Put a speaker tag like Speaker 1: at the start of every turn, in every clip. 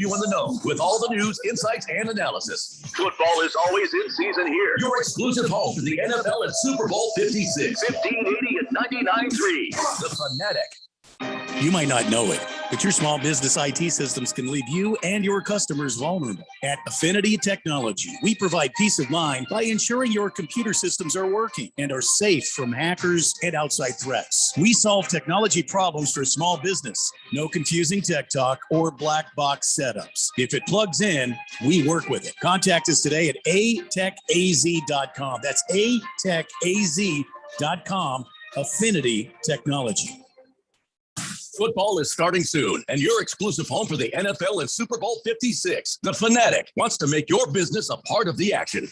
Speaker 1: You in the know with all the news, insights, and analysis. Football is always in season here. Your exclusive home for the NFL at Super Bowl 56. 1580 and 99.3. The Fanatic.
Speaker 2: You might not know it, but your small business IT systems can leave you and your customers vulnerable. At Affinity Technology, we provide peace of mind by ensuring your computer systems are working and are safe from hackers and outside threats. We solve technology problems for small business. No confusing tech talk or black box setups. If it plugs in, we work with it. Contact us today at atechaz.com. That's atechaz.com. Affinity Technology. Football is starting soon, and your exclusive home for the NFL and Super Bowl 56. The Fanatic wants to make your business a part of the action.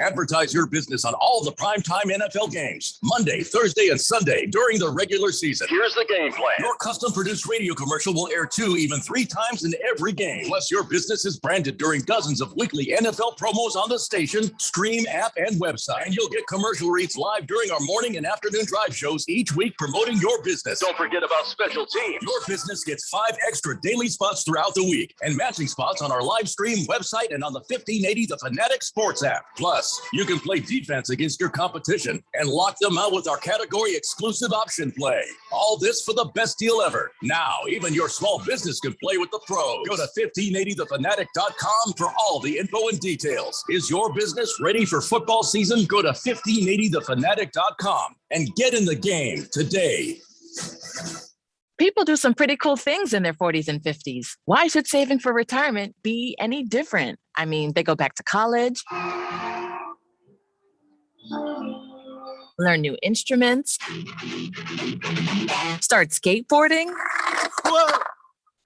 Speaker 2: Advertise your business on all the primetime NFL games, Monday, Thursday, and Sunday during the regular season. Here's the game plan. Your custom-produced radio commercial will air 2, even 3 times in every game. Plus, your business is branded during dozens of weekly NFL promos on the station, stream, app, and website. And you'll get commercial reads live during our morning and afternoon drive shows each week promoting your business. Don't forget about special teams. Your business gets 5 extra daily spots throughout the week and matching spots on our live stream website and on the 1580 The Fanatic Sports app. Plus, you can play defense against your competition and lock them out with our category exclusive option play. All this for the best deal ever. Now, even your small business can play with the pros. Go to 1580thefanatic.com for all the info and details. Is your business ready for football season? Go to 1580thefanatic.com and get in the game today.
Speaker 3: People do some pretty cool things in their 40s and 50s. Why should saving for retirement be any different? I mean, they go back to college, learn new instruments, start skateboarding. Whoa.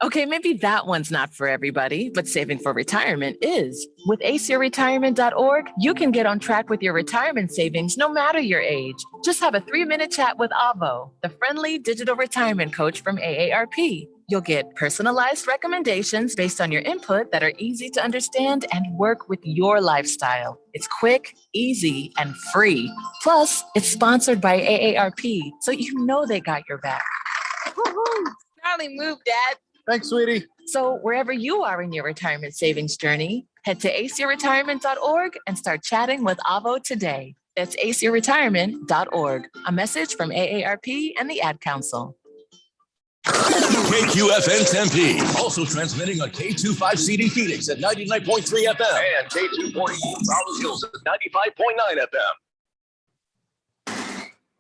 Speaker 3: Okay, maybe that one's not for everybody, but saving for retirement is. With aceyourretirement.org, you can get on track with your retirement savings no matter your age. Just have a 3-minute chat with Avo, the friendly digital retirement coach from AARP. You'll get personalized recommendations based on your input that are easy to understand and work with your lifestyle. It's quick, easy, and free. Plus, it's sponsored by AARP, so you know they got your back.
Speaker 4: Woohoo! Snarly move, Dad.
Speaker 5: Thanks, sweetie.
Speaker 3: So wherever you are in your retirement savings journey, head to aceyourretirement.org and start chatting with Avo today. That's aceyourretirement.org. A message from AARP and the Ad Council.
Speaker 1: KQFN Tempe, also transmitting on K25CD Phoenix at 99.3 FM and K240 Rollins Hills at 95.9 FM.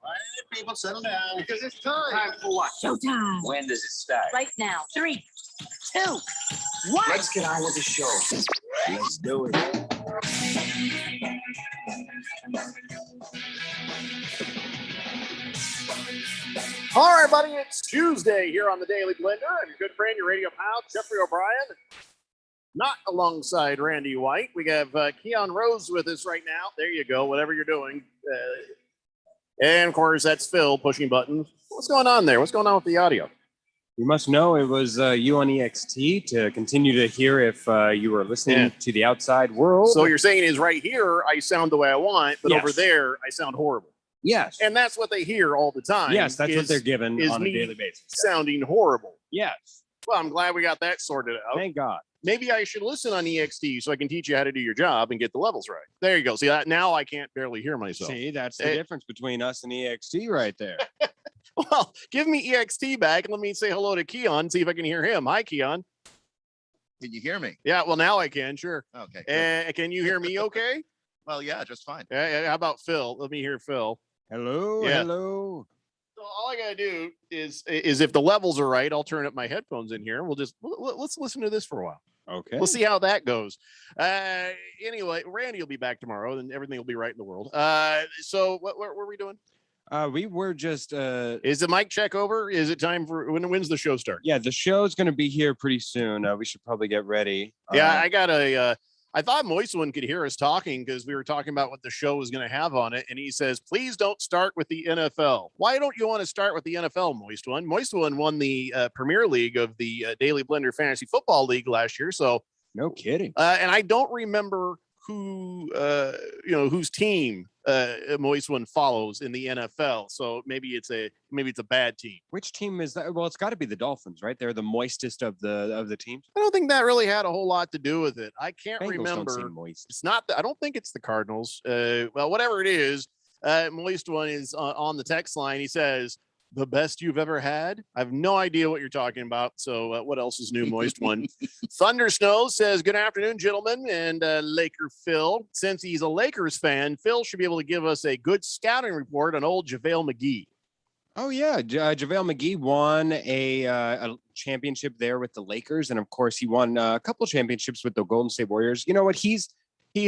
Speaker 5: All right, people, settle down.
Speaker 6: Because it's time.
Speaker 4: Time for what?
Speaker 6: Showtime.
Speaker 4: When does it start?
Speaker 6: Right now. 3, 2, 1.
Speaker 4: Let's get on with the show.
Speaker 5: Let's do it. All right, buddy, it's Tuesday here on the Daily Blender, and good friend, your radio pal, Jeffrey O'Brien, not alongside Randy White. We have Keon Rose with us right now. There you go, whatever you're doing. And, of course, that's Phil pushing buttons. What's going on there? What's going on with the audio?
Speaker 7: You must know it was you on EXT to continue to hear if you were listening to the outside world.
Speaker 5: So what you're saying is right here, I sound the way I want, but
Speaker 7: Yes.
Speaker 5: over there, I sound horrible.
Speaker 7: Yes.
Speaker 5: And that's what they hear all the time.
Speaker 7: Yes, that's what they're given on a
Speaker 5: me
Speaker 7: daily basis.
Speaker 5: sounding horrible.
Speaker 7: Yes.
Speaker 5: Well, I'm glad we got that sorted out.
Speaker 7: Thank God.
Speaker 5: Maybe I should listen on EXT so I can teach you how to do your job and get the levels right. There you go. See, now I can't barely hear myself.
Speaker 7: See, that's the difference between us and EXT right there.
Speaker 5: Well, give me EXT back. Let me say hello to Keon, see if I can hear him. Hi, Keon.
Speaker 8: Can you hear me?
Speaker 5: Yeah, well, now I can, sure.
Speaker 8: Okay. Good.
Speaker 5: Can you hear me okay?
Speaker 8: Well, yeah, just fine.
Speaker 5: How about Phil? Let me hear Phil.
Speaker 7: Hello,
Speaker 5: Yeah.
Speaker 7: hello.
Speaker 5: So all I gotta do is if the levels are right, I'll turn up my headphones in here. Let's listen to this for a while.
Speaker 7: Okay.
Speaker 5: We'll see how that goes. Anyway, Randy will be back tomorrow, and everything will be right in the world. So what were we doing?
Speaker 7: We were just
Speaker 5: Is the mic check over? Is it time for when's the show start?
Speaker 7: yeah, the show's gonna be here pretty soon. We should probably get ready.
Speaker 5: Yeah, I thought Moist One could hear us talking because we were talking about what the show was going to have on it. And he says, please don't start with the NFL. Why don't you want to start with the NFL, Moist One? Moist One won the Premier League of the Daily Blender Fantasy Football League last year. So
Speaker 7: no kidding.
Speaker 5: And I don't remember whose team Moist One follows in the NFL. So maybe it's a bad team.
Speaker 7: Which team is that? Well, it's got to be the Dolphins, right? They're the moistest of the teams.
Speaker 5: I don't think that really had a whole lot to do with it. I can't
Speaker 7: Bengals
Speaker 5: remember.
Speaker 7: don't seem moist.
Speaker 5: It's not. I don't think it's the Cardinals. Well, whatever it is, Moist One is on the text line. He says, "The best you've ever had." I have no idea what you're talking about. So what else is new, Moist One? Thunder Snow says, "Good afternoon, gentlemen." And Laker Phil, since he's a Lakers fan, Phil should be able to give us a good scouting report on old JaVale McGee.
Speaker 7: Oh yeah, JaVale McGee won a championship there with the Lakers, and of course he won a couple championships with the Golden State Warriors. You know what? He's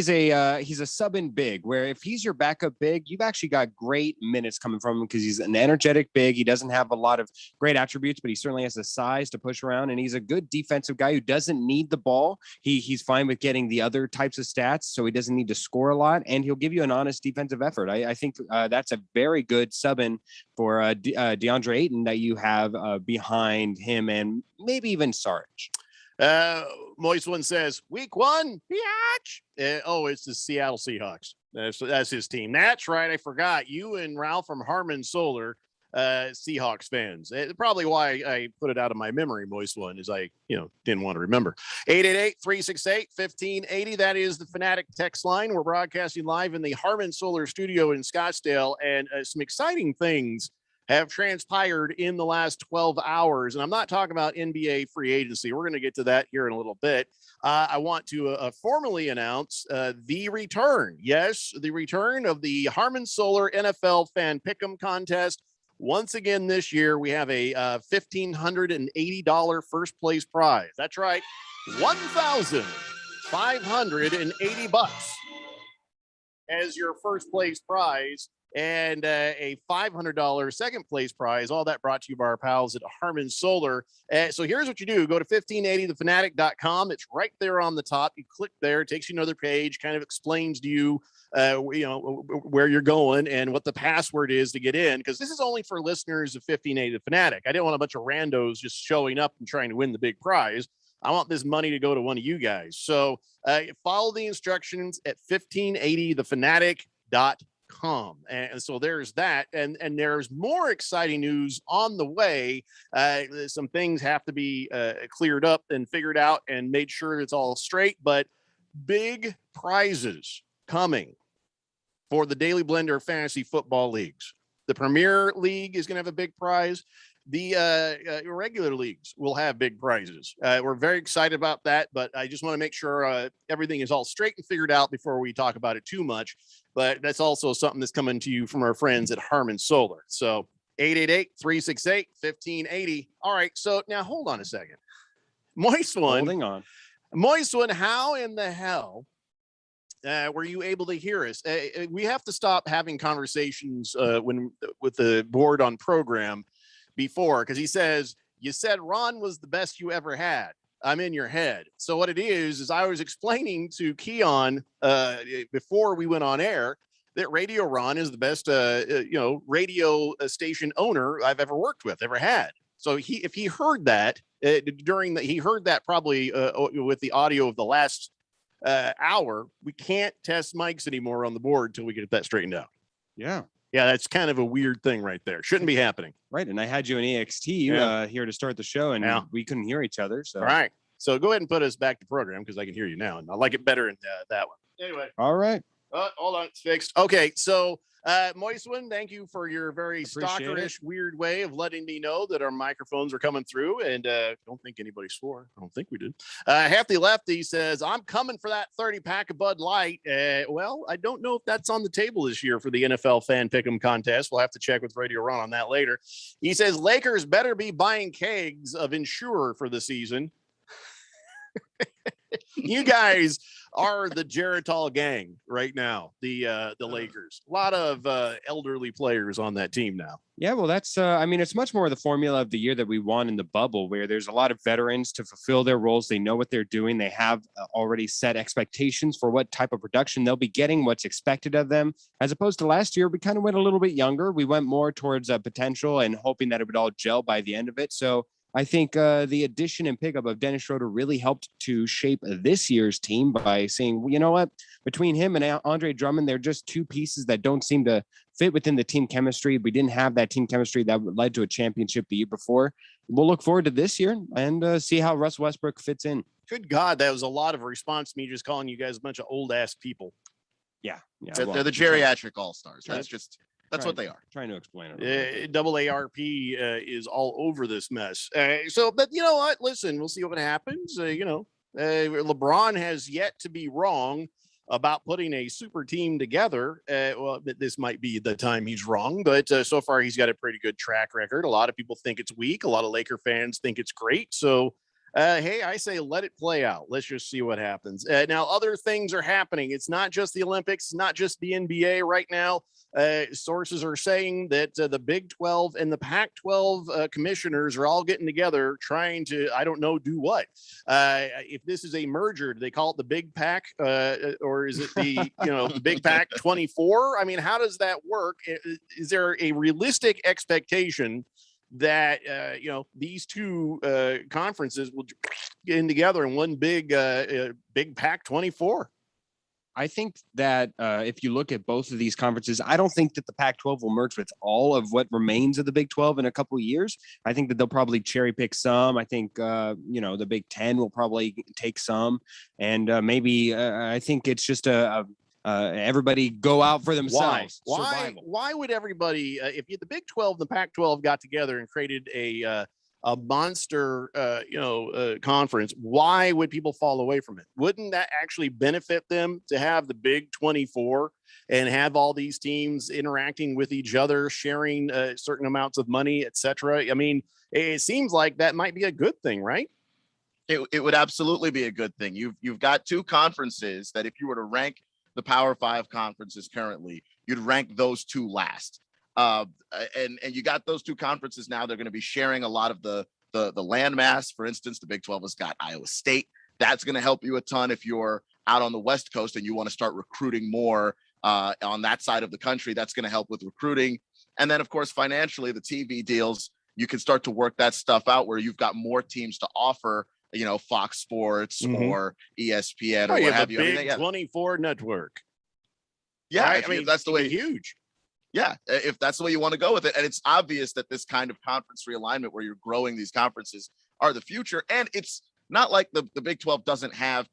Speaker 7: a sub in big, where if he's your backup big, you've actually got great minutes coming from him because he's an energetic big. He doesn't have a lot of great attributes, but he certainly has the size to push around, and he's a good defensive guy who doesn't need the ball. He's fine with getting the other types of stats, so he doesn't need to score a lot, and he'll give you an honest defensive effort. I think that's a very good sub in for DeAndre Ayton that you have behind him, and maybe even Sarge.
Speaker 5: Moist One says, "Week 1, biatch." It's the Seattle Seahawks. That's his team. That's right. I forgot. You and Ralph from Harmon Solar, Seahawks fans. Probably why I put it out of my memory, Moist One, is I didn't want to remember. 888-368-1580. That is the Fanatic text line. We're broadcasting live in the Harmon Solar studio in Scottsdale, and some exciting things have transpired in the last 12 hours. And I'm not talking about NBA free agency. We're going to get to that here in a little bit. I want to formally announce the return. Yes, the return of the Harmon Solar NFL Fan Pick'em contest. Once again this year, we have a $1,580 first place prize. That's right, $1,580 as your first place prize, and a $500 second place prize. All that brought to you by our pals at Harmon Solar. So here's what you do. Go to 1580thefanatic.com. It's right there on the top. You click there, it takes you to another page, kind of explains to you, where you're going and what the password is to get in, because this is only for listeners of 1580 The Fanatic. I didn't want a bunch of randos just showing up and trying to win the big prize. I want this money to go to one of you guys. So follow the instructions at 1580thefanatic.com. And so there's that, and there's more exciting news on the way. Some things have to be cleared up and figured out and made sure it's all straight, but big prizes coming for the Daily Blender Fantasy Football Leagues. The Premier League is going to have a big prize. The regular leagues will have big prizes. We're very excited about that, but I just want to make sure everything is all straight and figured out before we talk about it too much. But that's also something that's coming to you from our friends at Harmon Solar. So 888-368-1580. All right. So now hold on a second. Moist One.
Speaker 7: Holding on.
Speaker 5: Moist One, how in the hell were you able to hear us? We have to stop having conversations with the board on program before, because he says, "You said Ron was the best you ever had. I'm in your head." So what it is I was explaining to Keon before we went on air that Radio Ron is the best radio station owner I've ever worked with, ever had. So if he heard that he heard that probably with the audio of the last hour. We can't test mics anymore on the board until we get that straightened out.
Speaker 7: Yeah,
Speaker 5: that's kind of a weird thing right there. Shouldn't be happening.
Speaker 7: right. And I had you in EXT here to start the show, and we couldn't hear each other. So
Speaker 5: all right. So go ahead and put us back to program, because I can hear you now, and I like it better in that one. Anyway.
Speaker 7: All right.
Speaker 5: Hold on, it's fixed. Okay, so Moist One, thank you for your very stalkerish, weird way of letting me know that our microphones are coming through, and don't think anybody swore. I don't think we did. Hefty Lefty says, "I'm coming for that 30-pack of Bud Light." Well, I don't know if that's on the table this year for the NFL Fan Pick'em contest. We'll have to check with Radio Ron on that later. He says, "Lakers better be buying kegs of Ensure for the season." You guys are the Geritol gang right now, the Lakers. A lot of elderly players on that team now.
Speaker 7: Yeah, well, that's it's much more the formula of the year that we won in the bubble, where there's a lot of veterans to fulfill their roles. They know what they're doing. They have already set expectations for what type of production they'll be getting, what's expected of them, as opposed to last year. We kind of went a little bit younger. We went more towards potential and hoping that it would all gel by the end of it. So I think the addition and pickup of Dennis Schroeder really helped to shape this year's team by saying, well, you know what, between him and Andre Drummond, they're just two pieces that don't seem to fit within the team chemistry. We didn't have that team chemistry that led to a championship the year before. We'll look forward to this year and see how Russ Westbrook fits in.
Speaker 5: Good God, that was a lot of response to me just calling you guys a bunch of old ass people.
Speaker 7: Yeah.
Speaker 8: They're the geriatric all-stars. That's what they are.
Speaker 7: Trying to explain it.
Speaker 5: Double ARP is all over this mess. But you know what? Listen, we'll see what happens. LeBron has yet to be wrong about putting a super team together. This might be the time he's wrong, but so far he's got a pretty good track record. A lot of people think it's weak. A lot of Laker fans think it's great. So, hey, I say let it play out. Let's just see what happens. Now, other things are happening. It's not just the Olympics, not just the NBA right now. Sources are saying that the Big 12 and the Pac-12 commissioners are all getting together trying to, I don't know, do what? If this is a merger, do they call it the Big Pac or is it the Big Pac 24? I mean, how does that work? Is there a realistic expectation that these two conferences will get in together in one big Pac 24?
Speaker 7: I think that if you look at both of these conferences, I don't think that the Pac-12 will merge with all of what remains of the Big 12 in a couple of years. I think that they'll probably cherry pick some. I think the Big 10 will probably take some, and maybe I think it's just everybody go out for themselves.
Speaker 5: Why would everybody, if the Big 12 and the Pac-12 got together and created a monster, conference, why would people fall away from it? Wouldn't that actually benefit them to have the Big 24 and have all these teams interacting with each other, sharing certain amounts of money, etc.? I mean, it seems like that might be a good thing, right?
Speaker 8: It would absolutely be a good thing. You've got two conferences that if you were to rank the Power 5 conferences currently, you'd rank those two last. And you got those two conferences now. They're going to be sharing a lot of the landmass. For instance, the Big 12 has got Iowa State. That's going to help you a ton if you're out on the West Coast and you want to start recruiting more on that side of the country. That's going to help with recruiting. And then, of course, financially, the TV deals, you can start to work that stuff out where you've got more teams to offer, Fox Sports or ESPN or what have you.
Speaker 5: Big 24 network.
Speaker 8: Yeah,
Speaker 5: right?
Speaker 8: if that's the way.
Speaker 5: Huge.
Speaker 8: Yeah, if that's the way you want to go with it. And it's obvious that this kind of conference realignment where you're growing these conferences are the future. And it's not like the Big 12 doesn't have,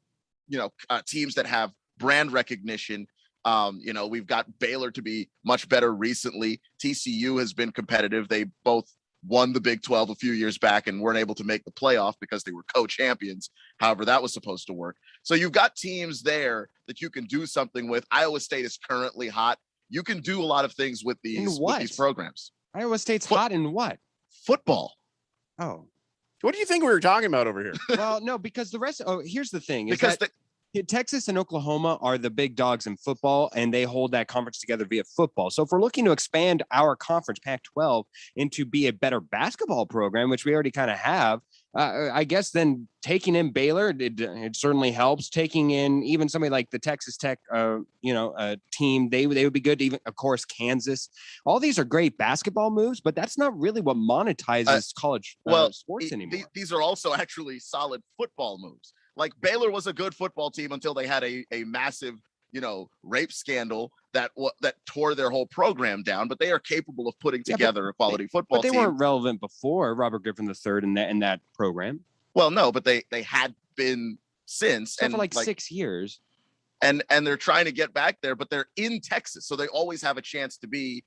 Speaker 8: teams that have brand recognition. We've got Baylor to be much better recently. TCU has been competitive. They both won the Big 12 a few years back and weren't able to make the playoff because they were co-champions. However, that was supposed to work. So you've got teams there that you can do something with. Iowa State is currently hot. You can do a lot of things with these programs.
Speaker 7: Iowa State's hot in what?
Speaker 8: Football.
Speaker 7: Oh.
Speaker 5: What do you think we were talking about over here?
Speaker 7: Well, no, because the rest. Oh, here's the thing: is because Texas and Oklahoma are the big dogs in football, and they hold that conference together via football. So if we're looking to expand our conference, Pac-12, into be a better basketball program, which we already kind of have, I guess then taking in Baylor, it certainly helps. Taking in even somebody like the Texas Tech, team, they would be good. Even, of course, Kansas. All these are great basketball moves, but that's not really what monetizes college sports anymore.
Speaker 8: These are also actually solid football moves. Like Baylor was a good football team until they had a massive, rape scandal that tore their whole program down. But they are capable of putting together a quality football team.
Speaker 7: But they weren't relevant before Robert Griffin III in that program.
Speaker 8: Well, no, but they had been since
Speaker 7: and for like 6 years.
Speaker 8: And they're trying to get back there, but they're in Texas, so they always have a chance to be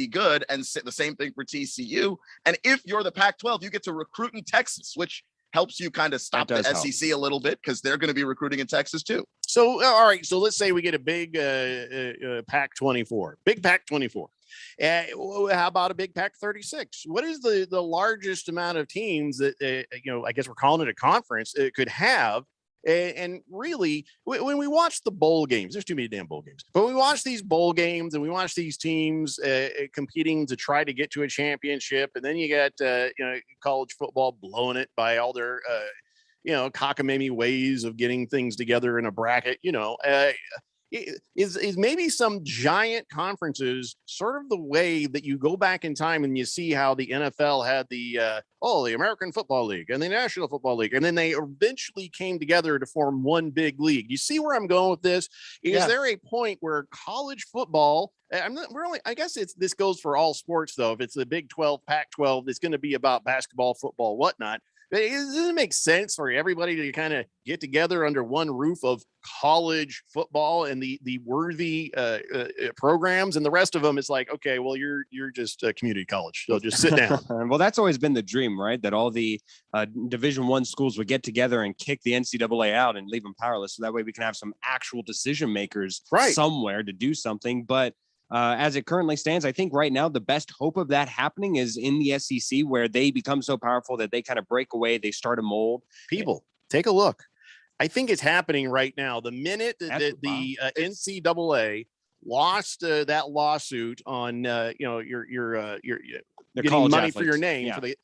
Speaker 8: good. And the same thing for TCU. And if you're the Pac-12, you get to recruit in Texas, which helps you kind of stop the SEC a little bit because they're going to be recruiting in Texas too.
Speaker 5: So, all right. So let's say we get a big Pac-24, big Pac-24. How about a big Pac-36? What is the largest amount of teams that, I guess we're calling it a conference, it could have? And really, when we watch the bowl games, there's too many damn bowl games, but we watch these bowl games and we watch these teams competing to try to get to a championship. And then you got, college football blowing it by all their, cockamamie ways of getting things together in a bracket. is maybe some giant conferences sort of the way that you go back in time and you see how the NFL had the American Football League and the National Football League, and then they eventually came together to form one big league. You see where I'm going with this? Is there a point where college football, I guess this goes for all sports though. If it's the Big 12, Pac-12, it's going to be about basketball, football, whatnot. Does it make sense for everybody to kind of get together under one roof of college football and the worthy programs, and the rest of them is like, okay, well, you're just a community college, so just sit down.
Speaker 7: Well, that's always been the dream, right? That all the Division I schools would get together and kick the NCAA out and leave them powerless, so that way we can have some actual decision makers somewhere to do something. But as it currently stands, I think right now the best hope of that happening is in the SEC, where they become so powerful that they kind of break away. They start a mold.
Speaker 5: People, take a look. I think it's happening right now. The minute that the NCAA lost that lawsuit on your getting money for your name for the.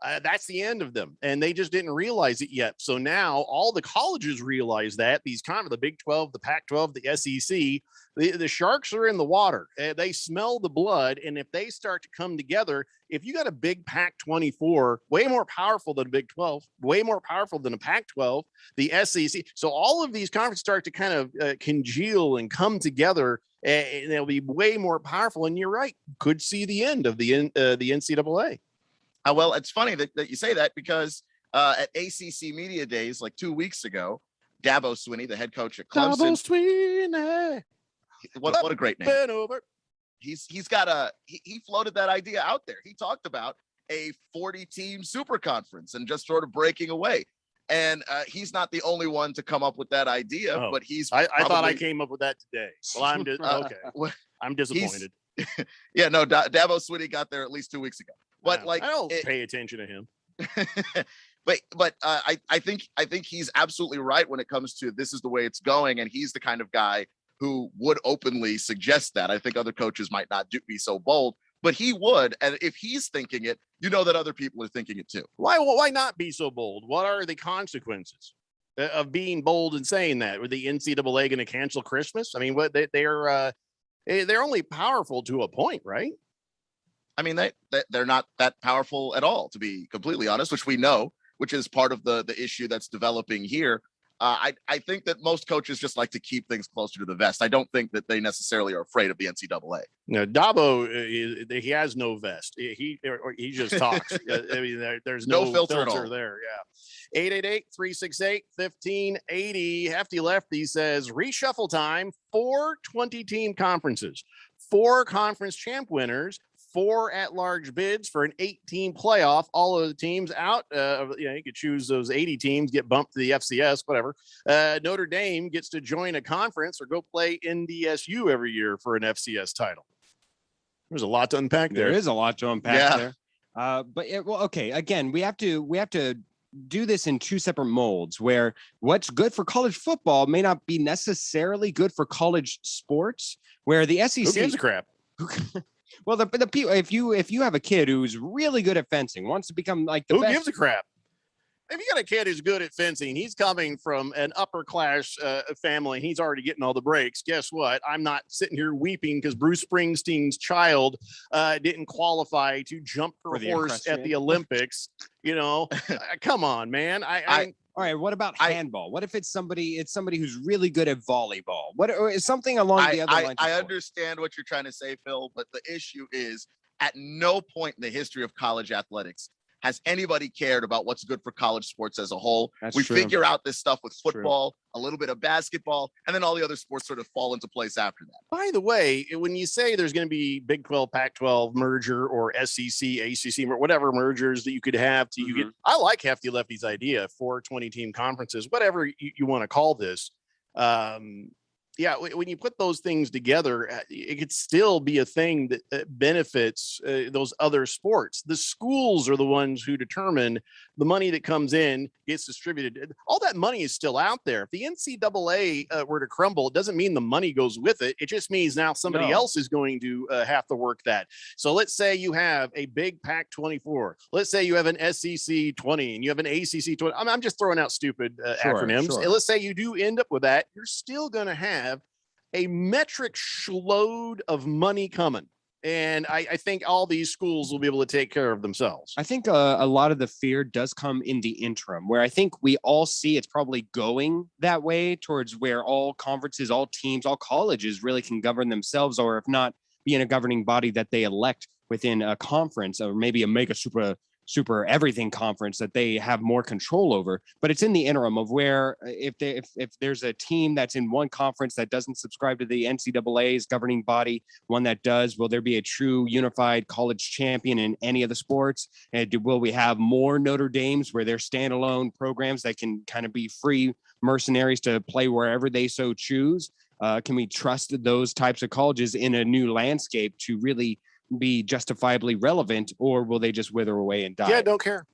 Speaker 5: That's the end of them, and they just didn't realize it yet. So now all the colleges realize that these kind of the Big 12, the Pac-12, the SEC, the sharks are in the water. They smell the blood, and if they start to come together, if you got a big Pac-24, way more powerful than a Big 12, way more powerful than a Pac-12, the SEC. So all of these conferences start to kind of congeal and come together, and they'll be way more powerful. And you're right, could see the end of the NCAA.
Speaker 8: Well, it's funny that you say that, because at ACC Media Days, like 2 weeks ago, Dabo Swinney, the head coach at Clemson.
Speaker 5: Dabo Swinney.
Speaker 8: What a great name. He floated that idea out there. He talked about a 40-team super conference and just sort of breaking away. And he's not the only one to come up with that idea, but he's.
Speaker 5: I thought I came up with that today. Well, I'm okay. I'm disappointed.
Speaker 8: Yeah, no, Dabo Swinney got there at least 2 weeks ago. But
Speaker 5: I don't pay attention to him.
Speaker 8: but I think he's absolutely right when it comes to this is the way it's going, and he's the kind of guy who would openly suggest that. I think other coaches might not be so bold, but he would, and if he's thinking it, you know that other people are thinking it too.
Speaker 5: Why not be so bold? What are the consequences of being bold and saying that? Were the NCAA going to cancel Christmas? I mean, what they're only powerful to a point, right?
Speaker 8: I mean, they're not that powerful at all, to be completely honest, which we know, which is part of the issue that's developing here. I think that most coaches just like to keep things closer to the vest. I don't think that they necessarily are afraid of the NCAA.
Speaker 5: No, Dabo, he has no vest. He just talks. I mean, there's no filter at all there. Yeah. 888-368-1580. Hefty Lefty says reshuffle time. 4 20-team conferences, 4 conference champ winners, 4 at-large bids for an 8-team playoff. All of the teams out. You could choose those 80 teams, get bumped to the FCS, whatever. Notre Dame gets to join a conference or go play NDSU every year for an FCS title. There's a lot to unpack there.
Speaker 7: There is a lot to unpack there. Okay. Again, we have to do this in 2 separate molds, where what's good for college football may not be necessarily good for college sports, where the SEC.
Speaker 5: Who gives a crap?
Speaker 7: Well, the people, if you have a kid who's really good at fencing, wants to become like the
Speaker 5: Who
Speaker 7: best.
Speaker 5: gives a crap? If you got a kid who's good at fencing, he's coming from an upper class family. He's already getting all the breaks. Guess what? I'm not sitting here weeping because Bruce Springsteen's child didn't qualify to jump her horse at the Olympics. You know, come on, man.
Speaker 7: All right. What about handball? What if it's somebody who's really good at volleyball? What is something along the other lines?
Speaker 8: I understand what you're trying to say, Phil, but the issue is at no point in the history of college athletics has anybody cared about what's good for college sports as a whole. We figure out this stuff with football, a little bit of basketball, and then all the other sports sort of fall into place after that.
Speaker 5: By the way, when you say there's going to be Big 12, Pac-12 merger or SEC, ACC, whatever mergers that you could have to, you get, I like Hefty Lefty's idea for 20-team conferences, whatever you want to call this. Yeah, when you put those things together, it could still be a thing that benefits those other sports. The schools are the ones who determine the money that comes in, gets distributed. All that money is still out there. If the NCAA were to crumble, it doesn't mean the money goes with it. It just means now somebody else is going to have to work that. So let's say you have a big Pac-24. Let's say you have an SEC 20 and you have an ACC 20. I'm just throwing out stupid acronyms. Let's say you do end up with that. You're still going to have a metric load of money coming. And I think all these schools will be able to take care of themselves.
Speaker 7: I think a lot of the fear does come in the interim, where I think we all see it's probably going that way towards where all conferences, all teams, all colleges really can govern themselves, or if not, be in a governing body that they elect within a conference, or maybe a mega super everything conference that they have more control over. But it's in the interim of where if there's a team that's in one conference that doesn't subscribe to the NCAA's governing body, one that does, will there be a true unified college champion in any of the sports? And will we have more Notre Dames where they're standalone programs that can kind of be free mercenaries to play wherever they so choose? Can we trust those types of colleges in a new landscape to really be justifiably relevant, or will they just wither away and die?
Speaker 5: Yeah, I don't care.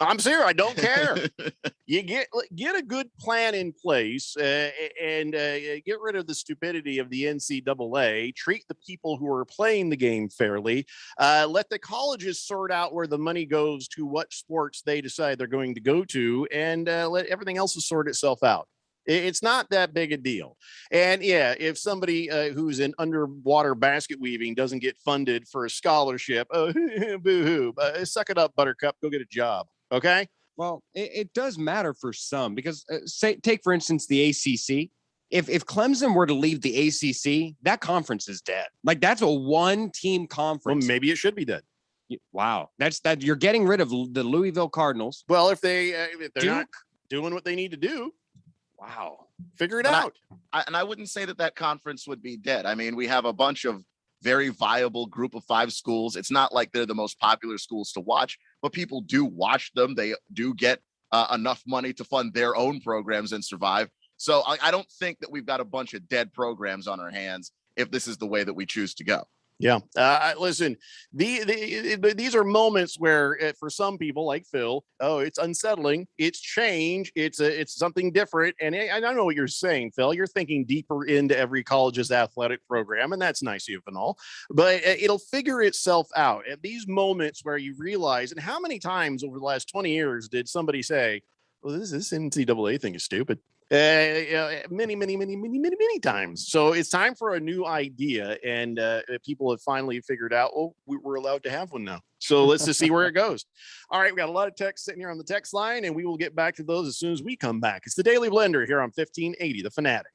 Speaker 5: I'm serious. I don't care. You get a good plan in place and get rid of the stupidity of the NCAA. Treat the people who are playing the game fairly. Let the colleges sort out where the money goes to what sports they decide they're going to go to, and let everything else sort itself out. It's not that big a deal. And yeah, if somebody who's in underwater basket weaving doesn't get funded for a scholarship, boo-hoo, suck it up, Buttercup, go get a job. Okay.
Speaker 7: Well, it does matter for some, because take, for instance, the ACC. If Clemson were to leave the ACC, that conference is dead. Like, that's a one-team conference.
Speaker 5: Well, maybe it should be dead.
Speaker 7: Wow. That you're getting rid of the Louisville Cardinals.
Speaker 5: Well, if they're not doing what they need to do.
Speaker 7: Wow.
Speaker 5: Figure it out.
Speaker 8: I wouldn't say that conference would be dead. I mean, we have a bunch of very viable group of 5 schools. It's not like they're the most popular schools to watch, but people do watch them. They do get enough money to fund their own programs and survive. So I don't think that we've got a bunch of dead programs on our hands if this is the way that we choose to go.
Speaker 5: Yeah. Listen, these are moments where for some people like Phil, it's unsettling. It's change. It's something different. And I know what you're saying, Phil. You're thinking deeper into every college's athletic program, and that's nice of you and all. But it'll figure itself out at these moments where you realize, and how many times over the last 20 years did somebody say, well, this NCAA thing is stupid? Many times. So it's time for a new idea, and people have finally figured out, well, we're allowed to have one now. So let's just see where it goes. All right, we got a lot of text sitting here on the text line, and we will get back to those as soon as we come back. It's the Daily Blender here on 1580 The Fanatic.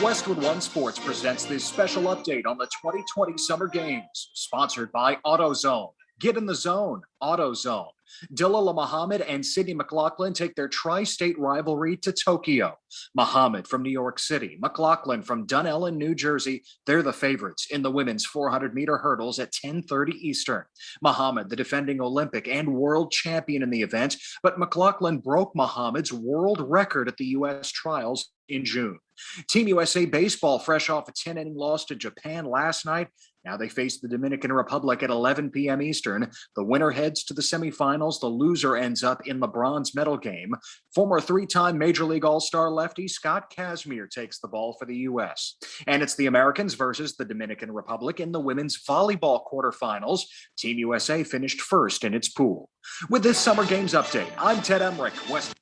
Speaker 9: Westwood One Sports presents this special update on the 2020 Summer Games, sponsored by AutoZone. Get in the zone, AutoZone. Dillala Muhammad and Sydney McLaughlin take their tri-state rivalry to Tokyo. Muhammad from New York City, McLaughlin from Dunellen, New Jersey. They're the favorites in the women's 400-meter hurdles at 10:30 Eastern. Muhammad, the defending Olympic and world champion in the event, but McLaughlin broke Muhammad's world record at the U.S. trials in June. Team USA Baseball, fresh off a 10-inning loss to Japan last night. Now they face the Dominican Republic at 11 p.m. Eastern. The winner heads to the semifinals. The loser ends up in the bronze medal game. Former 3-time Major League All-Star lefty Scott Kazmir takes the ball for the U.S. And it's the Americans versus the Dominican Republic in the women's volleyball quarterfinals. Team USA finished first in its pool. With this Summer Games update, I'm Ted Emmerich, West.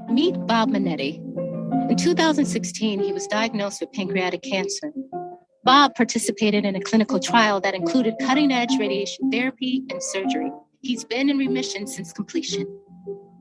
Speaker 10: Meet Bob Minetti. In 2016, he was diagnosed with pancreatic cancer. Bob participated in a clinical trial that included cutting-edge radiation therapy and surgery. He's been in remission since completion.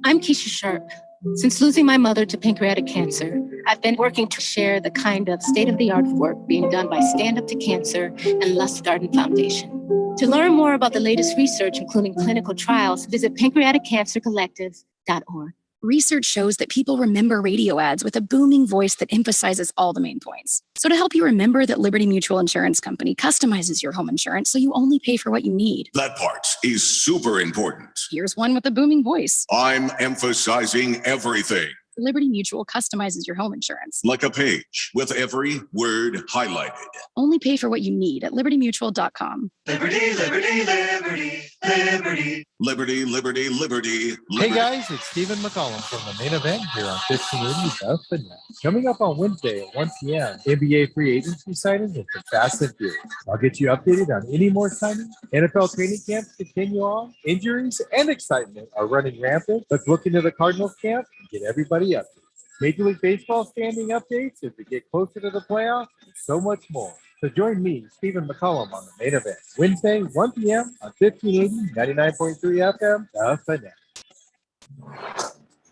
Speaker 10: I'm Keisha Sharp. Since losing my mother to pancreatic cancer, I've been working to share the kind of state-of-the-art work being done by Stand Up to Cancer and Lustgarten Foundation. To learn more about the latest research, including clinical trials, visit pancreaticcancercollective.org.
Speaker 11: Research shows that people remember radio ads with a booming voice that emphasizes all the main points. So to help you remember that Liberty Mutual Insurance Company customizes your home insurance so you only pay for what you need.
Speaker 12: That part is super important.
Speaker 11: Here's one with a booming voice.
Speaker 12: I'm emphasizing everything.
Speaker 11: Liberty Mutual customizes your home insurance.
Speaker 12: Like a page with every word highlighted.
Speaker 11: Only pay for what you need at libertymutual.com.
Speaker 13: Liberty, liberty, liberty,
Speaker 12: Liberty, liberty, liberty, liberty.
Speaker 13: Hey guys, it's Stephen McCollum from the main event here on 1580 The Finesse. Coming up on Wednesday at 1 p.m., NBA free agency signings and some Fast and Furious. I'll get you updated on any more signings. NFL training camps continue on. Injuries and excitement are running rampant. Let's look into the Cardinals camp and get everybody updated. Major League Baseball standing updates as we get closer to the playoffs and so much more. So join me, Stephen McCollum, on the main event, Wednesday, 1 p.m. on 1580, 99.3 FM, The Finesse.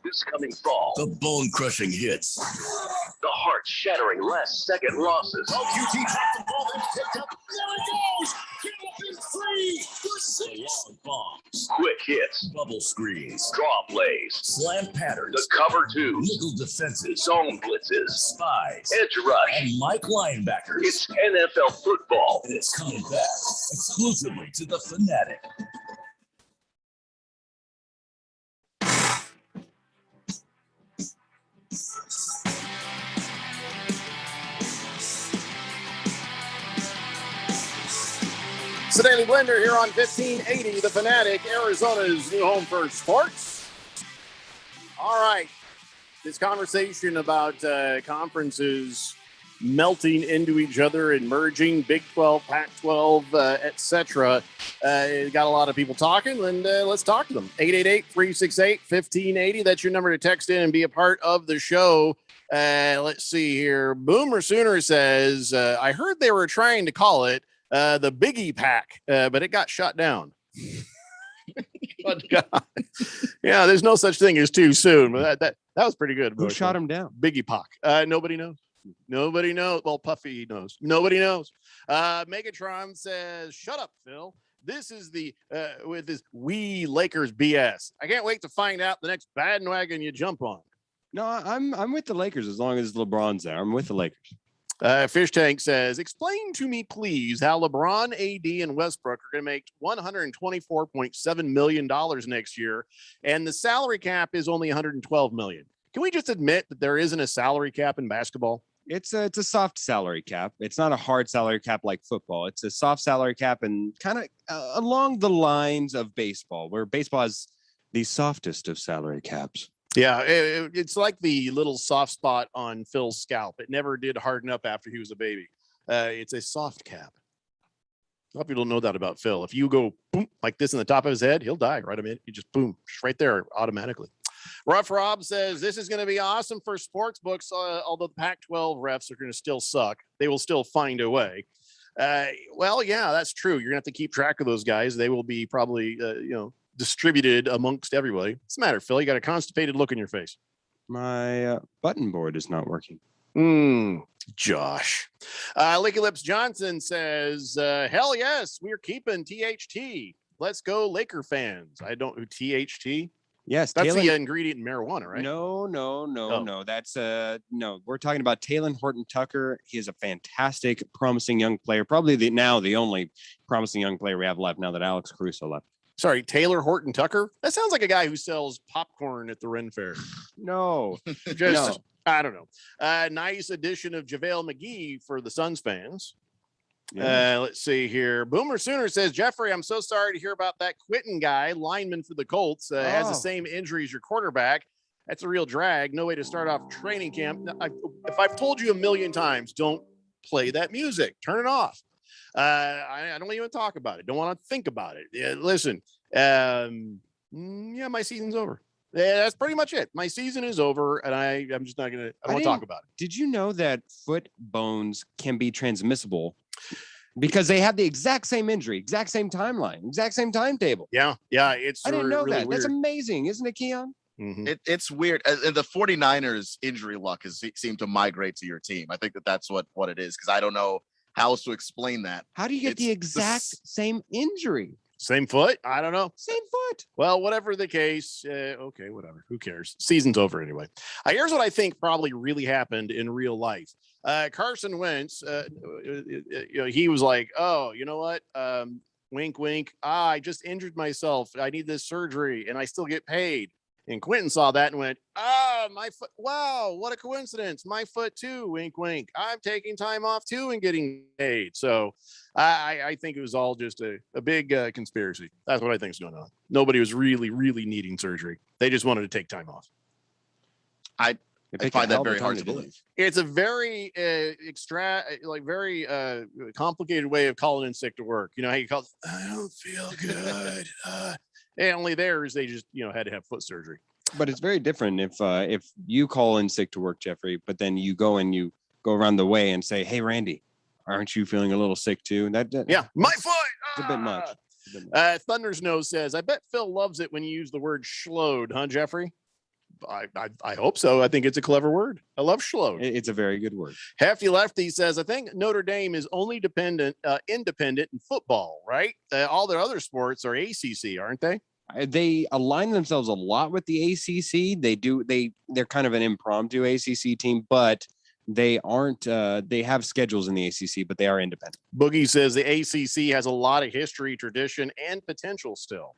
Speaker 1: This coming fall,
Speaker 2: The bone-crushing hits.
Speaker 1: the heart-shattering last-second losses.
Speaker 2: QT dropped the ball and picked up. There it goes. The long bombs.
Speaker 1: Quick hits,
Speaker 2: Bubble screens.
Speaker 1: draw plays,
Speaker 2: Slam patterns.
Speaker 1: the cover twos,
Speaker 2: Nickel defenses.
Speaker 1: zone blitzes,
Speaker 2: Spies.
Speaker 1: edge rush.
Speaker 2: And Mike linebackers.
Speaker 1: It's NFL football.
Speaker 2: And it's coming back exclusively to the Fanatic.
Speaker 5: It's the Daily Blender here on 1580, The Fanatic, Arizona's new home for sports. All right. This conversation about conferences melting into each other and merging, Big 12, Pac-12, etc. Got a lot of people talking, and let's talk to them. 888-368-1580. That's your number to text in and be a part of the show. Let's see here. Boomer Sooner says, I heard they were trying to call it the Biggie Pack, but it got shut down. Yeah, there's no such thing as too soon. But that was pretty good.
Speaker 7: Who shot him down?
Speaker 5: Biggie Pack. Nobody knows. Nobody knows. Well, Puffy knows. Nobody knows. Megatron says, "Shut up, Phil. This is the with this we Lakers BS. I can't wait to find out the next bandwagon you jump on."
Speaker 7: No, I'm with the Lakers as long as LeBron's there. I'm with the Lakers.
Speaker 5: Fish Tank says, explain to me, please, how LeBron, AD, and Westbrook are going to make $124.7 million next year, and the salary cap is only $112 million. Can we just admit that there isn't a salary cap in basketball?
Speaker 7: It's a soft salary cap. It's not a hard salary cap like football. It's a soft salary cap and kind of along the lines of baseball, where baseball has the softest of salary caps.
Speaker 5: Yeah, it's like the little soft spot on Phil's scalp. It never did harden up after he was a baby. It's a soft cap. A lot of people don't know that about Phil. If you go boom like this in the top of his head, he'll die right a minute. You just boom, just right there automatically. Rough Rob says this is going to be awesome for sports books, although the Pac-12 refs are going to still suck. They will still find a way. Well, yeah, that's true. You're going to have to keep track of those guys. They will be probably, distributed amongst everybody. What's the matter, Phil? You got a constipated look in your face.
Speaker 7: My button board is not working.
Speaker 5: Josh. Licky Lips Johnson says, hell yes, we're keeping THT. Let's go, Laker fans. I don't know THT.
Speaker 7: Yes,
Speaker 5: that's
Speaker 7: Taylor,
Speaker 5: the ingredient in marijuana, right?
Speaker 7: No. That's no. We're talking about Taylor Horton Tucker. He is a fantastic, promising young player. Probably the only promising young player we have left now that Alex Caruso left.
Speaker 5: Sorry, Taylor Horton Tucker? That sounds like a guy who sells popcorn at the Ren Fair.
Speaker 7: No.
Speaker 5: Just, no. I don't know. Nice addition of JaVale McGee for the Suns fans. Yeah. Let's see here. Boomer Sooner says, Jeffrey, I'm so sorry to hear about that Quentin guy, lineman for the Colts, has the same injury as your quarterback. That's a real drag. No way to start off training camp. If I've told you a million times, don't play that music. Turn it off. I don't even talk about it. Don't want to think about it. Listen, my season's over. Yeah, that's pretty much it. My season is over, and I'm just not gonna. I don't want to talk about it.
Speaker 7: Did you know that foot bones can be transmissible because they have the exact same injury, exact same timeline, exact same timetable?
Speaker 5: Yeah. It's.
Speaker 7: I didn't know
Speaker 5: really
Speaker 7: that.
Speaker 5: Weird.
Speaker 7: That's amazing, isn't it, Keon?
Speaker 8: Mm-hmm. It's weird. And the 49ers injury luck has seemed to migrate to your team. I think that's what it is, because I don't know how else to explain that.
Speaker 7: How do you get the exact same injury?
Speaker 5: Same foot? I don't know.
Speaker 7: Same foot.
Speaker 5: Well, whatever the case, okay, whatever. Who cares? Season's over anyway. Here's what I think probably really happened in real life. Carson Wentz, he was like, oh, you know what? Wink, wink. I just injured myself. I need this surgery, and I still get paid. And Quentin saw that and went, oh, my foot. Wow, what a coincidence. My foot too. Wink, wink. I'm taking time off too and getting paid. So I think it was all just a big conspiracy. That's what I think is going on. Nobody was really, really needing surgery. They just wanted to take time off.
Speaker 8: I find that very hard to believe.
Speaker 5: It's a very very complicated way of calling in sick to work. You know how you call it, I don't feel good. And only theirs, they just had to have foot surgery.
Speaker 7: But it's very different if you call in sick to work, Jeffrey, but then you go around the way and say, "Hey, Randy, aren't you feeling a little sick too?"
Speaker 5: My foot.
Speaker 7: It's a bit much.
Speaker 5: Thunder's Nose says, "I bet Phil loves it when you use the word schlode, huh, Jeffrey?" I hope so. I think it's a clever word. I love schlode.
Speaker 7: It's a very good word.
Speaker 5: Hefty Lefty says, I think Notre Dame is only independent in football, right? All their other sports are ACC, aren't they?
Speaker 7: They align themselves a lot with the ACC. They're kind of an impromptu ACC team, but they aren't. They have schedules in the ACC, but they are independent.
Speaker 5: Boogie says the ACC has a lot of history, tradition, and potential still.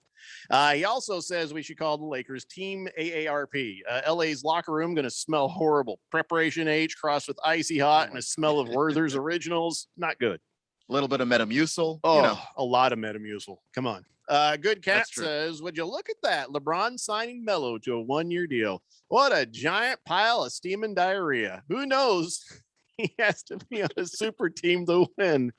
Speaker 5: He also says we should call the Lakers Team AARP. LA's locker room going to smell horrible. Preparation H crossed with icy hot and a smell of Werther's Originals. Not good.
Speaker 8: A little bit of Metamucil.
Speaker 5: Oh, a lot of Metamucil. Come on. Good Cat says, would you look at that? LeBron signing Melo to a 1-year deal. What a giant pile of steaming diarrhea. Who knows? He has to be on a super team to win.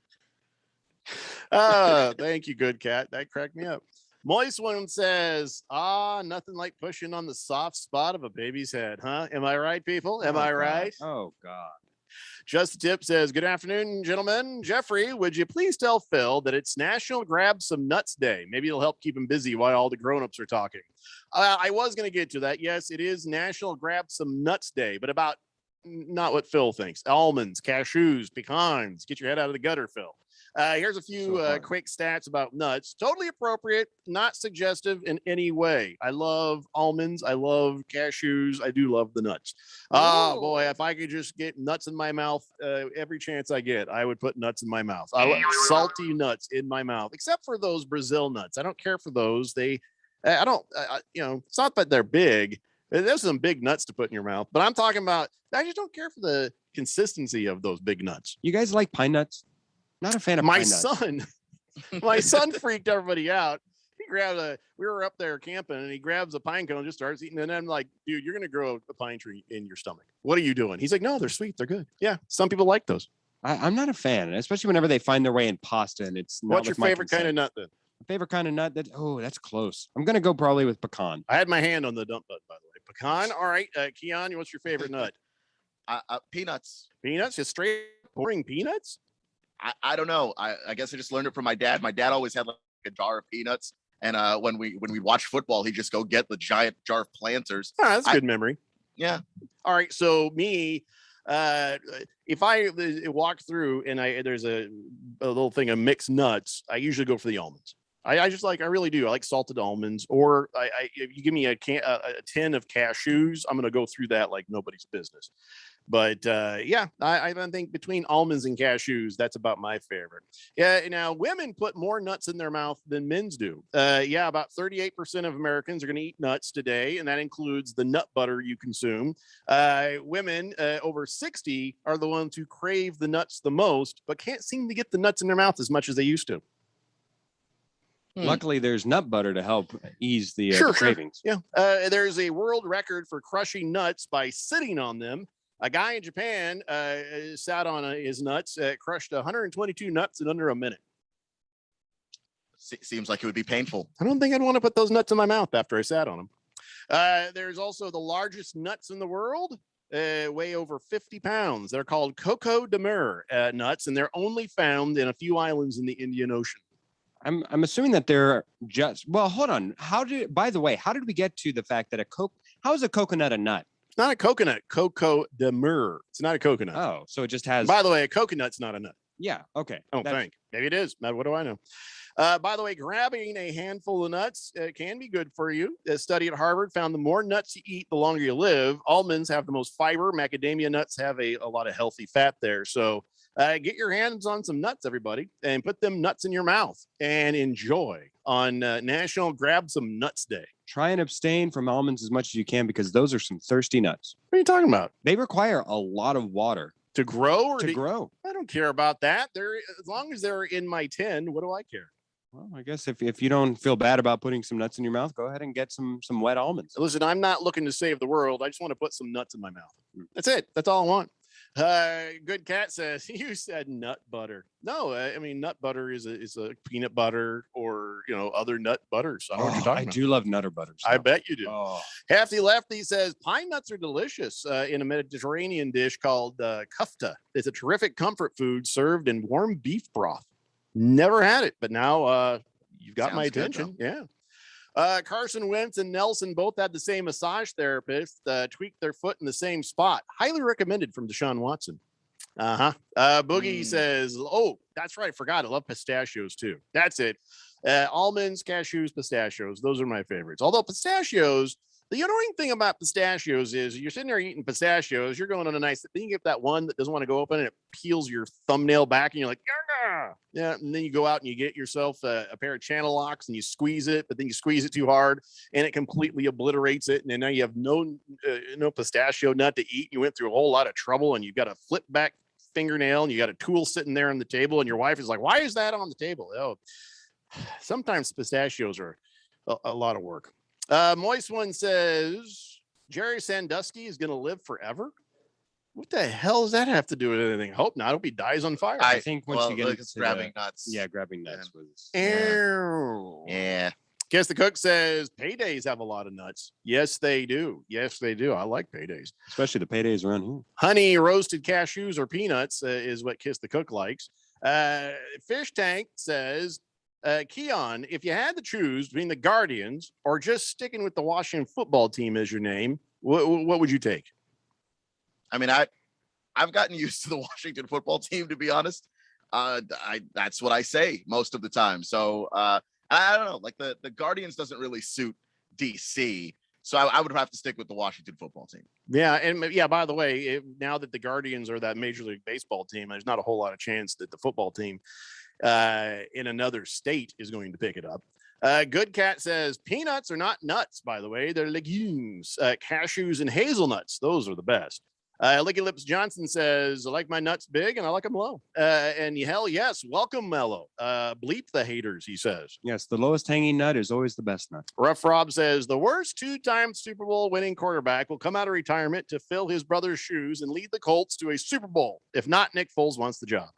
Speaker 5: Thank you, Good Cat. That cracked me up. Moist One says, nothing like pushing on the soft spot of a baby's head, huh? Am I right, people? Am I right?
Speaker 7: Oh, God.
Speaker 5: Just Tip says, good afternoon, gentlemen. Jeffrey, would you please tell Phil that it's National Grab Some Nuts Day? Maybe it'll help keep him busy while all the grown-ups are talking. I was going to get to that. Yes, it is National Grab Some Nuts Day, but about not what Phil thinks. Almonds, cashews, pecans. Get your head out of the gutter, Phil. Here's a few quick stats about nuts. Totally appropriate, not suggestive in any way. I love almonds. I love cashews. I do love the nuts. Oh, boy, if I could just get nuts in my mouth every chance I get, I would put nuts in my mouth. I love salty nuts in my mouth, except for those Brazil nuts. I don't care for those. It's not that they're big. There's some big nuts to put in your mouth, but I'm talking about, I just don't care for the consistency of those big nuts.
Speaker 7: You guys like pine nuts? Not a fan of
Speaker 5: my
Speaker 7: pine
Speaker 5: son.
Speaker 7: nuts.
Speaker 5: My son freaked everybody out. He grabbed we were up there camping and he grabs a pine cone and just starts eating. And I'm like, dude, you're going to grow a pine tree in your stomach. What are you doing? He's like, no, they're sweet. They're good. Yeah. Some people like those.
Speaker 7: I'm not a fan, especially whenever they find their way in pasta and it's not.
Speaker 5: What's your favorite kind of nut then?
Speaker 7: Favorite kind of nut? That's close. I'm going to go probably with pecan.
Speaker 5: I had my hand on the dump button, by the way. Pecan. All right. Keon, what's your favorite nut?
Speaker 8: Peanuts.
Speaker 5: Peanuts? Just straight pouring peanuts?
Speaker 8: I don't know. I guess I just learned it from my dad. My dad always had like a jar of peanuts. And when we watch football, he'd just go get the giant jar of Planters.
Speaker 5: Oh, that's a good memory.
Speaker 8: Yeah.
Speaker 5: All right. So me, if I walk through and there's a little thing of mixed nuts, I usually go for the almonds. I really do. I like salted almonds, or if you give me a tin of cashews, I'm going to go through that like nobody's business. But I think between almonds and cashews, that's about my favorite. Yeah. Now, women put more nuts in their mouth than men's do. About 38% of Americans are going to eat nuts today, and that includes the nut butter you consume. Women over 60 are the ones who crave the nuts the most, but can't seem to get the nuts in their mouth as much as they used to.
Speaker 7: Luckily, there's nut butter to help ease the cravings.
Speaker 5: Yeah. There's a world record for crushing nuts by sitting on them. A guy in Japan sat on his nuts, crushed 122 nuts in under a minute.
Speaker 8: Seems like it would be painful.
Speaker 5: I don't think I'd want to put those nuts in my mouth after I sat on them. There's also the largest nuts in the world, weigh over 50 pounds. They're called Coco de Mer nuts, and they're only found in a few islands in the Indian Ocean.
Speaker 7: I'm assuming that they're just, well, hold on. By the way, how did we get to the fact that how is a coconut a nut?
Speaker 5: It's not a coconut. Coco de Mer. It's not a coconut.
Speaker 7: Oh, so it just has.
Speaker 5: By the way, a coconut's not a nut.
Speaker 7: Yeah. Okay.
Speaker 5: I don't think. Maybe it is. What do I know? By the way, grabbing a handful of nuts can be good for you. A study at Harvard found the more nuts you eat, the longer you live. Almonds have the most fiber. Macadamia nuts have a lot of healthy fat there. So get your hands on some nuts, everybody, and put them nuts in your mouth and enjoy. on National Grab Some Nuts Day.
Speaker 7: Try and abstain from almonds as much as you can because those are some thirsty nuts.
Speaker 5: What are you talking about?
Speaker 7: They require a lot of water
Speaker 5: to grow or
Speaker 7: to grow.
Speaker 5: I don't care about that. They're as long as they're in my tin, what do I care?
Speaker 7: Well, I guess if you don't feel bad about putting some nuts in your mouth, go ahead and get some wet almonds.
Speaker 5: Listen, I'm not looking to save the world. I just want to put some nuts in my mouth. That's it. That's all I want. Good Cat says you said nut butter. No, I mean nut butter is a peanut butter or other nut butters. I know what you're talking about.
Speaker 7: I do love nutter butters.
Speaker 5: I bet you do.
Speaker 7: Oh.
Speaker 5: Hefty Lefty says pine nuts are delicious in a Mediterranean dish called kufta. It's a terrific comfort food served in warm beef broth. Never had it, but now you've got my attention. Yeah. Carson Wentz and Nelson both had the same massage therapist tweak their foot in the same spot. Highly recommended from Deshaun Watson. Boogie says, oh, that's right. Forgot. I love pistachios too. That's it. Almonds, cashews, pistachios. Those are my favorites. Although pistachios, the annoying thing about pistachios is you're sitting there eating pistachios. You're going on a nice, then you get that one that doesn't want to go open and it peels your thumbnail back and you're like, yeah. And then you go out and you get yourself a pair of channel locks and you squeeze it, but then you squeeze it too hard and it completely obliterates it. And then now you have no pistachio nut to eat. You went through a whole lot of trouble and you've got a flip back fingernail and you got a tool sitting there on the table and your wife is like, why is that on the table? Oh, sometimes pistachios are a lot of work. Moist One says Jerry Sandusky is going to live forever. What the hell does that have to do with anything? Hope not. I hope he dies on fire.
Speaker 7: I think once you get into
Speaker 8: grabbing nuts.
Speaker 7: Yeah, grabbing nuts was.
Speaker 8: Yeah.
Speaker 5: Guess the Cook says paydays have a lot of nuts. Yes, they do. Yes, they do. I like paydays,
Speaker 7: especially the paydays around here.
Speaker 5: Honey roasted cashews or peanuts is what Kiss the Cook likes. Fish Tank says. Keon, if you had to choose between the Guardians or just sticking with the Washington football team as your name, what would you take?
Speaker 8: I mean, I've gotten used to the Washington football team, to be honest. That's what I say most of the time. So I don't know, like the Guardians doesn't really suit DC. So I would have to stick with the Washington football team.
Speaker 5: Yeah. And yeah, by the way, now that the Guardians are that Major League Baseball team, there's not a whole lot of chance that the football team in another state is going to pick it up. Good Cat says peanuts are not nuts, by the way. They're legumes. Cashews and hazelnuts. Those are the best. Licky Lips Johnson says, I like my nuts big and I like them low. And hell yes, welcome Mellow. Bleep the haters, he says.
Speaker 7: Yes, the lowest hanging nut is always the best nut.
Speaker 5: Rough Rob says, the worst two-time Super Bowl winning quarterback will come out of retirement to fill his brother's shoes and lead the Colts to a Super Bowl. If not, Nick Foles wants the job.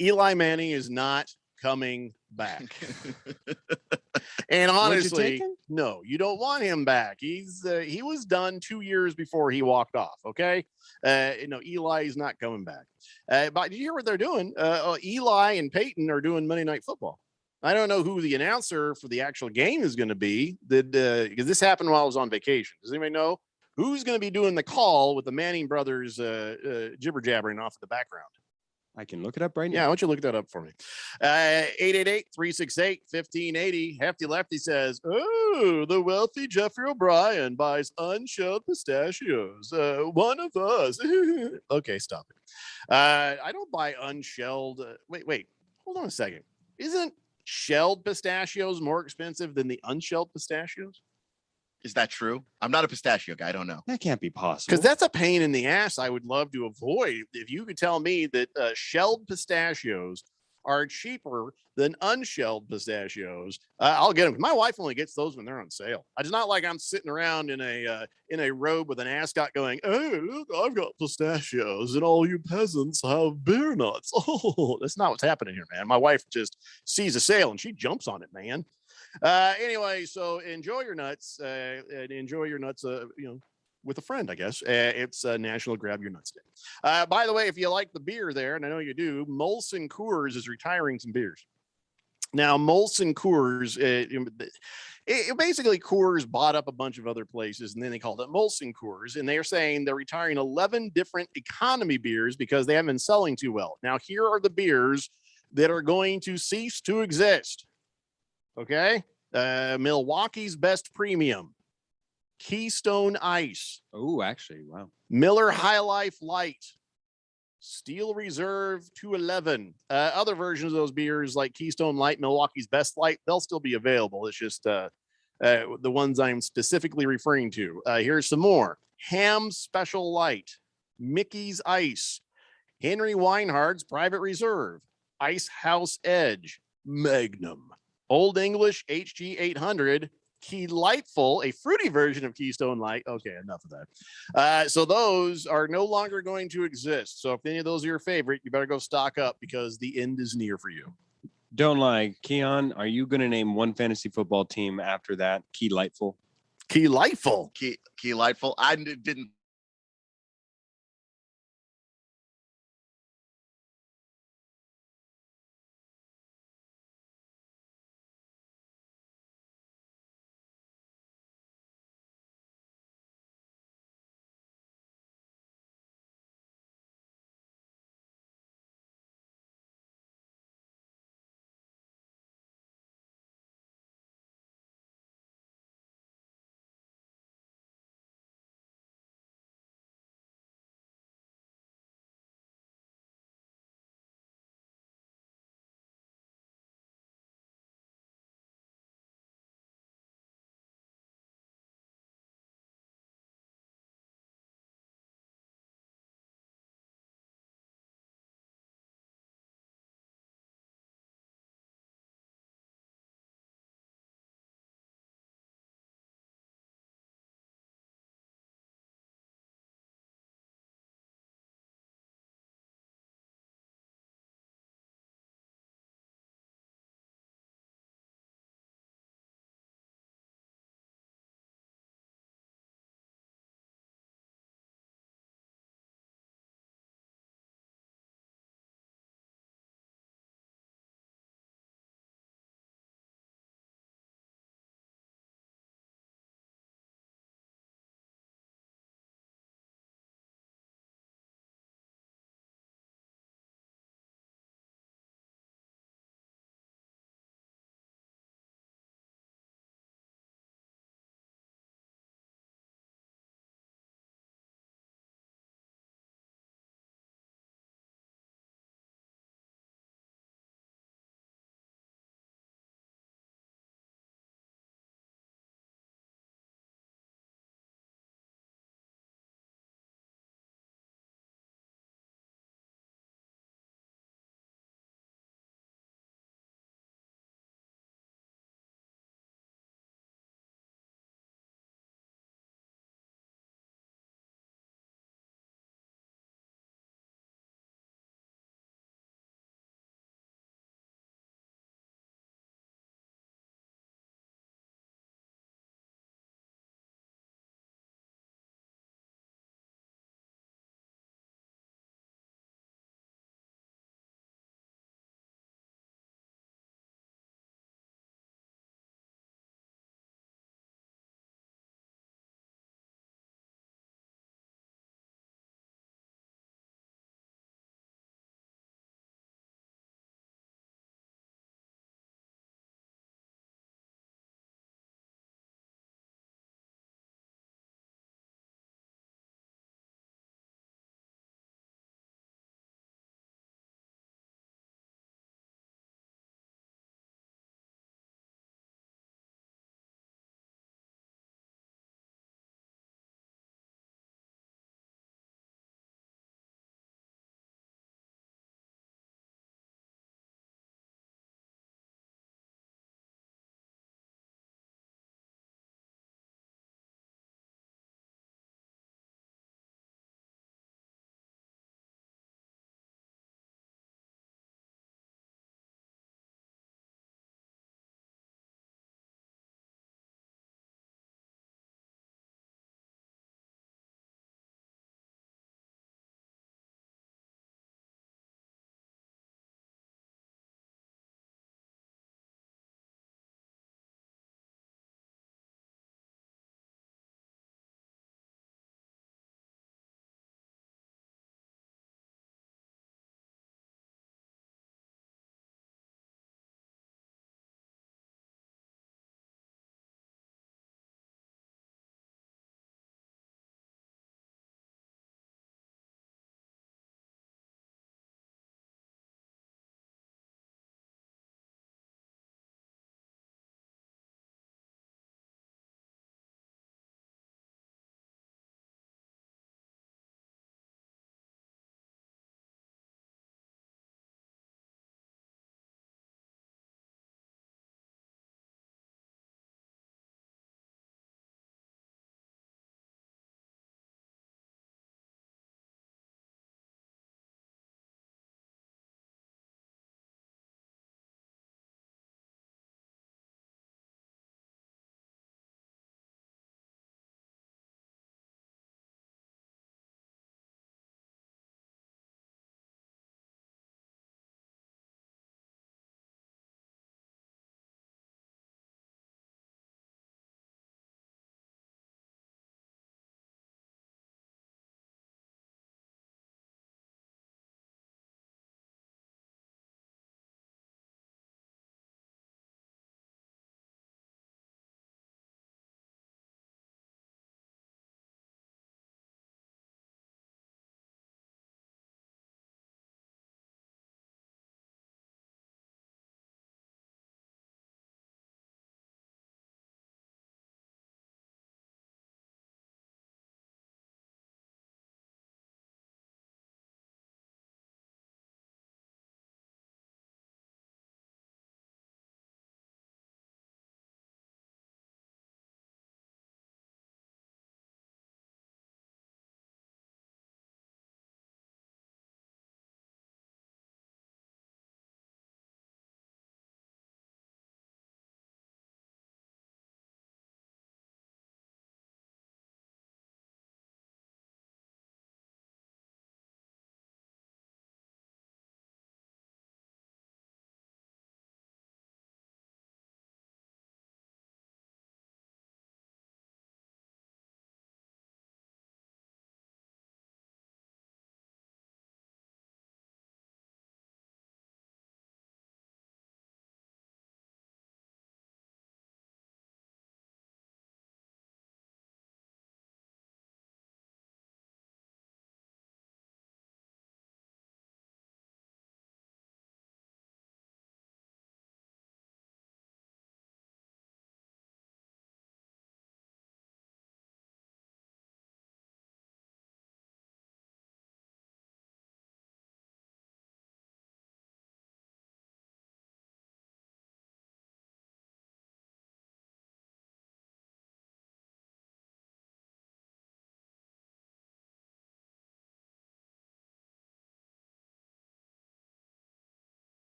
Speaker 5: Eli Manning is not coming back. And honestly, no, you don't want him back. He was done 2 years before he walked off. Okay. Eli is not coming back. But did you hear what they're doing? Eli and Peyton are doing Monday Night Football. I don't know who the announcer for the actual game is going to be because this happened while I was on vacation. Does anybody know who's going to be doing the call with the Manning brothers jibber jabbering off in the background?
Speaker 7: I can look it up right now.
Speaker 5: Yeah, why don't you look that up for me? 888-368-1580. Hefty Lefty says, oh, the wealthy Jeffrey O'Brien buys unshelled pistachios. One of us. Okay, stop it. I don't buy unshelled. Wait. Hold on a second. Isn't shelled pistachios more expensive than the unshelled pistachios?
Speaker 8: Is that true? I'm not a pistachio guy. I don't know.
Speaker 7: That can't be possible.
Speaker 5: Because that's a pain in the ass I would love to avoid. If you could tell me that shelled pistachios are cheaper than unshelled pistachios, I'll get them. My wife only gets those when they're on sale. It's not like I'm sitting around in a robe with an ascot going, "Hey, look, I've got pistachios, and all you peasants have beer nuts." Oh, that's not what's happening here, man. My wife just sees a sale and she jumps on it, man. Anyway, so enjoy your nuts and enjoy your nuts, with a friend, I guess. It's National Grab Your Nuts Day. By the way, if you like the beer there, and I know you do, Molson Coors is retiring some beers. Now, Molson Coors, basically Coors bought up a bunch of other places and then they called it Molson Coors. And they're saying they're retiring 11 different economy beers because they haven't been selling too well. Now, here are the beers that are going to cease to exist. Okay. Milwaukee's Best Premium, Keystone Ice.
Speaker 7: Oh, actually, wow.
Speaker 5: Miller High Life Light, Steel Reserve 211. Other versions of those beers like Keystone Light, Milwaukee's Best Light, they'll still be available. It's just the ones I'm specifically referring to. Here's some more. Ham Special Light, Mickey's Ice, Henry Weinhard's Private Reserve, Ice House Edge, Magnum, Old English HG 800, Key Lightful, a fruity version of Keystone Light. Okay, enough of that. So those are no longer going to exist. So if any of those are your favorite, you better go stock up because the end is near for you.
Speaker 7: Don't lie. Keon, are you going to name one fantasy football team after that? Key Lightful?
Speaker 5: Key Lightful.
Speaker 8: Key Lightful. I didn't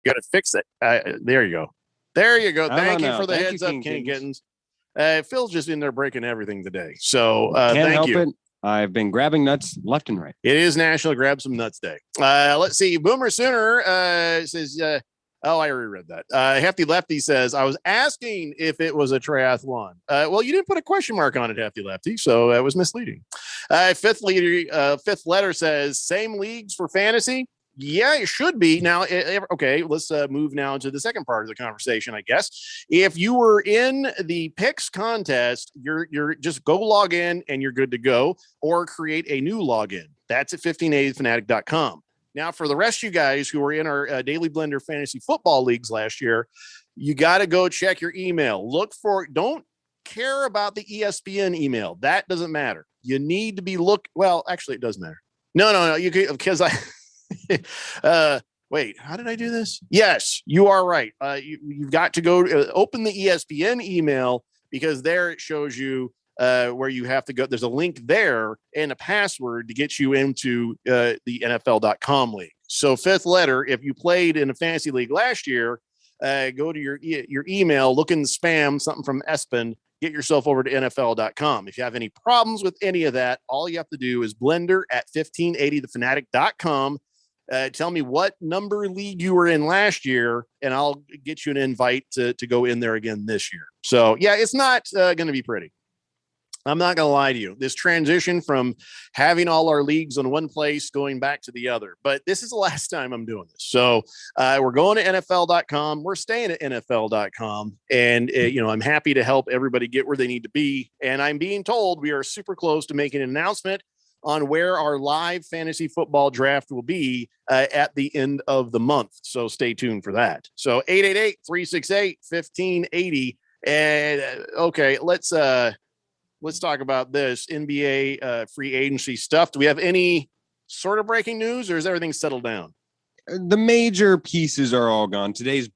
Speaker 5: You got to fix it. There you go. There you go. Thank you for the
Speaker 7: Thank
Speaker 5: heads
Speaker 7: you,
Speaker 5: up, King Gittens. Phil's just in there breaking everything today. So
Speaker 7: Can't
Speaker 5: thank
Speaker 7: help
Speaker 5: you.
Speaker 7: it. I've been grabbing nuts left and right.
Speaker 5: It is National Grab Some Nuts Day. Let's see. Boomer Sooner says, oh, I already read that. Hefty Lefty says, I was asking if it was a triathlon. Well, you didn't put a question mark on it, Hefty Lefty, so that was misleading. Fifth letter says, same leagues for fantasy. Yeah, it should be. Now, okay, let's move now to the second part of the conversation, I guess. If you were in the picks contest, you're just go log in and you're good to go, or create a new login. That's at 1580thefanatic.com. Now, for the rest of you guys who were in our Daily Blender Fantasy Football Leagues last year, you got to go check your email. Don't care about the ESPN email. That doesn't matter. You need to be well, actually, it does matter. No. You can, because wait, how did I do this? Yes, you are right. You've got to go open the ESPN email, because there it shows you where you have to go. There's a link there and a password to get you into the NFL.com league. So fifth letter, if you played in a fantasy league last year, go to your email, look in the spam, something from Espen, get yourself over to NFL.com. If you have any problems with any of that, all you have to do is blender at 1580thefanatic.com. Tell me what number league you were in last year, and I'll get you an invite to go in there again this year. So yeah, it's not going to be pretty. I'm not going to lie to you. This transition from having all our leagues on one place going back to the other, but this is the last time I'm doing this. So we're going to NFL.com. We're staying at NFL.com, and I'm happy to help everybody get where they need to be. And I'm being told we are super close to making an announcement on where our live fantasy football draft will be at the end of the month. So stay tuned for that. So 888-368-1580. And okay, let's talk about this NBA free agency stuff. Do we have any sort of breaking news, or is everything settled down?
Speaker 7: The major pieces are all gone. Today's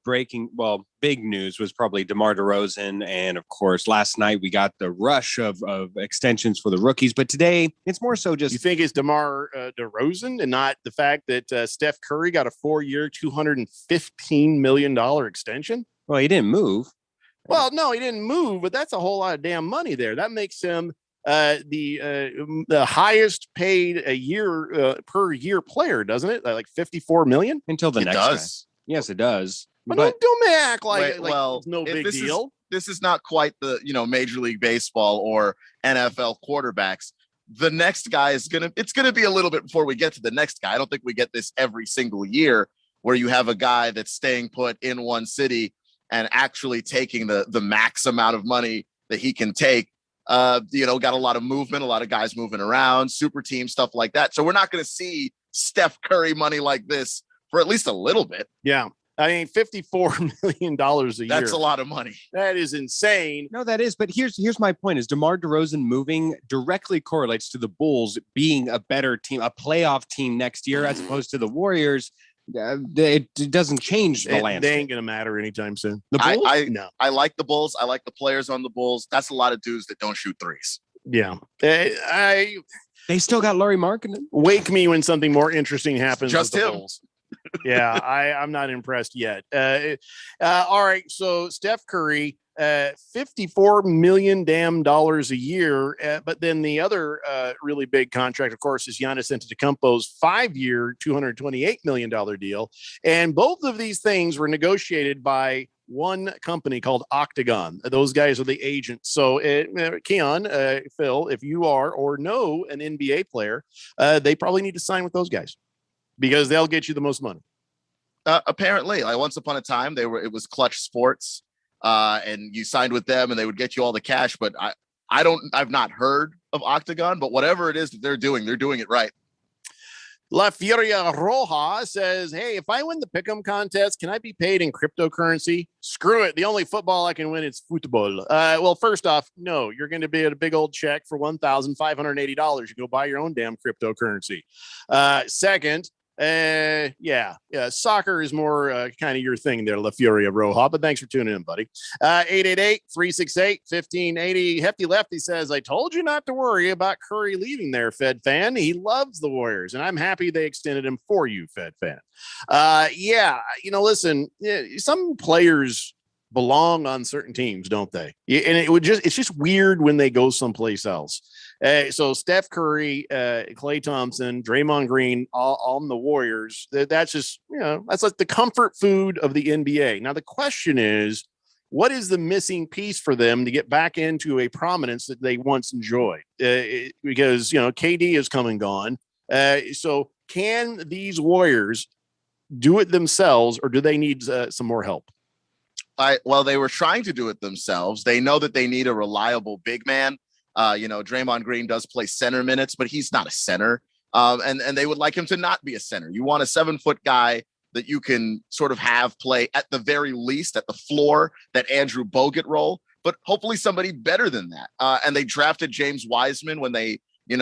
Speaker 7: big news was probably DeMar DeRozan. And of course, last night we got the rush of extensions for the rookies. But today it's more so just.
Speaker 5: You think it's DeMar DeRozan and not the fact that Steph Curry got a 4-year, $215 million extension?
Speaker 7: Well, he didn't move.
Speaker 5: Well, no, he didn't move, but that's a whole lot of damn money there. That makes him the highest paid a year per year player, doesn't it? Like $54 million
Speaker 7: until the next
Speaker 8: does.
Speaker 7: Guy. Yes, it does.
Speaker 5: But don't act like it's no big deal.
Speaker 8: This is not quite the Major League Baseball or NFL quarterbacks. The next guy it's gonna be a little bit before we get to the next guy. I don't think we get this every single year where you have a guy that's staying put in one city and actually taking the max amount of money that he can take. Got a lot of movement, a lot of guys moving around, super team stuff like that. So we're not going to see Steph Curry money like this for at least a little bit.
Speaker 5: Yeah. I mean, $54 million a year.
Speaker 8: That's a lot of money.
Speaker 5: That is insane.
Speaker 7: No, that is. But here's my point is DeMar DeRozan moving directly correlates to the Bulls being a better team, a playoff team next year, as opposed to the Warriors. It doesn't change the landscape.
Speaker 5: They ain't going to matter anytime soon.
Speaker 8: The Bulls? I like the Bulls. I like the players on the Bulls. That's a lot of dudes that don't shoot threes.
Speaker 5: Yeah.
Speaker 7: They still got Laurie Markkinen.
Speaker 5: Wake me when something more interesting happens.
Speaker 8: Just
Speaker 5: with the
Speaker 8: him.
Speaker 5: Bulls. Yeah, I'm not impressed yet. All right, so Steph Curry, $54 million a year. But then the other really big contract, of course, is Giannis Antetokounmpo's 5-year, $228 million deal. And both of these things were negotiated by one company called Octagon. Those guys are the agents. So, Keon, Phil, if you are or know an NBA player, they probably need to sign with those guys, because they'll get you the most money.
Speaker 8: Apparently, like once upon a time, it was Clutch Sports, and you signed with them, and they would get you all the cash. But I've not heard of Octagon, but whatever it is that they're doing it right.
Speaker 5: La Furia Roja says, hey, if I win the Pick'em contest, can I be paid in cryptocurrency? Screw it. The only football I can win is football. Well, first off, no, you're going to be at a big old check for $1,580. You go buy your own damn cryptocurrency. Second, Yeah. Soccer is more kind of your thing there, La Furia Roja. But thanks for tuning in, buddy. 888-368-1580. Hefty Lefty says, I told you not to worry about Curry leaving there, Fed fan. He loves the Warriors, and I'm happy they extended him for you, Fed fan. Listen, some players belong on certain teams, don't they? And it's just weird when they go someplace else. So Steph Curry, Klay Thompson, Draymond Green, all on the Warriors. That's just, that's like the comfort food of the NBA. Now, the question is, what is the missing piece for them to get back into a prominence that they once enjoyed? Because, KD has come and gone. So can these Warriors do it themselves, or do they need some more help?
Speaker 8: Well, they were trying to do it themselves. They know that they need a reliable big man. Draymond Green does play center minutes, but he's not a center. And they would like him to not be a center. You want a 7-foot guy that you can sort of have play at the very least at the floor, that Andrew Bogut role, but hopefully somebody better than that. And they drafted James Wiseman when they,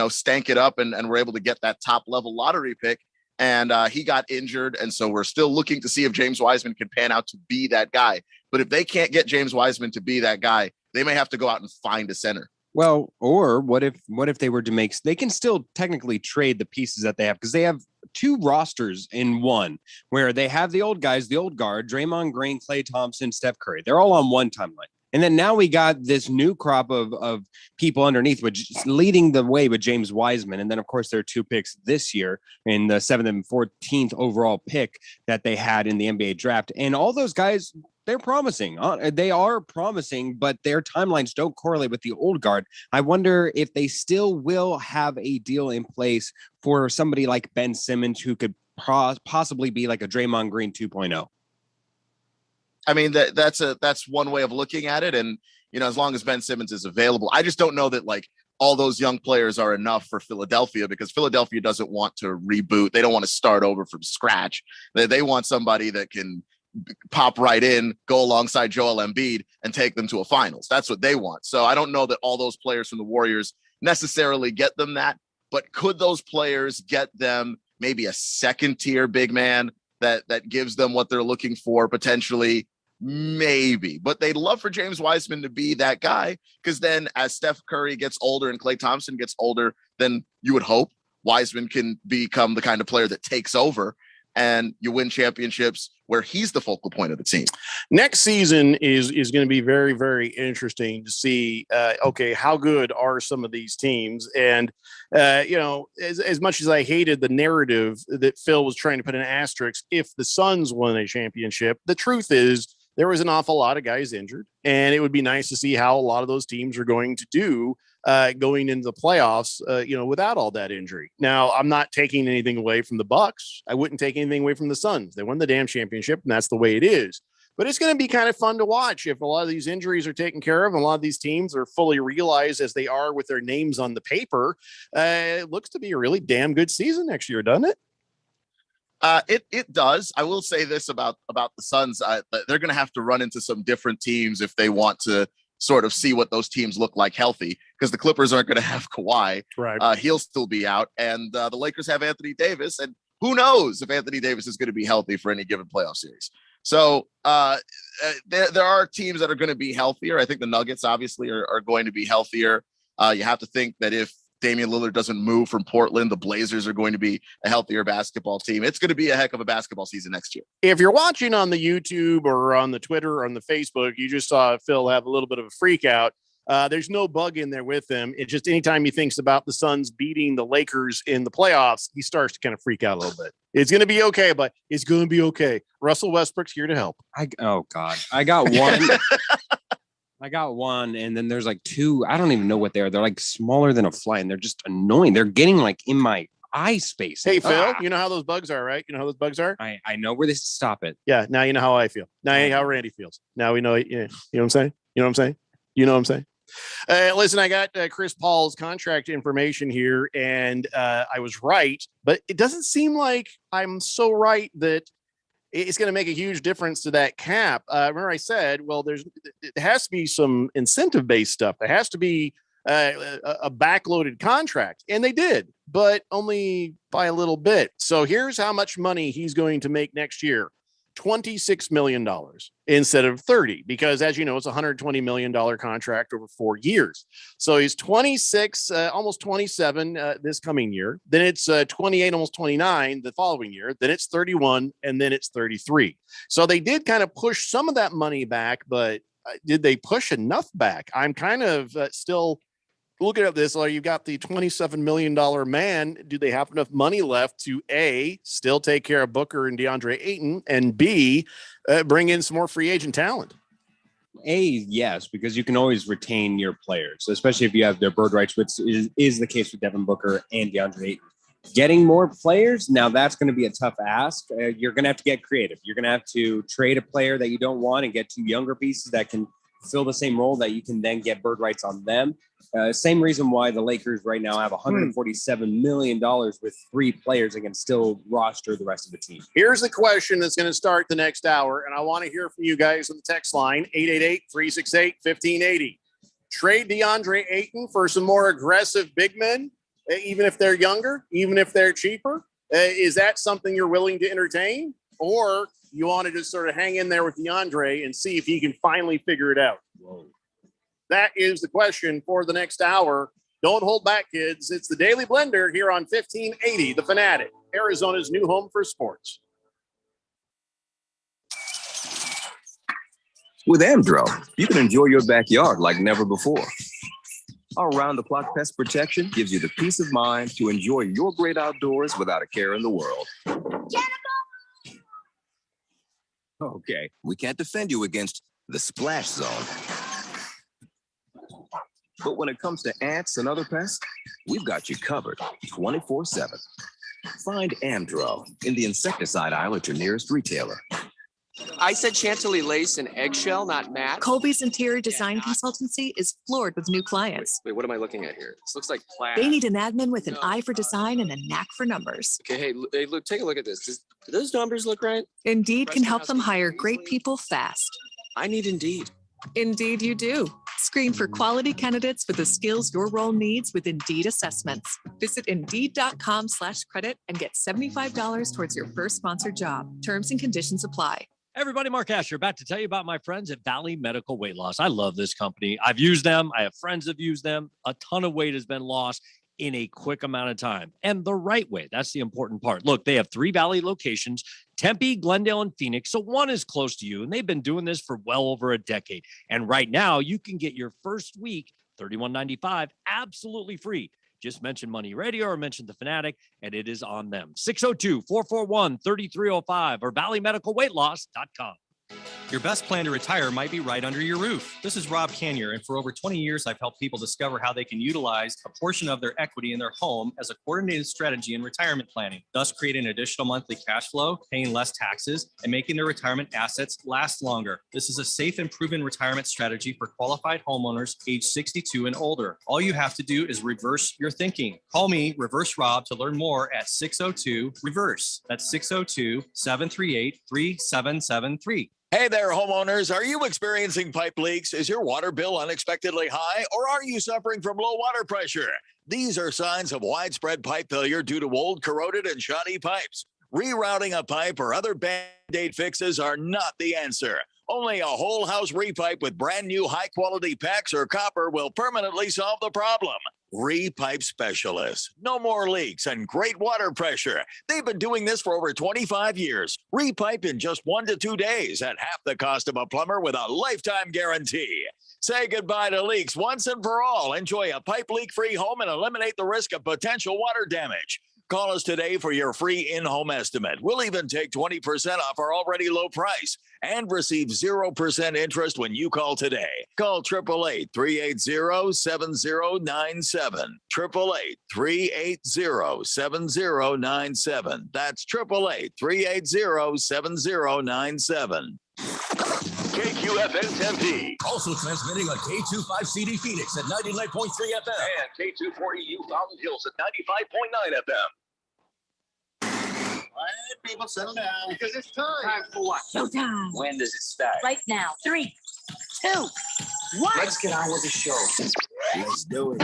Speaker 8: stank it up and were able to get that top level lottery pick. And he got injured. And so we're still looking to see if James Wiseman can pan out to be that guy. But if they can't get James Wiseman to be that guy, they may have to go out and find a center.
Speaker 7: Well, or what if they were to they can still technically trade the pieces that they have, because they have two rosters in one, where they have the old guys, the old guard, Draymond Green, Klay Thompson, Steph Curry. They're all on one timeline. And then now we got this new crop of people underneath, which is leading the way with James Wiseman. And then, of course, there are 2 picks this year in the 7th and 14th overall pick that they had in the NBA draft. And all those guys, they're promising. They are promising, but their timelines don't correlate with the old guard. I wonder if they still will have a deal in place for somebody like Ben Simmons, who could possibly be like a Draymond Green 2.0.
Speaker 8: I mean, that's one way of looking at it. And, as long as Ben Simmons is available, I just don't know that like all those young players are enough for Philadelphia, because Philadelphia doesn't want to reboot. They don't want to start over from scratch. They want somebody that can pop right in, go alongside Joel Embiid and take them to a finals. That's what they want. So I don't know that all those players from the Warriors necessarily get them that, but could those players get them maybe a second tier big man that gives them what they're looking for potentially? Maybe, but they'd love for James Wiseman to be that guy, because then as Steph Curry gets older and Klay Thompson gets older, then you would hope Wiseman can become the kind of player that takes over and you win championships where he's the focal point of the team.
Speaker 5: Next season is going to be very, very interesting to see, how good are some of these teams? And, as much as I hated the narrative that Phil was trying to put an asterisk if the Suns won a championship, the truth is there was an awful lot of guys injured, and it would be nice to see how a lot of those teams are going to do going into the playoffs, without all that injury. Now, I'm not taking anything away from the Bucks. I wouldn't take anything away from the Suns. They won the damn championship, and that's the way it is. But it's going to be kind of fun to watch if a lot of these injuries are taken care of and a lot of these teams are fully realized as they are with their names on the paper. It looks to be a really damn good season next year, doesn't it?
Speaker 8: It does. I will say this about the Suns. They're going to have to run into some different teams if they want to sort of see what those teams look like healthy, because the Clippers aren't going to have Kawhi.
Speaker 5: Right.
Speaker 8: He'll still be out. And the Lakers have Anthony Davis. And who knows if Anthony Davis is going to be healthy for any given playoff series. So there are teams that are going to be healthier. I think the Nuggets obviously are going to be healthier. You have to think that if Damian Lillard doesn't move from Portland, the Blazers are going to be a healthier basketball team. It's going to be a heck of a basketball season next year.
Speaker 5: If you're watching on the YouTube or on the Twitter or on the Facebook, you just saw Phil have a little bit of a freak out. There's no bug in there with him. It's just anytime he thinks about the Suns beating the Lakers in the playoffs, he starts to kind of freak out a little bit. It's going to be okay, but it's going to be okay. Russell Westbrook's here to help.
Speaker 7: Oh, God. I got one. I got one, and then there's like 2. I don't even know what they are. They're like smaller than a fly, and they're just annoying. They're getting like in my eye space.
Speaker 5: Hey, Phil, you know how those bugs are, right? You know how those bugs are?
Speaker 7: I know where this stop it.
Speaker 5: Yeah, now you know how I feel. Now you know how Randy feels. Now we know, you know what I'm saying? You know what I'm saying? You know what I'm saying? Listen, I got Chris Paul's contract information here, and I was right, but it doesn't seem like I'm so right that it's going to make a huge difference to that cap. Remember I said, well, it has to be some incentive-based stuff. There has to be a backloaded contract, and they did. but only by a little bit. So here's how much money he's going to make next year. $26 million instead of 30, because as you know, it's a $120 million contract over 4 years. So he's 26, almost 27 this coming year. Then it's 28, almost 29 the following year. Then it's 31, and then it's 33. So they did kind of push some of that money back, but did they push enough back? I'm kind of still looking at this. You've got the $27 million man. Do they have enough money left to A, still take care of Booker and DeAndre Ayton, and B, bring in some more free agent talent?
Speaker 7: A, yes, because you can always retain your players, especially if you have their bird rights, which is the case with Devin Booker and DeAndre Ayton. Getting more players, now that's going to be a tough ask. You're going to have to get creative. You're going to have to trade a player that you don't want and get 2 younger pieces that can fill the same role that you can then get bird rights on them. Same reason why the Lakers right now have $147 million with 3 players and can still roster the rest of the team.
Speaker 5: Here's the question that's going to start the next hour, and I want to hear from you guys on the text line, 888-368-1580. Trade DeAndre Ayton for some more aggressive big men, even if they're younger, even if they're cheaper. Is that something you're willing to entertain? Or you want to just sort of hang in there with DeAndre and see if he can finally figure it out? Whoa. That is the question for the next hour. Don't hold back, kids. It's the Daily Blender here on 1580, The Fanatic, Arizona's new home for sports.
Speaker 14: With Amdro, you can enjoy your backyard like never before. Our round-the-clock pest protection gives you the peace of mind to enjoy your great outdoors without a care in the world. Okay, we can't defend you against the splash zone. But when it comes to ants and other pests, we've got you covered 24/7. Find Amdro in the insecticide aisle at your nearest retailer.
Speaker 15: I said Chantilly lace and eggshell, not matte.
Speaker 16: Colby's interior design consultancy is floored with new clients.
Speaker 15: Wait, what am I looking at here? This looks like plaid.
Speaker 16: They need an admin with an eye for design and a knack for numbers.
Speaker 15: Okay, hey, look, take a look at this. Do those numbers look right?
Speaker 16: Indeed can help them hire great people fast.
Speaker 15: I need Indeed.
Speaker 16: Indeed you do. Screen for quality candidates with the skills your role needs with Indeed assessments. Visit Indeed.com/credit and get $75 towards your first sponsored job. Terms and conditions apply.
Speaker 17: Everybody, Mark Asher, back to tell you about my friends at Valley Medical Weight Loss. I love this company. I've used them. I have friends that have used them. A ton of weight has been lost in a quick amount of time, and the right way. That's the important part. Look, they have 3 Valley locations, Tempe, Glendale, and Phoenix. So one is close to you, and they've been doing this for well over a decade. And right now you can get your first week, $31.95, absolutely free. Just mention Money Radio or mention The Fanatic, and it is on them. 602-441-3305 or valleymedicalweightloss.com.
Speaker 18: Your best plan to retire might be right under your roof. This is Rob Canier, and for over 20 years, I've helped people discover how they can utilize a portion of their equity in their home as a coordinated strategy in retirement planning, thus creating additional monthly cash flow, paying less taxes, and making their retirement assets last longer. This is a safe and proven retirement strategy for qualified homeowners age 62 and older. All you have to do is reverse your thinking. Call me, Reverse Rob, to learn more at 602-REVERSE. That's 602-738-3773.
Speaker 19: Hey there, homeowners. Are you experiencing pipe leaks? Is your water bill unexpectedly high, or are you suffering from low water pressure? These are signs of widespread pipe failure due to old, corroded, and shoddy pipes. Rerouting a pipe or other Band-Aid fixes are not the answer. Only a whole house repipe with brand new high-quality PEX or copper will permanently solve the problem. Repipe Specialists. No more leaks and great water pressure. They've been doing this for over 25 years. Repipe in just 1 to 2 days at half the cost of a plumber with a lifetime guarantee. Say goodbye to leaks once and for all. Enjoy a pipe leak-free home and eliminate the risk of potential water damage. Call us today for your free in-home estimate. We'll even take 20% off our already low price and receive 0% interest when you call today. Call 888-380-7097. 888-380-7097. That's 888-380-7097.
Speaker 1: KQFN Tempe.
Speaker 2: Also transmitting on K25CD Phoenix at 99.3 FM.
Speaker 1: And K240U Fountain Hills at 95.9 FM.
Speaker 4: All right, people, settle down. Because it's time. Time for what?
Speaker 6: Showtime.
Speaker 4: When does it start?
Speaker 6: Right now. 3, 2, 1.
Speaker 4: Let's get on with the show.
Speaker 14: Let's do it.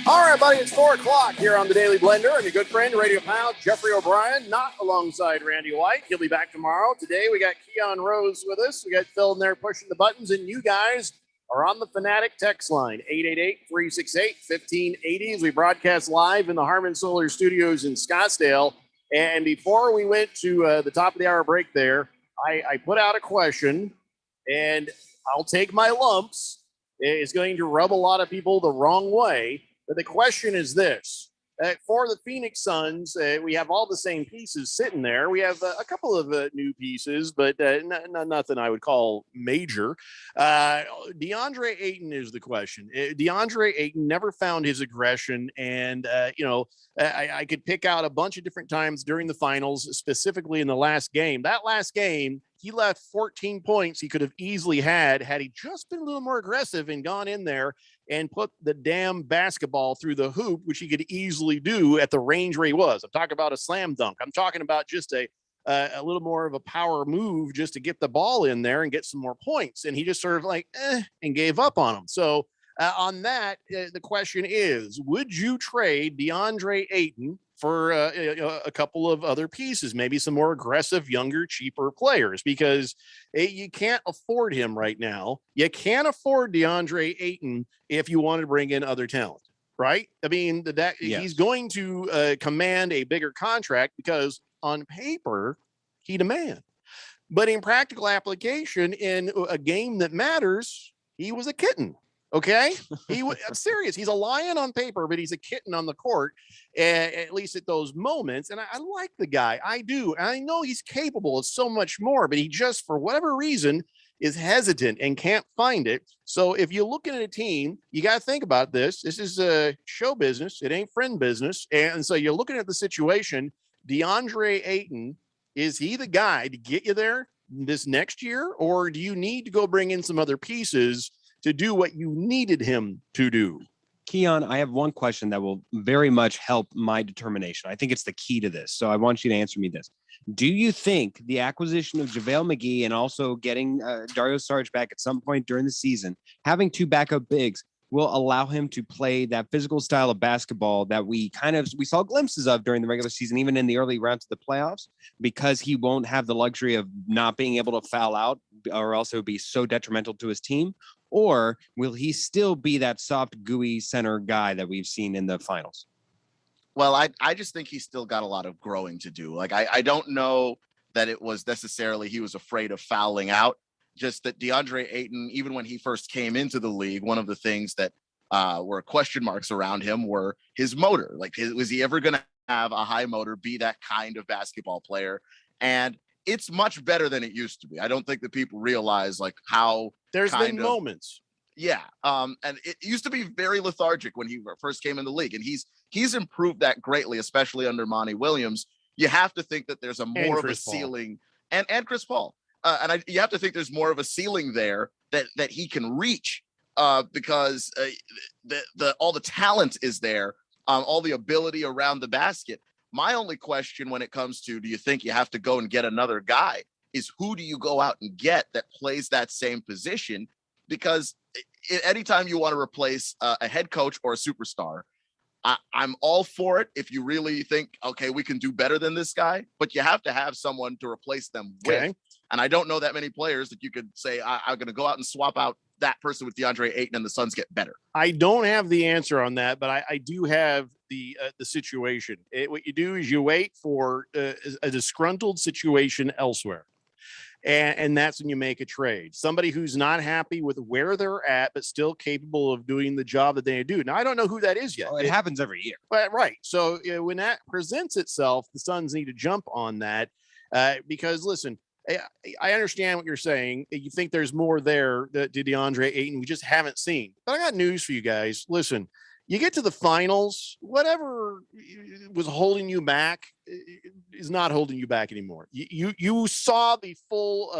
Speaker 5: All right, buddy, it's 4 o'clock here on the Daily Blender, and your good friend, radio pal, Jeffrey O'Brien, not alongside Randy White. He'll be back tomorrow. Today, we got Keon Rose with us. We got Phil in there pushing the buttons, and you guys are on the Fanatic text line, 888-368-1580, as we broadcast live in the Harman Solar Studios in Scottsdale. And before we went to the top of the hour break there, I put out a question, and I'll take my lumps. It's going to rub a lot of people the wrong way. But the question is this. For the Phoenix Suns, we have all the same pieces sitting there. We have a couple of new pieces, but nothing I would call major. DeAndre Ayton is the question. DeAndre Ayton never found his aggression. And, I could pick out a bunch of different times during the finals, specifically in the last game. That last game, he left 14 points he could have easily had he just been a little more aggressive and gone in there and put the damn basketball through the hoop, which he could easily do at the range where he was. I'm talking about a slam dunk. I'm talking about just a little more of a power move just to get the ball in there and get some more points. And he just sort of and gave up on him. So on that, the question is, would you trade DeAndre Ayton for a couple of other pieces, maybe some more aggressive, younger, cheaper players, because you can't afford him right now. You can't afford DeAndre Ayton if you want to bring in other talent, right? I mean, he's going to command a bigger contract because on paper, he demands. But in practical application, in a game that matters, he was a kitten. Okay, I'm serious. He's a lion on paper, but he's a kitten on the court, at least at those moments. And I like the guy. I do. And I know he's capable of so much more, but he just, for whatever reason, is hesitant and can't find it. So if you're looking at a team, you got to think about this. This is a show business. It ain't friend business. And so you're looking at the situation. DeAndre Ayton, is he the guy to get you there this next year? Or do you need to go bring in some other pieces to do what you needed him to do?
Speaker 7: Keon, I have one question that will very much help my determination. I think it's the key to this. So I want you to answer me this. Do you think the acquisition of JaVale McGee and also getting Dario Saric back at some point during the season, having two backup bigs, will allow him to play that physical style of basketball that we saw glimpses of during the regular season, even in the early rounds of the playoffs, because he won't have the luxury of not being able to foul out or else it would be so detrimental to his team? Or will he still be that soft, gooey center guy that we've seen in the finals?
Speaker 8: Well, I just think he's still got a lot of growing to do. Like, I don't know that it was necessarily he was afraid of fouling out. Just that DeAndre Ayton, even when he first came into the league, one of the things that were question marks around him were his motor. Like, was he ever going to have a high motor, be that kind of basketball player? And it's much better than it used to be. I don't think that people realize like how
Speaker 5: there's been moments.
Speaker 8: Yeah. And it used to be very lethargic when he first came in the league, and he's improved that greatly, especially under Monty Williams. You have to think that there's a more of a ceiling, and Chris Paul. You have to think there's more of a ceiling there that he can reach because all the talent is there, all the ability around the basket. My only question when it comes to, do you think you have to go and get another guy, is who do you go out and get that plays that same position? Because anytime you want to replace a head coach or a superstar, I'm all for it if you really think, okay, we can do better than this guy, but you have to have someone to replace them with. And I don't know that many players that you could say, I'm going to go out and swap out that person with DeAndre Ayton and the Suns get better.
Speaker 5: I don't have the answer on that, but I do have the situation. What you do is you wait for a disgruntled situation elsewhere. And that's when you make a trade. Somebody who's not happy with where they're at, but still capable of doing the job that they do. Now, I don't know who that is yet.
Speaker 7: Oh, it happens every year.
Speaker 5: But right. So when that presents itself, the Suns need to jump on that because, listen, I understand what you're saying. You think there's more there to DeAndre Ayton we just haven't seen. But I got news for you guys. Listen, you get to the finals, whatever was holding you back is not holding you back anymore. You saw the full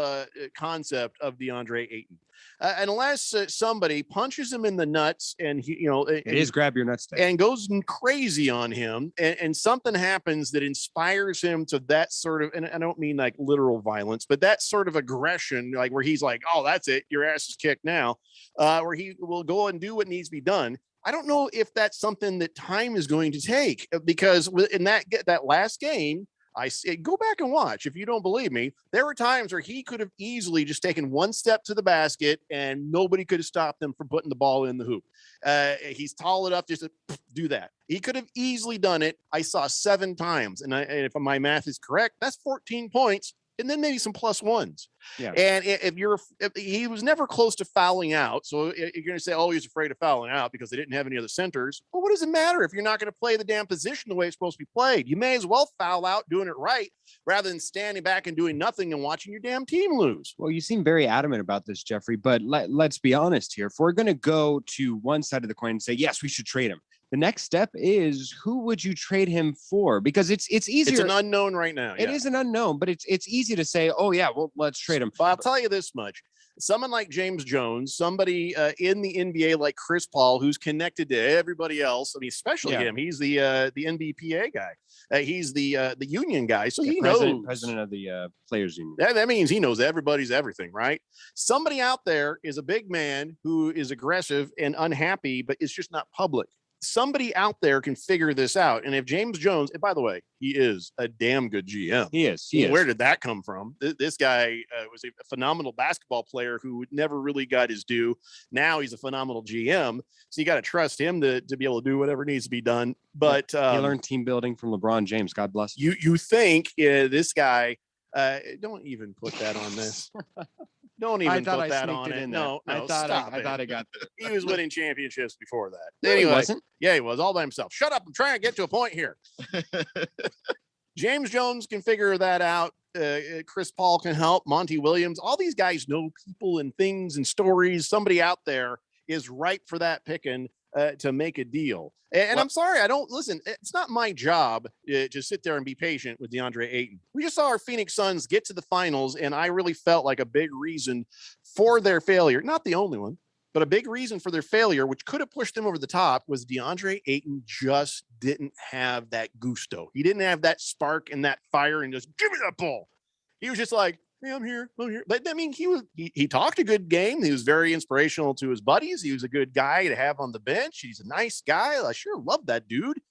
Speaker 5: concept of DeAndre Ayton. Unless somebody punches him in the nuts and
Speaker 7: it is grab your nuts day.
Speaker 5: And goes crazy on him, and something happens that inspires him to that sort of, and I don't mean like literal violence, but that sort of aggression, like where he's like, oh, that's it, your ass is kicked now, where he will go and do what needs to be done. I don't know if that's something that time is going to take, because in that last game, I say, go back and watch. If you don't believe me, there were times where he could have easily just taken one step to the basket and nobody could have stopped him from putting the ball in the hoop. He's tall enough just to do that. He could have easily done it. I saw 7 times. And if my math is correct, that's 14 points. And then maybe some plus ones.
Speaker 7: Yeah.
Speaker 5: And if he was never close to fouling out. So you're going to say, oh, he's afraid of fouling out because they didn't have any other centers. Well, what does it matter if you're not going to play the damn position the way it's supposed to be played? You may as well foul out doing it right rather than standing back and doing nothing and watching your damn team lose.
Speaker 7: Well, you seem very adamant about this, Jeffrey, but let's be honest here. If we're going to go to one side of the coin and say, yes, we should trade him, the next step is, who would you trade him for? Because it's easier.
Speaker 5: It's an unknown right now.
Speaker 7: It is an unknown, but it's easy to say, oh yeah, well, let's trade him.
Speaker 5: But I'll tell you this much. Someone like James Jones, somebody in the NBA like Chris Paul, who's connected to everybody else. I mean, especially him. He's the NBPA guy. He's the union guy. So he knows.
Speaker 7: President of the Players Union.
Speaker 5: That means he knows everybody's everything, right? Somebody out there is a big man who is aggressive and unhappy, but it's just not public. Somebody out there can figure this out. And if James Jones, and by the way, he is a damn good GM.
Speaker 7: He is.
Speaker 5: Where did that come from? This guy was a phenomenal basketball player who never really got his due. Now he's a phenomenal GM. So you got to trust him to be able to do whatever needs to be done. But
Speaker 7: he learned team building from LeBron James. God bless.
Speaker 5: You think this guy, don't even put that on this. Don't even put that on it. No,
Speaker 7: I thought I got that.
Speaker 5: He was winning championships before that.
Speaker 7: No,
Speaker 5: anyway,
Speaker 7: he wasn't.
Speaker 5: Yeah, he was all by himself. Shut up. I'm trying to get to a point here. James Jones can figure that out. Chris Paul can help. Monty Williams. All these guys know people and things and stories. Somebody out there is ripe for that picking to make a deal. And I'm sorry, I don't listen. It's not my job to sit there and be patient with DeAndre Ayton. We just saw our Phoenix Suns get to the finals, and I really felt like a big reason for their failure, not the only one, but a big reason for their failure, which could have pushed them over the top, was DeAndre Ayton just didn't have that gusto. He didn't have that spark and that fire and just give me that ball. He was just like, hey, I'm here. But I mean, he talked a good game. He was very inspirational to his buddies. He was a good guy to have on the bench. He's a nice guy. I sure love that dude.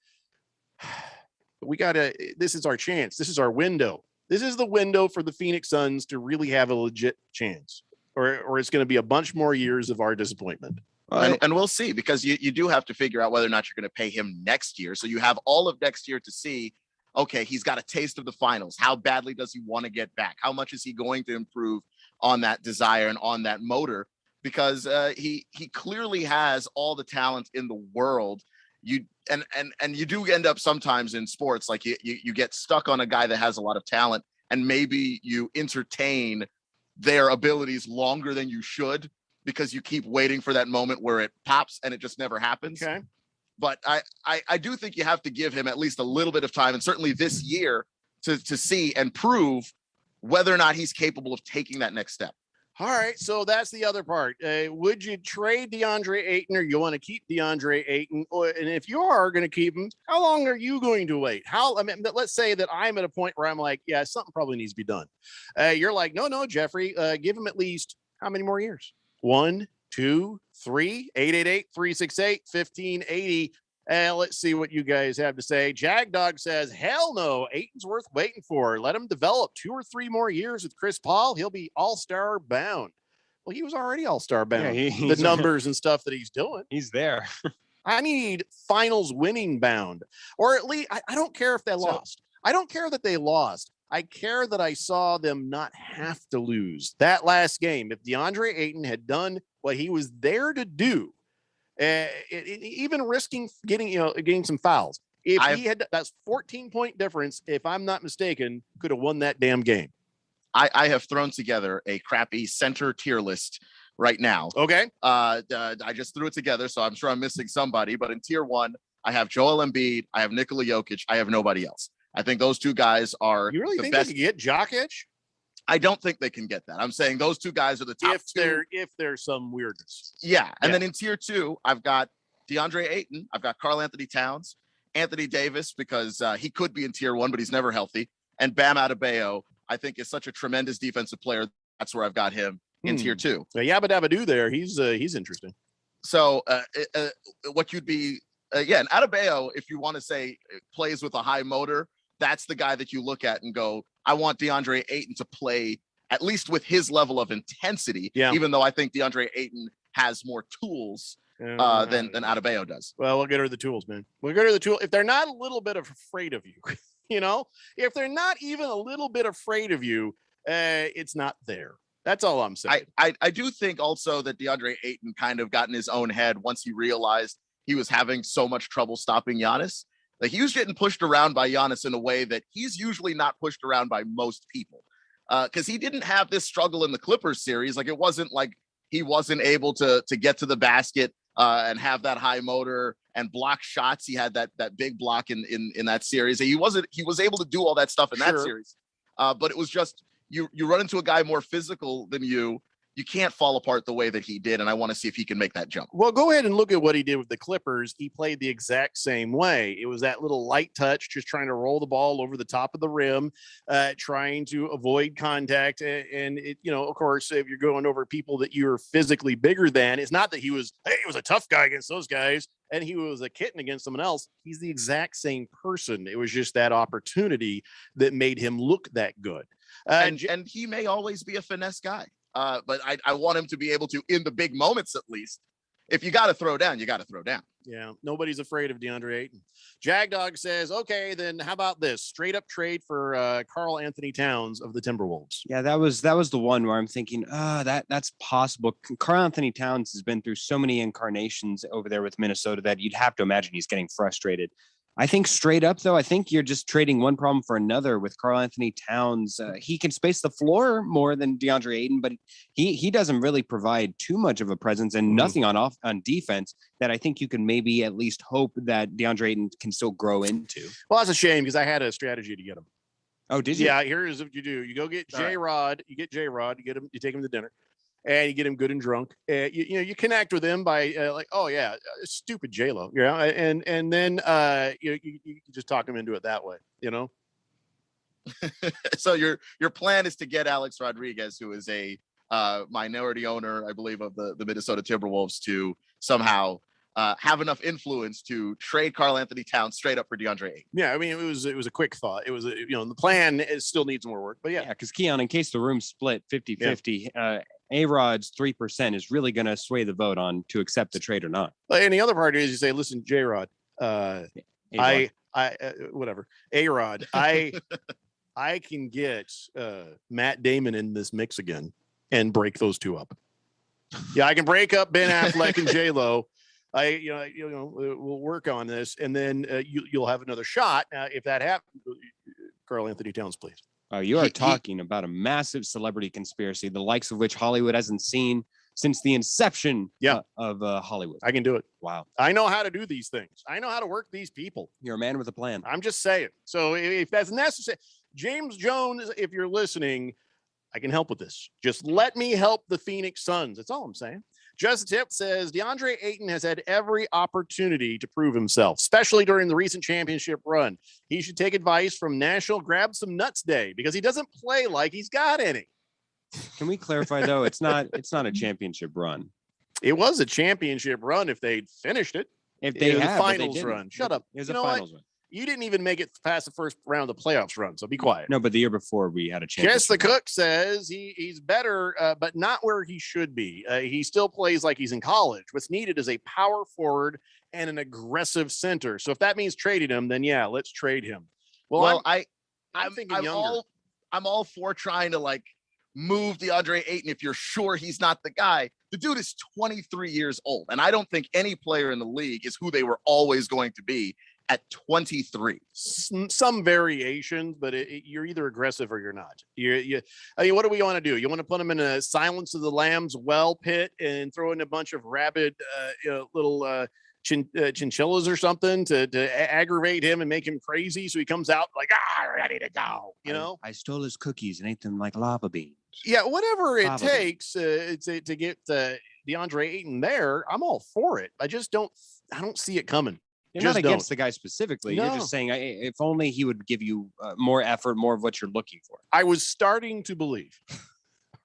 Speaker 5: But this is our chance. This is our window. This is the window for the Phoenix Suns to really have a legit chance, or it's going to be a bunch more years of our disappointment.
Speaker 8: And we'll see, because you do have to figure out whether or not you're going to pay him next year. So you have all of next year to see, okay, he's got a taste of the finals. How badly does he want to get back? How much is he going to improve on that desire and on that motor? Because he clearly has all the talent in the world. You do end up sometimes in sports, like you get stuck on a guy that has a lot of talent, and maybe you entertain their abilities longer than you should because you keep waiting for that moment where it pops and it just never happens.
Speaker 5: Okay.
Speaker 8: But I do think you have to give him at least a little bit of time, and certainly this year, to see and prove whether or not he's capable of taking that next step.
Speaker 5: All right, so that's the other part. Would you trade DeAndre Ayton, or you want to keep DeAndre Ayton? And if you are going to keep him, how long are you going to wait? Let's say that I'm at a point where I'm like, yeah, something probably needs to be done. You're like, no, Jeffrey, give him at least how many more years? 1, 2, 3, 888-368-1580. Let's see what you guys have to say. Jagdog says, hell no, Ayton's worth waiting for. Let him develop 2 or 3 more years with Chris Paul. He'll be all-star bound. Well, he was already all-star bound. Yeah, the numbers and stuff that he's doing.
Speaker 7: He's there.
Speaker 5: I need finals winning bound. Or at least, I don't care if they lost. I don't care that they lost. I care that I saw them not have to lose that last game. If DeAndre Ayton had done what he was there to do, even risking getting some fouls, if he had, that's 14-point difference, if I'm not mistaken, could have won that damn game.
Speaker 8: I have thrown together a crappy center tier list right now.
Speaker 5: Okay.
Speaker 8: I just threw it together, so I'm sure I'm missing somebody. But in tier 1, I have Joel Embiid, I have Nikola Jokic, I have nobody else. I think those two guys are
Speaker 5: You really
Speaker 8: the
Speaker 5: think
Speaker 8: best.
Speaker 5: they can get Jokic?
Speaker 8: I don't think they can get that. I'm saying those two guys are the top two.
Speaker 5: If there's some weirdness.
Speaker 8: Yeah. And then in tier 2, I've got DeAndre Ayton, I've got Karl Anthony Towns, Anthony Davis, because he could be in tier 1, but he's never healthy. And Bam Adebayo, I think, is such a tremendous defensive player. That's where I've got him in tier 2.
Speaker 5: Yabba Dabba Doo there. He's interesting.
Speaker 8: So what you'd be, and Adebayo, if you want to say plays with a high motor, that's the guy that you look at and go, I want DeAndre Ayton to play at least with his level of intensity, even though I think DeAndre Ayton has more tools than Adebayo does.
Speaker 5: Well, we'll get her the tools, man. We'll get her the tool. If they're not a little bit afraid of you, if they're not even a little bit afraid of you, it's not there. That's all I'm saying.
Speaker 8: I do think also that DeAndre Ayton kind of got in his own head once he realized he was having so much trouble stopping Giannis. Like, he was getting pushed around by Giannis in a way that he's usually not pushed around by most people. Because he didn't have this struggle in the Clippers series. Like, it wasn't like he wasn't able to get to the basket and have that high motor and block shots. He had that big block in that series. He was able to do all that stuff in that series. But it was just, you run into a guy more physical than you can't fall apart the way that he did. And I want to see if he can make that jump.
Speaker 5: Well, go ahead and look at what he did with the Clippers. He played the exact same way. It was that little light touch, just trying to roll the ball over the top of the rim, trying to avoid contact. And it, of course, if you're going over people that you're physically bigger than, it's not that he was a tough guy against those guys and he was a kitten against someone else. He's the exact same person. It was just that opportunity that made him look that good.
Speaker 8: And he may always be a finesse guy. But I want him to be able to, in the big moments at least. If you got to throw down, you got to throw down.
Speaker 5: Yeah, nobody's afraid of DeAndre Ayton. Jagdog says, okay, then how about this? Straight up trade for Karl Anthony Towns of the Timberwolves.
Speaker 7: Yeah, that was the one where I'm thinking, that's possible. Karl Anthony Towns has been through so many incarnations over there with Minnesota that you'd have to imagine he's getting frustrated. I think straight up, though, I think you're just trading one problem for another with Karl Anthony Towns. He can space the floor more than DeAndre Ayton, but he doesn't really provide too much of a presence and nothing on defense that I think you can maybe at least hope that DeAndre Ayton can still grow into.
Speaker 5: Well, that's a shame because I had a strategy to get him.
Speaker 7: Oh, did you?
Speaker 5: Yeah, here's what you do. You go get J-Rod. You get J-Rod. You take him to dinner. And you get him good and drunk. You connect with him by stupid J-Lo, and then you just talk him into it that way,
Speaker 8: So your plan is to get Alex Rodriguez, who is a minority owner, I believe, of the Minnesota Timberwolves, to somehow have enough influence to trade Karl Anthony Towns straight up for DeAndre Ayton.
Speaker 5: Yeah, I mean, it was a quick thought. It was the plan still needs more work, but yeah,
Speaker 7: because Keon, in case the room's split 50-50, A-Rod's 3% is really going to sway the vote on to accept the trade or not.
Speaker 5: And the other part is you say, listen, J-Rod, whatever, A-Rod, I can get Matt Damon in this mix again and break those two up. Yeah, I can break up Ben Affleck and J-Lo. We'll work on this, and then you'll have another shot. If that happens, Karl Anthony Towns, please.
Speaker 7: You are talking about a massive celebrity conspiracy, the likes of which Hollywood hasn't seen since the inception of Hollywood.
Speaker 5: I can do it.
Speaker 7: Wow.
Speaker 5: I know how to do these things. I know how to work these people.
Speaker 7: You're a man with a plan.
Speaker 5: I'm just saying. So if that's necessary, James Jones, if you're listening, I can help with this. Just let me help the Phoenix Suns. That's all I'm saying. Just Tip says DeAndre Ayton has had every opportunity to prove himself, especially during the recent championship run. He should take advice from National Grab Some Nuts Day because he doesn't play like he's got any.
Speaker 7: Can we clarify though? It's not a championship run.
Speaker 5: It was a championship run if they'd finished it.
Speaker 7: If they had
Speaker 5: a finals run. Shut up.
Speaker 7: It was a finals run.
Speaker 5: You didn't even make it past the first round of the playoffs run, so be quiet.
Speaker 7: No, but the year before we had a championship.
Speaker 5: Jess the Cook says he's better, but not where he should be. He still plays like he's in college. What's needed is a power forward and an aggressive center. So if that means trading him, then yeah, let's trade him. Well I'm thinking younger.
Speaker 8: I'm all for trying to move DeAndre Ayton if you're sure he's not the guy. The dude is 23 years old, and I don't think any player in the league is who they were always going to be at 23.
Speaker 5: Some variations, but you're either aggressive or you're not. I mean, what do we want to do? You want to put him in a Silence of the Lambs well pit and throw in a bunch of rabid little chinchillas or something to aggravate him and make him crazy, so he comes out like ready to go.
Speaker 7: I stole his cookies and ate them like lava beans.
Speaker 5: Yeah, whatever it
Speaker 7: Probably.
Speaker 5: takes to get DeAndre Ayton there, I'm all for it. I don't see it coming.
Speaker 7: You're not against the guy specifically.
Speaker 5: No.
Speaker 7: You're just saying if only he would give you more effort, more of what you're looking for.
Speaker 5: I was starting to believe.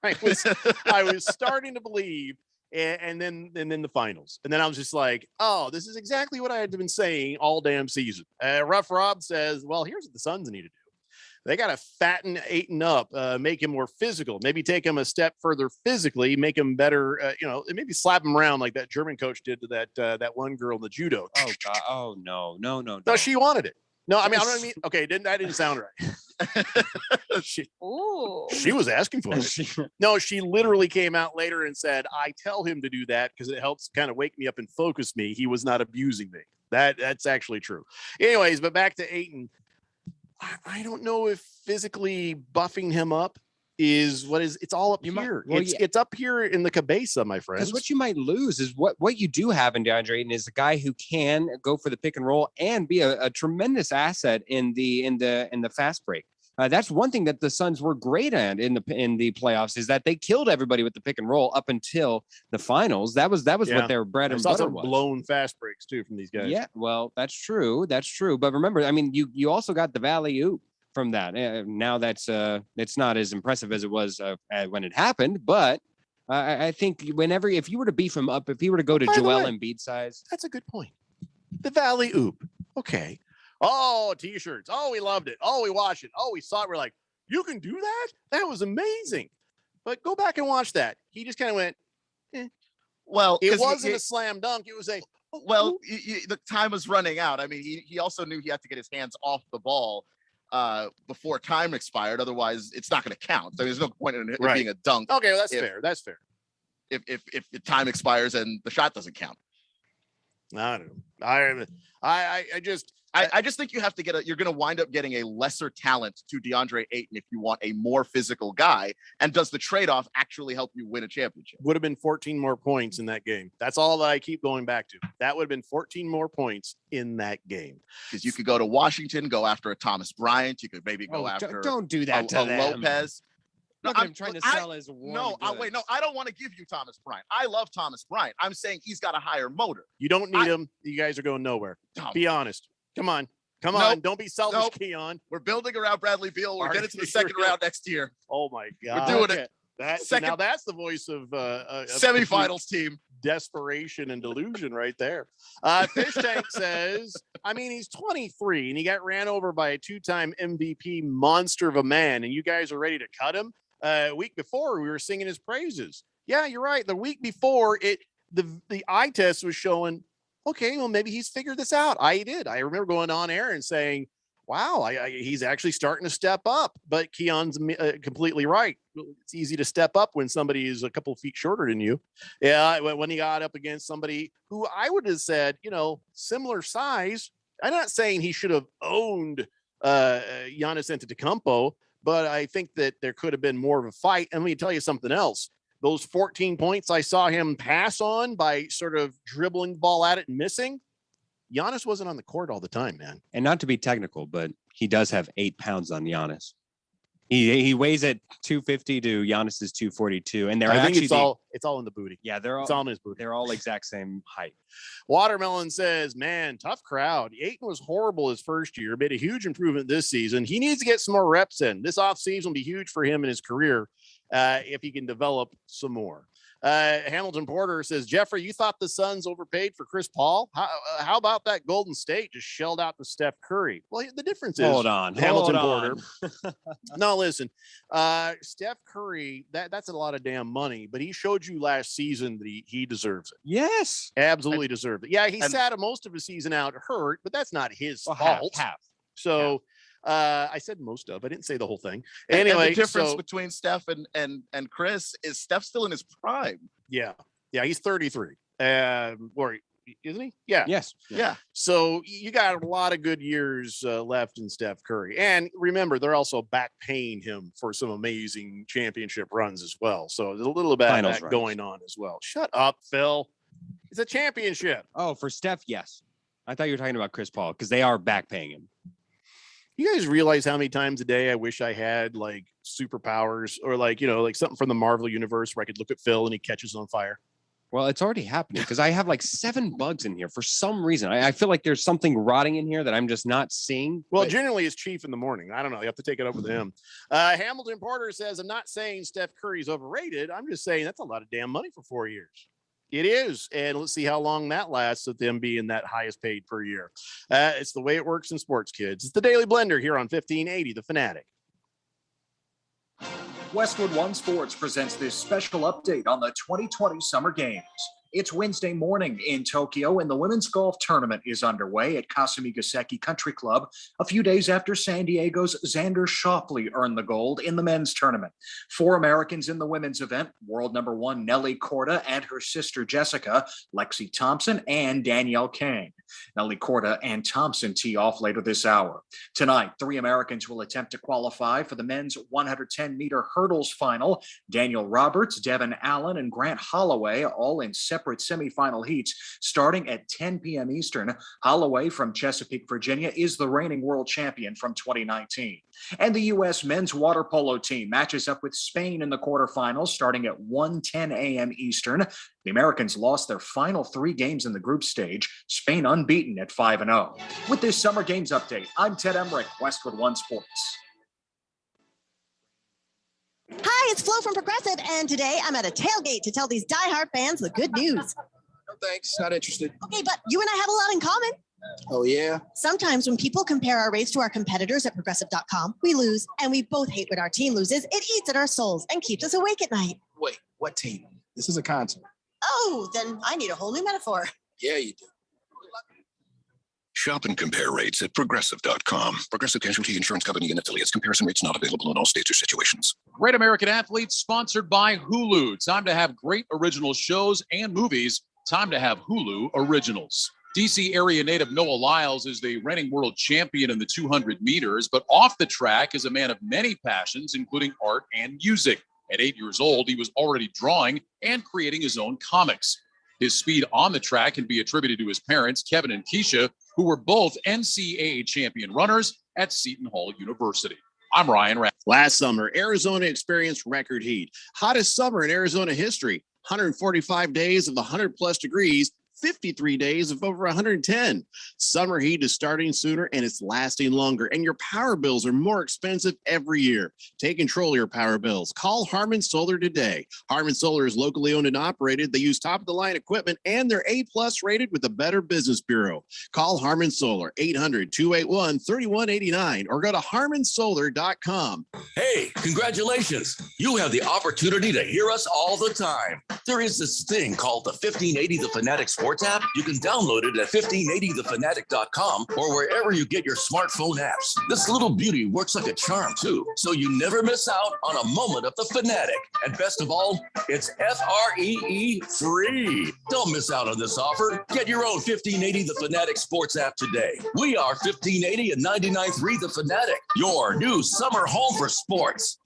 Speaker 5: I was starting to believe, and then the finals, and then I was just like, oh, this is exactly what I had been saying all damn season. Rough Rob says, well, here's what the Suns need to do. They got to fatten Ayton up, make him more physical, maybe take him a step further physically, make him better, and maybe slap him around like that German coach did to that one girl in the judo.
Speaker 7: Oh, God. Oh, no.
Speaker 5: No, she wanted it. No, I mean, okay, that didn't sound right. she was asking for it. No, she literally came out later and said, I tell him to do that because it helps kind of wake me up and focus me. He was not abusing me. That's actually true. Anyways, but back to Ayton. I don't know if physically buffing him up is it's all up here. It's up here in the cabeza, my friends.
Speaker 7: Because what you might lose is what you do have in DeAndre Ayton is a guy who can go for the pick and roll and be a tremendous asset in the fast break. That's one thing that the Suns were great at in the playoffs, is that they killed everybody with the pick and roll up until the finals. That was what their bread and butter was.
Speaker 5: Blown fast breaks too from these guys.
Speaker 7: Yeah, well, that's true. But remember, I mean, you also got the Valley Oop from that. Now that's it's not as impressive as it was when it happened, but I think if you were to beef him up, if he were to go to Joel Embiid size,
Speaker 5: that's a good point. The Valley Oop, okay. Oh, t-shirts. Oh, we loved it. Oh, we watched it. Oh, we saw it. We're like, you can do that? That was amazing. But go back and watch that. He just kind of went,
Speaker 8: Well,
Speaker 5: it wasn't a slam dunk. It was
Speaker 8: the time was running out. I mean, he also knew he had to get his hands off the ball before time expired. Otherwise, it's not going to count. So there's no point in it being a dunk.
Speaker 5: Okay, well, that's fair. That's fair.
Speaker 8: If the time expires and the shot doesn't count.
Speaker 5: I don't know. I
Speaker 8: just think you have to you're going to wind up getting a lesser talent to DeAndre Ayton if you want a more physical guy. And does the trade-off actually help you win a championship?
Speaker 5: Would have been 14 more points in that game. That's all that I keep going back to. That would have been 14 more points in that game.
Speaker 8: Because you could go to Washington, go after a Thomas Bryant. You could maybe go after
Speaker 7: don't do that to them.
Speaker 8: Lopez.
Speaker 7: No, I'm trying to sell as
Speaker 8: wait. No, I don't want to give you Thomas Bryant. I love Thomas Bryant. I'm saying he's got a higher motor.
Speaker 5: You don't need him. You guys are going nowhere. Be honest. Come on. Don't be selfish, Keon.
Speaker 8: We're building around Bradley Beal. We're getting to the second round next year.
Speaker 5: Oh my God.
Speaker 8: We're doing it.
Speaker 5: Now that's the voice of
Speaker 8: semifinals team.
Speaker 5: Desperation and delusion right there. Fish Tank says, I mean, he's 23 and he got ran over by a 2-time MVP monster of a man, and you guys are ready to cut him. A week before we were singing his praises. Yeah, you're right. The week before the eye test was showing, okay, well, maybe he's figured this out. I did. I remember going on air and saying, wow, he's actually starting to step up. But Keon's completely right. It's easy to step up when somebody is a couple of feet shorter than you. Yeah, when he got up against somebody who I would have said, similar size. I'm not saying he should have owned Giannis Antetokounmpo, but I think that there could have been more of a fight. And let me tell you something else. Those 14 points I saw him pass on by sort of dribbling the ball at it and missing, Giannis wasn't on the court all the time, man.
Speaker 7: And not to be technical, but he does have 8 pounds on Giannis. He weighs at 250 to Giannis's 242, and
Speaker 5: I think it's all in the booty.
Speaker 7: Yeah,
Speaker 5: it's all in his booty.
Speaker 7: They're all exact same height.
Speaker 5: Watermelon says, "Man, tough crowd. Ayton was horrible his first year, made a huge improvement this season. He needs to get some more reps in. This offseason will be huge for him in his career if he can develop some more." Hamilton Porter says, Jeffrey, you thought the Suns overpaid for Chris Paul? How about that Golden State just shelled out to Steph Curry? Well, the difference is Hamilton Porter. No, listen, Steph Curry, that's a lot of damn money, but he showed you last season that he deserves it.
Speaker 7: Yes.
Speaker 5: Absolutely deserved it. Yeah, he sat most of the season out hurt, but that's not his fault.
Speaker 7: Half.
Speaker 5: So I said most of. I didn't say the whole thing. Anyway,
Speaker 8: and the difference between Steph and Chris is Steph's still in his prime.
Speaker 5: Yeah, he's 33. Or isn't he? Yeah.
Speaker 7: Yes.
Speaker 8: Yeah.
Speaker 5: So you got a lot of good years left in Steph Curry. And remember, they're also back paying him for some amazing championship runs as well. So there's a little bit of that going on as well. Shut up, Phil. It's a championship.
Speaker 7: Oh, for Steph, yes. I thought you were talking about Chris Paul because they are back paying him.
Speaker 5: You guys realize how many times a day I wish I had like superpowers or like, like something from the Marvel universe where I could look at Phil and he catches on fire?
Speaker 7: Well, it's already happening because I have like 7 bugs in here for some reason. I feel like there's something rotting in here that I'm just not seeing.
Speaker 5: Well, generally it's Chief in the morning. I don't know. You have to take it up with him. Hamilton Porter says, I'm not saying Steph Curry's overrated. I'm just saying that's a lot of damn money for 4 years. It is. And let's see how long that lasts with them being that highest paid per year. It's the way it works in sports, kids. It's the Daily Blender here on 1580, The Fanatic.
Speaker 9: Westwood One Sports presents this special update on the 2020 Summer Games. It's Wednesday morning in Tokyo, and the women's golf tournament is underway at Kasumigaseki Country Club a few days after San Diego's Xander Schauffele earned the gold in the men's tournament. 4 Americans in the women's event: world number 1 Nelly Korda and her sister Jessica, Lexi Thompson, and Danielle Kang. Nelly Korda and Thompson tee off later this hour. Tonight, 3 Americans will attempt to qualify for the men's 110-meter hurdles final. Daniel Roberts, Devin Allen, and Grant Holloway all in separate semifinal heats starting at 10 p.m. Eastern. Holloway from Chesapeake, Virginia, is the reigning world champion from 2019. And the U.S. men's water polo team matches up with Spain in the quarterfinals starting at 1:10 a.m. Eastern. The Americans lost their final 3 games in the group stage, Spain unbeaten at 5-0. With this Summer Games update, I'm Ted Emmerich, Westwood One Sports.
Speaker 20: Hi, it's Flo from Progressive, and today I'm at a tailgate to tell these diehard fans the good news.
Speaker 21: No thanks, not interested.
Speaker 20: Okay, but you and I have a lot in common.
Speaker 21: Oh, yeah?
Speaker 20: Sometimes when people compare our rates to our competitors at Progressive.com, we lose, and we both hate when our team loses. It eats at our souls and keeps us awake at night.
Speaker 21: Wait, what team? This is a concert.
Speaker 20: Oh, then I need a whole new metaphor.
Speaker 21: Yeah, you do.
Speaker 12: Shop and compare rates at Progressive.com. Progressive Casualty Insurance Company and affiliates. Comparison rates not available in all states or situations.
Speaker 22: Great American Athletes, sponsored by Hulu. Time to have great original shows and movies. Time to have Hulu Originals. DC area native Noah Lyles is the reigning world champion in the 200 meters, but off the track is a man of many passions, including art and music. At 8 years old, he was already drawing and creating his own comics. His speed on the track can be attributed to his parents, Kevin and Keisha, who were both NCAA champion runners at Seton Hall University. I'm Ryan Rapp.
Speaker 5: Last summer, Arizona experienced record heat. Hottest summer in Arizona history. 145 days of the 100-plus degrees, 53 days of over 110. Summer heat is starting sooner and it's lasting longer, and your power bills are more expensive every year. Take control of your power bills. Call Harman Solar today. Harman Solar is locally owned and operated. They use top-of-the-line equipment, and they're A-plus rated with the Better Business Bureau. Call Harman Solar, 800-281-3189, or go to harmansolar.com.
Speaker 2: Hey, congratulations. You have the opportunity to hear us all the time. There is this thing called the 1580 The Fanatic Sports app. You can download it at 1580thefanatic.com or wherever you get your smartphone apps. This little beauty works like a charm too, so you never miss out on a moment of the Fanatic. And best of all, it's FREE free. Don't miss out on this offer. Get your own 1580 The Fanatic Sports app today. We are 1580 and 99.3 The Fanatic, your new summer home for sports.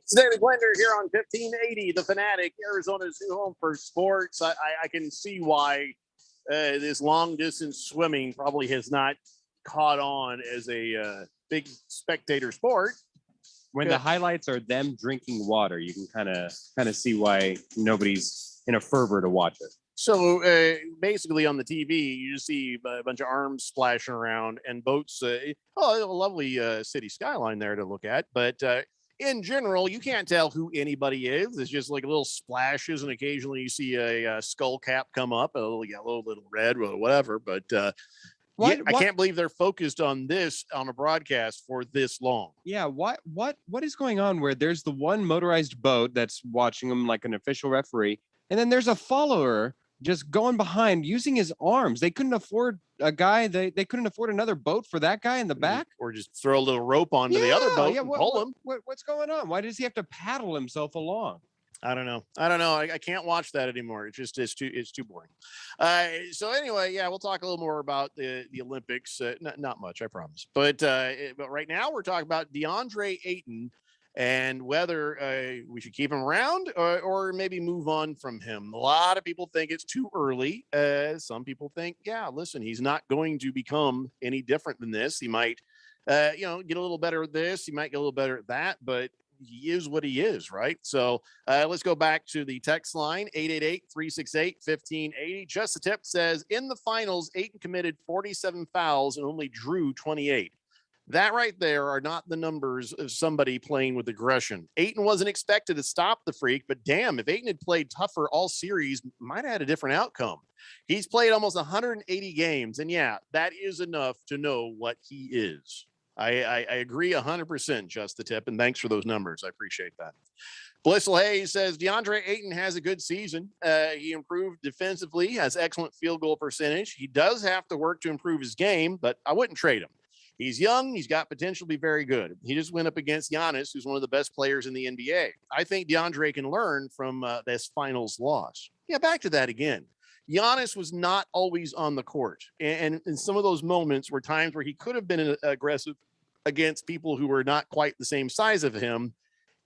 Speaker 5: It's Daily Blender here on 1580, The Fanatic, Arizona's new home for sports. I can see why this long-distance swimming probably has not caught on as a big spectator sport.
Speaker 7: When the highlights are them drinking water, you can kind of see why nobody's in a fervor to watch it.
Speaker 5: So basically on the TV, you just see a bunch of arms splashing around and boats. A lovely city skyline there to look at. But in general, you can't tell who anybody is. It's just like little splashes, and occasionally you see a skull cap come up, a little yellow, a little red, or whatever. But I can't believe they're focused on this on a broadcast for this long.
Speaker 7: Yeah, what is going on where there's the one motorized boat that's watching them like an official referee, and then there's a follower just going behind, using his arms. They couldn't afford a guy. They couldn't afford another boat for that guy in the back.
Speaker 5: Or just throw a little rope onto the other boat and pull him.
Speaker 7: What's going on? Why does he have to paddle himself along?
Speaker 5: I don't know. I can't watch that anymore. It's too boring. So anyway, yeah, we'll talk a little more about the Olympics. Not much, I promise. But right now we're talking about DeAndre Ayton and whether we should keep him around or maybe move on from him. A lot of people think it's too early. Some people think, yeah, listen, he's not going to become any different than this. He might, get a little better at this. He might get a little better at that, but he is what he is, right? So let's go back to the text line, 888-368-1580. Just the Tip says, in the finals, Ayton committed 47 fouls and only drew 28. That right there are not the numbers of somebody playing with aggression. Ayton wasn't expected to stop the freak, but damn, if Ayton had played tougher all series, might have had a different outcome. He's played almost 180 games, and yeah, that is enough to know what he is. I agree 100%, Just the Tip, and thanks for those numbers. I appreciate that. Blissel Hayes says DeAndre Ayton has a good season. He improved defensively, has excellent field goal percentage. He does have to work to improve his game, but I wouldn't trade him. He's young. He's got potential to be very good. He just went up against Giannis, who's one of the best players in the NBA. I think DeAndre can learn from this finals loss. Yeah, back to that again. Giannis was not always on the court. And some of those moments were times where he could have been aggressive against people who were not quite the same size of him,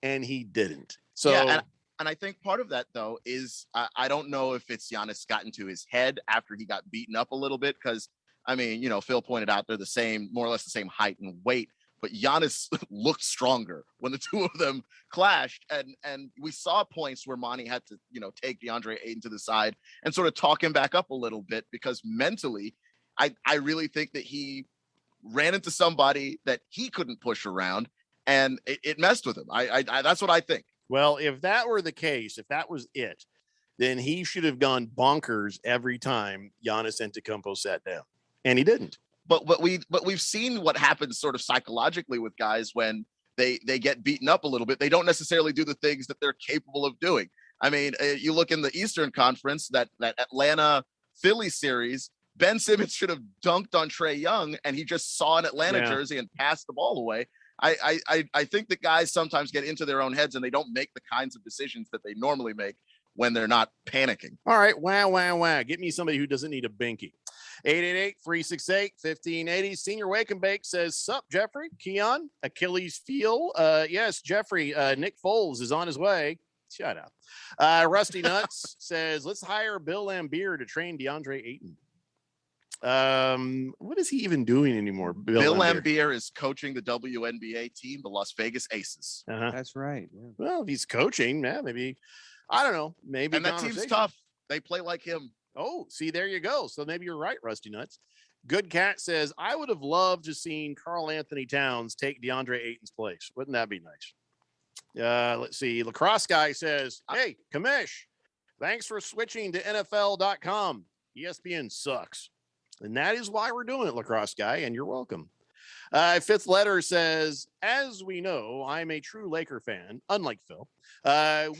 Speaker 5: and he didn't. So,
Speaker 8: yeah, and I think part of that, though, is I don't know if it's Giannis got into his head after he got beaten up a little bit, because, I mean, Phil pointed out they're the same, more or less the same height and weight, but Giannis looked stronger when the two of them clashed. And we saw points where Monty had to, take DeAndre Ayton to the side and sort of talk him back up a little bit, because mentally, I really think that he ran into somebody that he couldn't push around, and it messed with him. I that's what I think.
Speaker 5: Well, if that were the case, if that was it, then he should have gone bonkers every time Giannis Antetokounmpo sat down, and he didn't.
Speaker 8: But we've seen what happens sort of psychologically with guys when they get beaten up a little bit. They don't necessarily do the things that they're capable of doing. I mean, you look in the Eastern Conference, that Atlanta Philly series, Ben Simmons should have dunked on Trae Young, and he just saw an Atlanta jersey and passed the ball away. I think that guys sometimes get into their own heads and they don't make the kinds of decisions that they normally make when they're not panicking.
Speaker 5: All right. Wow. Get me somebody who doesn't need a binky. 888-368-1580. Senior Wake and Bake says, sup, Jeffrey, Keon, Achilles feel. Yes, Jeffrey, Nick Foles is on his way. Shut up. Rusty Nuts says, let's hire Bill Laimbeer to train DeAndre Ayton. What is he even doing anymore?
Speaker 8: Bill Laimbeer is coaching the WNBA team, the Las Vegas Aces.
Speaker 7: That's right. Yeah.
Speaker 5: Well, if he's coaching, maybe, I don't know. Maybe.
Speaker 8: And that team's tough. They play like him.
Speaker 5: Oh, see, there you go. So maybe you're right, Rusty Nuts. Good Cat says, I would have loved to seen Karl Anthony Towns take DeAndre Ayton's place. Wouldn't that be nice? Let's see. Lacrosse Guy says, hey, Kamish, thanks for switching to NFL.com. ESPN sucks. And that is why we're doing it, Lacrosse Guy, and you're welcome. Fifth Letter says, as we know, I'm a true Laker fan, unlike Phil.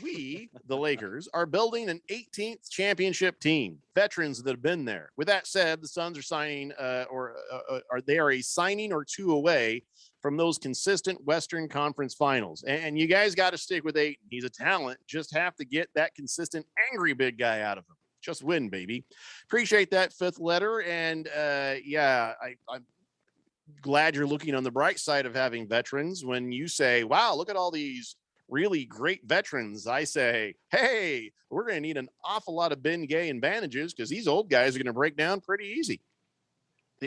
Speaker 5: We, the Lakers, are building an 18th championship team, veterans that have been there. With that said, the Suns are signing, they are a signing or two away from those consistent Western Conference finals. And you guys got to stick with Ayton. He's a talent. Just have to get that consistent, angry big guy out of him. Just win, baby. Appreciate that, Fifth Letter. And I'm glad you're looking on the bright side of having veterans. When you say, wow, look at all these really great veterans, I say, hey, we're going to need an awful lot of Ben Gay and bandages, because these old guys are going to break down pretty easy.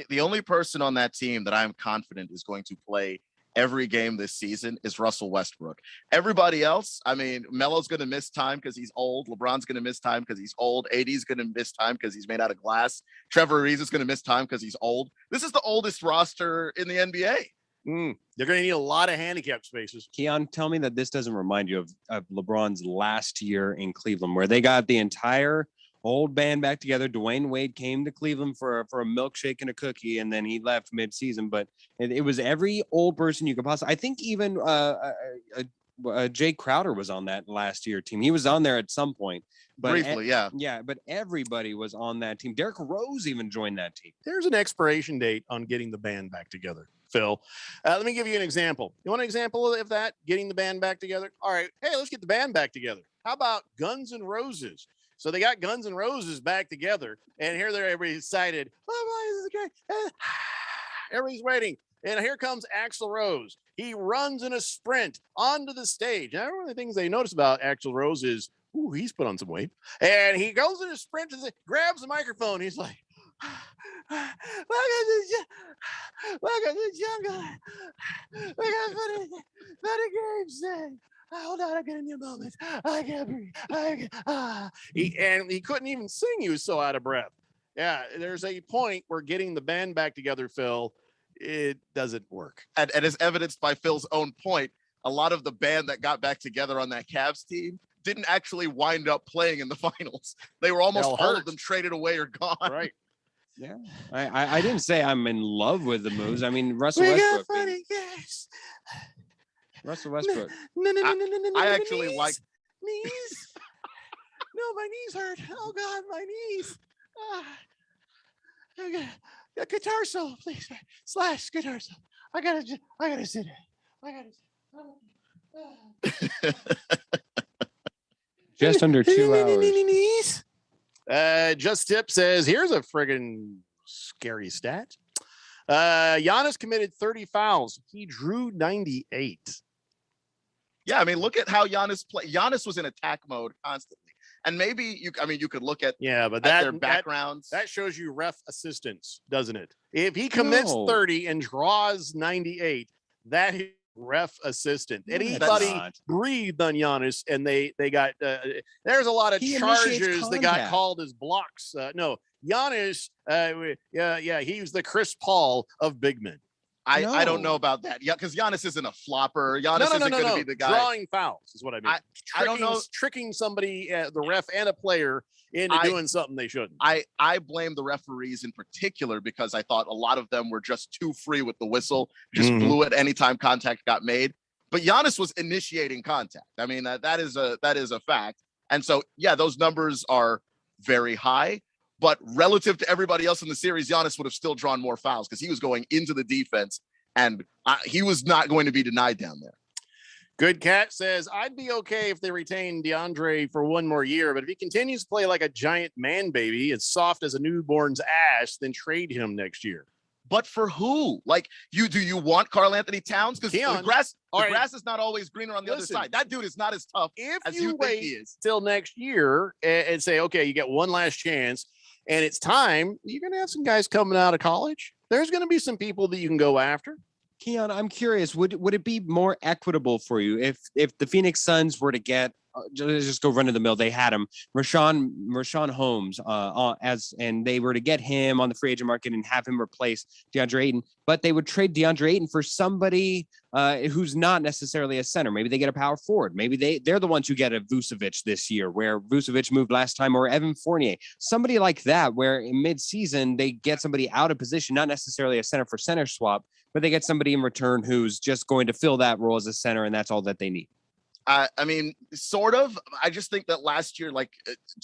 Speaker 8: The only person on that team that I'm confident is going to play every game this season is Russell Westbrook. Everybody else, I mean, Melo's going to miss time because he's old. LeBron's going to miss time because he's old. AD's going to miss time because he's made out of glass. Trevor Ariza is going to miss time because he's old. This is the oldest roster in the NBA.
Speaker 5: They're going to need a lot of handicap spaces.
Speaker 7: Keon, tell me that this doesn't remind you of LeBron's last year in Cleveland, where they got the entire old band back together. Dwayne Wade came to Cleveland for a milkshake and a cookie, and then he left mid-season. But it was every old person you could possibly. I think even Jay Crowder was on that last year team. He was on there at some point. But
Speaker 8: Briefly, yeah.
Speaker 7: Yeah, but everybody was on that team. Derrick Rose even joined that team.
Speaker 5: There's an expiration date on getting the band back together, Phil. Let me give you an example. You want an example of that? Getting the band back together? All right. Hey, let's get the band back together. How about Guns N' Roses? So they got Guns N' Roses back together, and here they're everybody's excited. Oh, this is great. Everybody's waiting. And here comes Axl Rose. He runs in a sprint onto the stage. Now, one of the things they notice about Axl Rose is, ooh, he's put on some weight. And he goes in a sprint and grabs the microphone. He's like, look at this young guy. Look at funny games say. Hold on, I got a new moment. I can't breathe. He couldn't even sing. He was so out of breath. Yeah, there's a point where getting the band back together, Phil, it doesn't work.
Speaker 8: And as evidenced by Phil's own point, a lot of the band that got back together on that Cavs team didn't actually wind up playing in the finals. They were almost all of them traded away or gone.
Speaker 5: Right.
Speaker 7: Yeah. I didn't say I'm in love with the moves. I mean, Russell Westbrook. Russell Westbrook.
Speaker 8: I actually like
Speaker 5: knees. No, my knees hurt. Oh God, my knees. A guitar solo, please. Slash guitar solo. I gotta sit.
Speaker 7: Just under 2 hours.
Speaker 5: Just Tip says, here's a friggin' scary stat. Giannis committed 30 fouls. He drew 98.
Speaker 8: Yeah, I mean, look at how Giannis played. Giannis was in attack mode constantly. And maybe you could look at their backgrounds.
Speaker 5: That shows you ref assistance, doesn't it? If he commits 30 and draws 98, that is ref assistant. Anybody breathed on Giannis, and they got there's a lot of charges that got called as blocks. No, Giannis, he was the Chris Paul of big men.
Speaker 8: I don't know about that. Yeah, because Giannis isn't a flopper. Giannis isn't going to be the guy.
Speaker 5: Drawing fouls is what I mean.
Speaker 8: I don't know.
Speaker 5: Tricking somebody, the ref and a player, into doing something they shouldn't.
Speaker 8: I blame the referees in particular because I thought a lot of them were just too free with the whistle, just blew it anytime contact got made. But Giannis was initiating contact. I mean, that is a fact. And so, yeah, those numbers are very high. But relative to everybody else in the series, Giannis would have still drawn more fouls because he was going into the defense, and he was not going to be denied down there.
Speaker 5: Good Cat says, I'd be okay if they retain DeAndre for one more year, but if he continues to play like a giant man baby, as soft as a newborn's ass, then trade him next year.
Speaker 8: But for who? Like, do you want Karl Anthony Towns? Because the grass is not always greener on the other side. That dude is not as tough as you think he is.
Speaker 5: Till next year and say, okay, you get one last chance, and it's time, you're going to have some guys coming out of college. There's going to be some people that you can go after.
Speaker 7: Keon, I'm curious, would it be more equitable for you if the Phoenix Suns were to get just go run of the mill? They had him, Rashawn Holmes, and they were to get him on the free agent market and have him replace DeAndre Ayton, but they would trade DeAndre Ayton for somebody who's not necessarily a center. Maybe they get a power forward. Maybe they're the ones who get a Vucevic this year, where Vucevic moved last time, or Evan Fournier, somebody like that, where in mid-season they get somebody out of position, not necessarily a center for center swap, but they get somebody in return who's just going to fill that role as a center, and that's all that they need.
Speaker 8: I mean, sort of. I just think that last year, like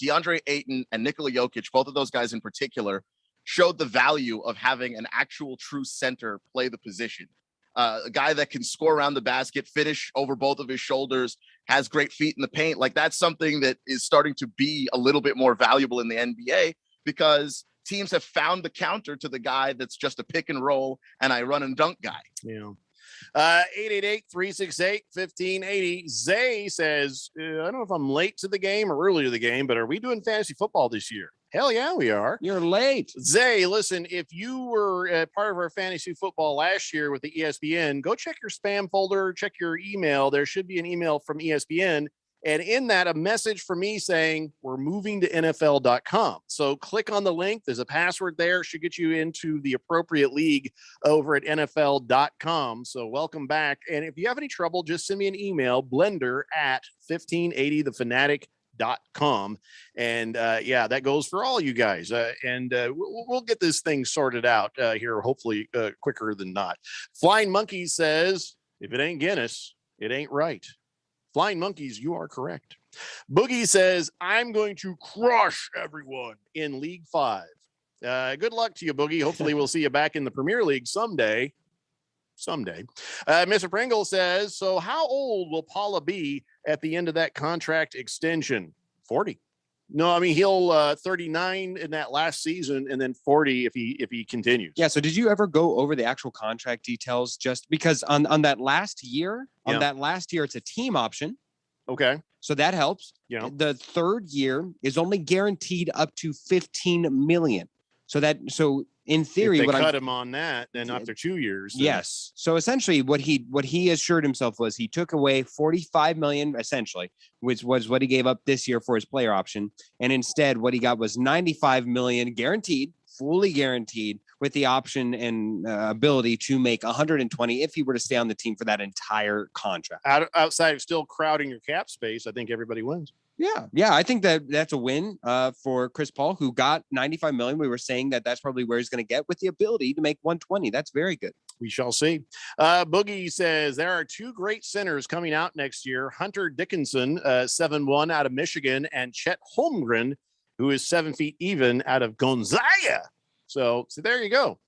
Speaker 8: DeAndre Ayton and Nikola Jokic, both of those guys in particular, showed the value of having an actual true center play the position. A guy that can score around the basket, finish over both of his shoulders, has great feet in the paint. Like, that's something that is starting to be a little bit more valuable in the NBA because teams have found the counter to the guy that's just a pick and roll and I run and dunk guy.
Speaker 5: Yeah. 888-368-1580. Zay says, I don't know if I'm late to the game or early to the game, but are we doing fantasy football this year? Hell yeah, we are.
Speaker 7: You're late.
Speaker 5: Zay, listen, if you were part of our fantasy football last year with the ESPN, go check your spam folder, check your email. There should be an email from ESPN. And in that, a message from me saying we're moving to NFL.com. So click on the link. There's a password there. It should get you into the appropriate league over at NFL.com. So welcome back. And if you have any trouble, just send me an email, blender@1580thefanatic.com. And that goes for all you guys. We'll get this thing sorted out here, hopefully quicker than not. Flying Monkey says, if it ain't Guinness, it ain't right. Flying Monkeys, you are correct. Boogie says, I'm going to crush everyone in League 5. Good luck to you, Boogie. Hopefully we'll see you back in the Premier League someday. Mr. Pringle says, so how old will Paula be at the end of that contract extension? 40. No, I mean, he'll 39 in that last season and then 40 if he continues.
Speaker 7: Yeah. So did you ever go over the actual contract details? Just because on that last year, it's a team option.
Speaker 5: Okay.
Speaker 7: So that helps.
Speaker 5: Yeah.
Speaker 7: The third year is only guaranteed up to 15 million. So in theory,
Speaker 5: if they cut him on that, then after 2 years. Then...
Speaker 7: Yes. So essentially what he assured himself was he took away 45 million, essentially, which was what he gave up this year for his player option. And instead what he got was 95 million guaranteed, fully guaranteed, with the option and ability to make 120 if he were to stay on the team for that entire contract.
Speaker 5: Outside of still crowding your cap space, I think everybody wins.
Speaker 7: Yeah, I think that's a win for Chris Paul, who got 95 million. We were saying that that's probably where he's going to get with the ability to make 120. That's very good.
Speaker 5: We shall see. Boogie says there are 2 great centers coming out next year. Hunter Dickinson, 7'1" out of Michigan, and Chet Holmgren, who is 7 feet even out of Gonzaga. So there you go.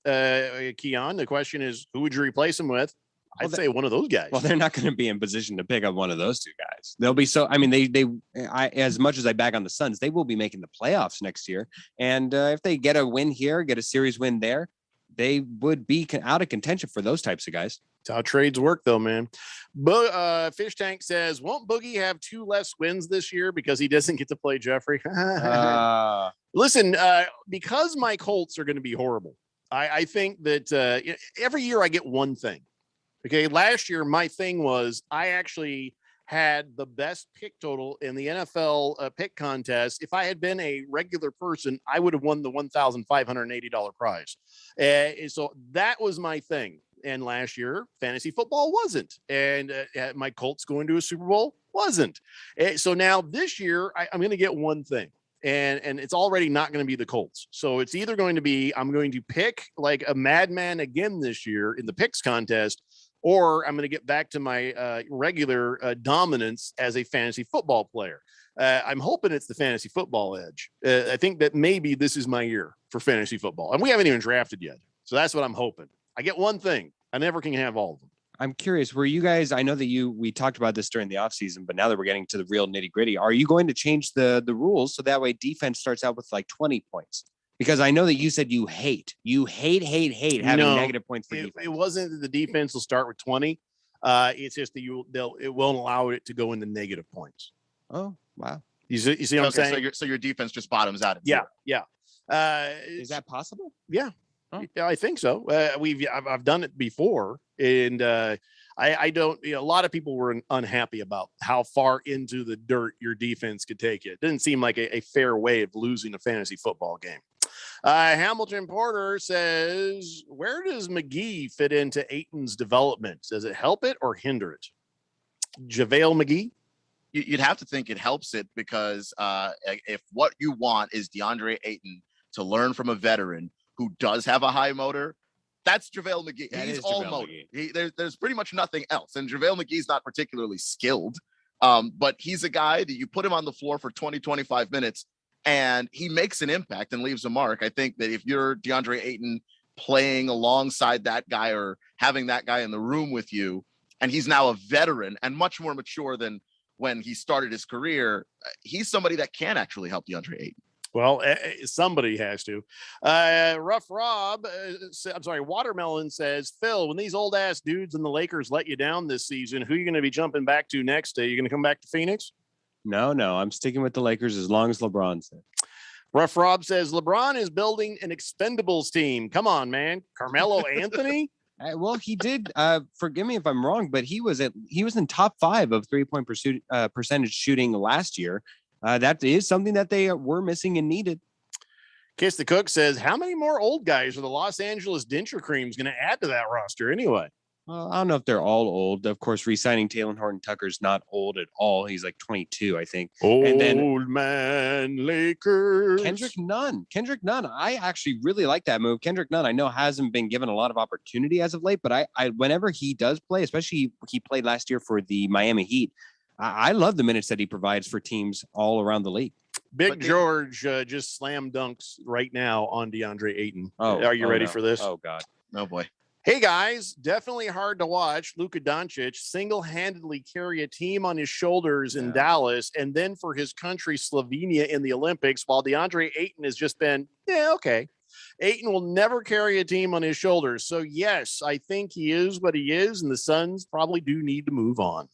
Speaker 5: Keon, the question is, who would you replace him with? I'd say one of those guys.
Speaker 7: Well, they're not going to be in position to pick up one of those 2 guys. They'll be so. I mean, I as much as I bag on the Suns, they will be making the playoffs next year. And if they get a win here, get a series win there, they would be out of contention for those types of guys.
Speaker 5: That's how trades work, though, man. Fish Tank says, won't Boogie have 2 less wins this year because he doesn't get to play Jeffrey? Listen, because my Colts are going to be horrible, I think that every year I get one thing. Okay, last year my thing was I actually had the best pick total in the NFL pick contest. If I had been a regular person, I would have won the $1,580 prize. So that was my thing. And last year, fantasy football wasn't. And my Colts going to a Super Bowl wasn't. So now this year, I'm going to get one thing. And it's already not going to be the Colts. So it's either going to be I'm going to pick like a madman again this year in the picks contest, or I'm going to get back to my regular dominance as a fantasy football player. I'm hoping it's the fantasy football edge. I think that maybe this is my year for fantasy football. And we haven't even drafted yet. So that's what I'm hoping. I get one thing. I never can have all of them.
Speaker 7: I'm curious, were you guys, I know that we talked about this during the offseason, but now that we're getting to the real nitty gritty, are you going to change the rules so that way defense starts out with like 20 points? Because I know that you said you hate having negative points for defense.
Speaker 5: It wasn't that the defense will start with 20. It's just that it won't allow it to go into negative points.
Speaker 7: Oh, wow.
Speaker 5: You see what I'm saying?
Speaker 8: So your defense just bottoms out.
Speaker 5: Yeah.
Speaker 7: Is that possible?
Speaker 5: Yeah. Oh. Yeah, I think so. I've done it before, and I don't. A lot of people were unhappy about how far into the dirt your defense could take it. Didn't seem like a fair way of losing a fantasy football game. Hamilton Porter says, where does McGee fit into Ayton's development? Does it help it or hinder it? JaVale McGee?
Speaker 8: You'd have to think it helps it because if what you want is DeAndre Ayton to learn from a veteran who does have a high motor, that's JaVale McGee. He's all motor. There's pretty much nothing else. And JaVale McGee's not particularly skilled, but he's a guy that you put him on the floor for 20, 25 minutes, and he makes an impact and leaves a mark. I think that if you're DeAndre Ayton playing alongside that guy or having that guy in the room with you, and he's now a veteran and much more mature than when he started his career, he's somebody that can actually help DeAndre Ayton.
Speaker 5: Well, somebody has to. Rough Rob, Watermelon says, Phil, when these old ass dudes in the Lakers let you down this season, who are you going to be jumping back to next? Are you going to come back to Phoenix?
Speaker 7: No, I'm sticking with the Lakers as long as LeBron's there.
Speaker 5: Rough Rob says LeBron is building an Expendables team. Come on, man. Carmelo Anthony.
Speaker 7: Well, he did. Forgive me if I'm wrong, but he was in top 5 of 3-point percentage shooting last year. That is something that they were missing and needed.
Speaker 5: Kiss the Cook says, how many more old guys are the Los Angeles Denture Creams going to add to that roster anyway?
Speaker 7: I don't know if they're all old. Of course, re-signing Talen Horton-Tucker's not old at all. He's like 22, I think.
Speaker 5: Old man Lakers.
Speaker 7: Kendrick Nunn. I actually really like that move. Kendrick Nunn, I know hasn't been given a lot of opportunity as of late, but I whenever he does play, especially he played last year for the Miami Heat, I love the minutes that he provides for teams all around the league.
Speaker 5: Big George just slam dunks right now on DeAndre Ayton. Are you ready
Speaker 7: no.
Speaker 5: for this?
Speaker 7: Oh, God.
Speaker 8: Oh, boy.
Speaker 5: Hey, guys, definitely hard to watch Luka Doncic single-handedly carry a team on his shoulders in Dallas and then for his country, Slovenia, in the Olympics, while DeAndre Ayton has just been, okay. Ayton will never carry a team on his shoulders. So, yes, I think he is what he is, and the Suns probably do need to move on.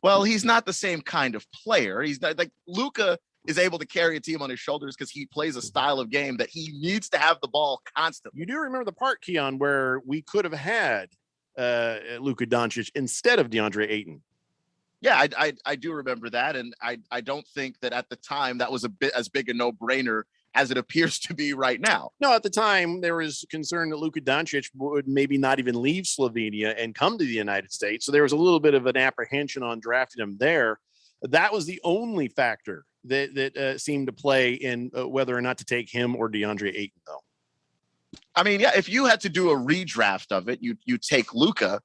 Speaker 8: Well, he's not the same kind of player. He's not like Luka is able to carry a team on his shoulders because he plays a style of game that he needs to have the ball constantly.
Speaker 5: You do remember the part, Keon, where we could have had Luka Doncic instead of DeAndre Ayton.
Speaker 8: Yeah, I do remember that. And I don't think that at the time that was a bit as big a no-brainer as it appears to be right now.
Speaker 5: No, at the time, there was concern that Luka Doncic would maybe not even leave Slovenia and come to the United States. So there was a little bit of an apprehension on drafting him there. That was the only factor that seemed to play in whether or not to take him or DeAndre Ayton, though.
Speaker 8: I mean, yeah, if you had to do a redraft of it, you take Luka,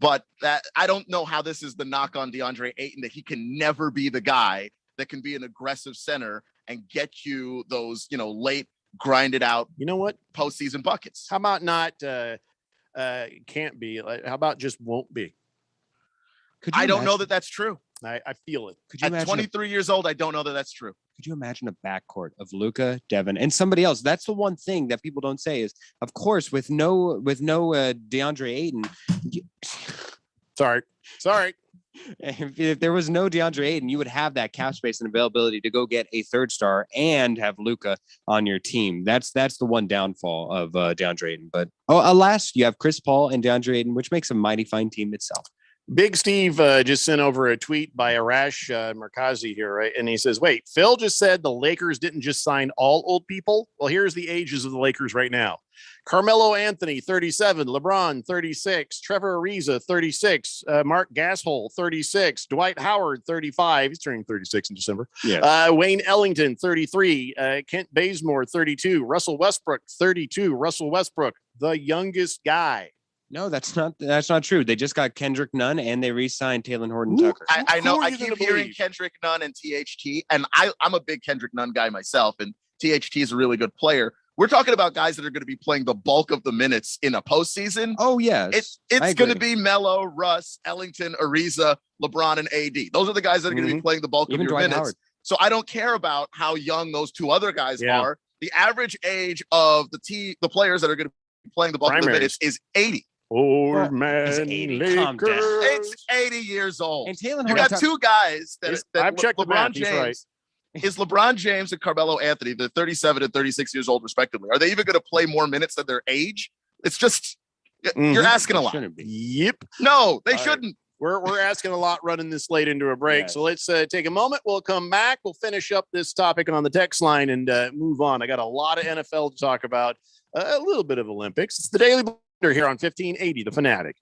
Speaker 8: but that I don't know how this is the knock on DeAndre Ayton, that he can never be the guy that can be an aggressive center and get you those, late grinded out, postseason buckets.
Speaker 5: How about not can't be? How about just won't be?
Speaker 8: I don't know that that's true.
Speaker 5: I feel it.
Speaker 8: At 23 years old, I don't know that that's true.
Speaker 7: Could you imagine a backcourt of Luka, Devin, and somebody else? That's the one thing that people don't say is, of course, with no DeAndre Ayton.
Speaker 5: Sorry.
Speaker 7: If there was no DeAndre Ayton, you would have that cap space and availability to go get a third star and have Luka on your team. That's the one downfall of DeAndre Ayton. But alas, you have Chris Paul and DeAndre Ayton, which makes a mighty fine team itself.
Speaker 5: Big Steve just sent over a tweet by Arash Markazi here, right? And he says, wait, Phil just said the Lakers didn't just sign all old people. Well, here's the ages of the Lakers right now. Carmelo Anthony, 37, LeBron, 36, Trevor Ariza, 36, Mark Gasol, 36, Dwight Howard, 35. He's turning 36 in December.
Speaker 7: Yes.
Speaker 5: Wayne Ellington, 33, Kent Bazemore, 32, Russell Westbrook, 32, Russell Westbrook, the youngest guy.
Speaker 7: No, that's not true. They just got Kendrick Nunn and they re-signed Talen Horton-Tucker.
Speaker 8: I know. I keep hearing Kendrick Nunn and THT, and I'm a big Kendrick Nunn guy myself, and THT is a really good player. We're talking about guys that are going to be playing the bulk of the minutes in a postseason.
Speaker 7: Oh, yes.
Speaker 8: It's going to be Melo, Russ, Ellington, Ariza, LeBron, and AD. Those are the guys that are going to be playing the bulk of your
Speaker 7: Dwight
Speaker 8: minutes.
Speaker 7: Howard.
Speaker 8: So I don't care about how young those two other guys are. The average age of the players that are going to be playing the bulk of the minutes is 80.
Speaker 5: Old man,
Speaker 8: It's 80 years old.
Speaker 7: And Talen
Speaker 8: you got two guys that
Speaker 5: I've checked
Speaker 8: LeBron
Speaker 5: the math.
Speaker 8: James. Is LeBron James and Carmelo Anthony, they're 37 and 36 years old, respectively. Are they even going to play more minutes than their age? It's just, you're asking a lot.
Speaker 5: Yep.
Speaker 8: No, they shouldn't.
Speaker 5: We're asking a lot running this late into a break.
Speaker 7: Yes.
Speaker 5: So let's take a moment. We'll come back. We'll finish up this topic on the text line and move on. I got a lot of NFL to talk about, a little bit of Olympics. It's the Daily Blender here on 1580, The Fanatic.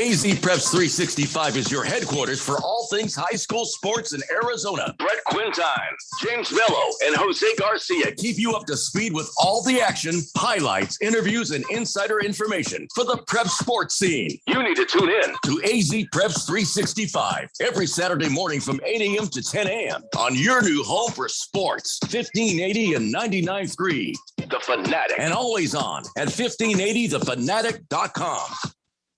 Speaker 2: AZ Preps 365 is your headquarters for all things high school sports in Arizona. Brett Quintine, James Mello, and Jose Garcia keep you up to speed with all the action, highlights, interviews, and insider information for the prep sports scene. You need to tune in to AZ Preps 365 every Saturday morning from 8 a.m. to 10 a.m. on your new home for sports, 1580 and 99.3, The Fanatic, and always on at 1580thefanatic.com.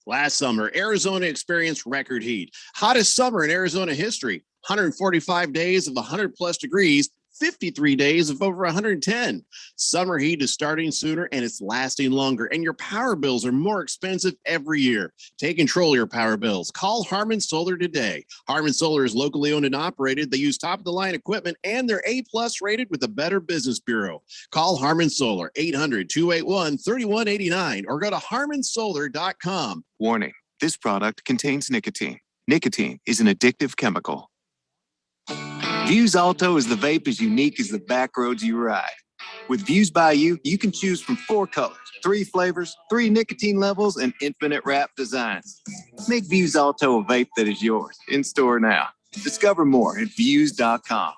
Speaker 5: Last summer, Arizona experienced record heat. Hottest summer in Arizona history. 145 days of 100+ degrees, 53 days of over 110. Summer heat is starting sooner and it's lasting longer, and your power bills are more expensive every year. Take control of your power bills. Call Harmon Solar today. Harmon Solar is locally owned and operated. They use top-of-the-line equipment, and they're A+ rated with the Better Business Bureau. Call Harmon Solar, 800-281-3189, or go to harmonsolar.com.
Speaker 3: Warning, this product contains nicotine. Nicotine is an addictive chemical. Views Alto is the vape as unique as the back roads you ride. With Views by You, you can choose from 4 colors, 3 flavors, 3 nicotine levels, and infinite wrap designs. Make Views Alto a vape that is yours. In store now. Discover more at Views.com.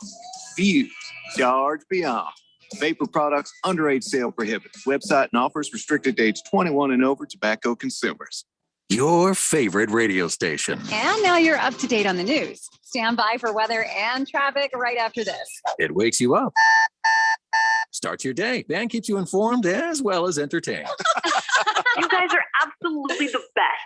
Speaker 3: Views, charge beyond. Vapor products, underage sale prohibited. Website and offers restricted to age 21 and over tobacco consumers.
Speaker 19: your favorite radio station.
Speaker 10: And now you're up to date on the news. Stand by for weather and traffic right after this.
Speaker 19: It wakes you up, starts your day, and keeps you informed as well as entertained.
Speaker 11: You guys are absolutely the best.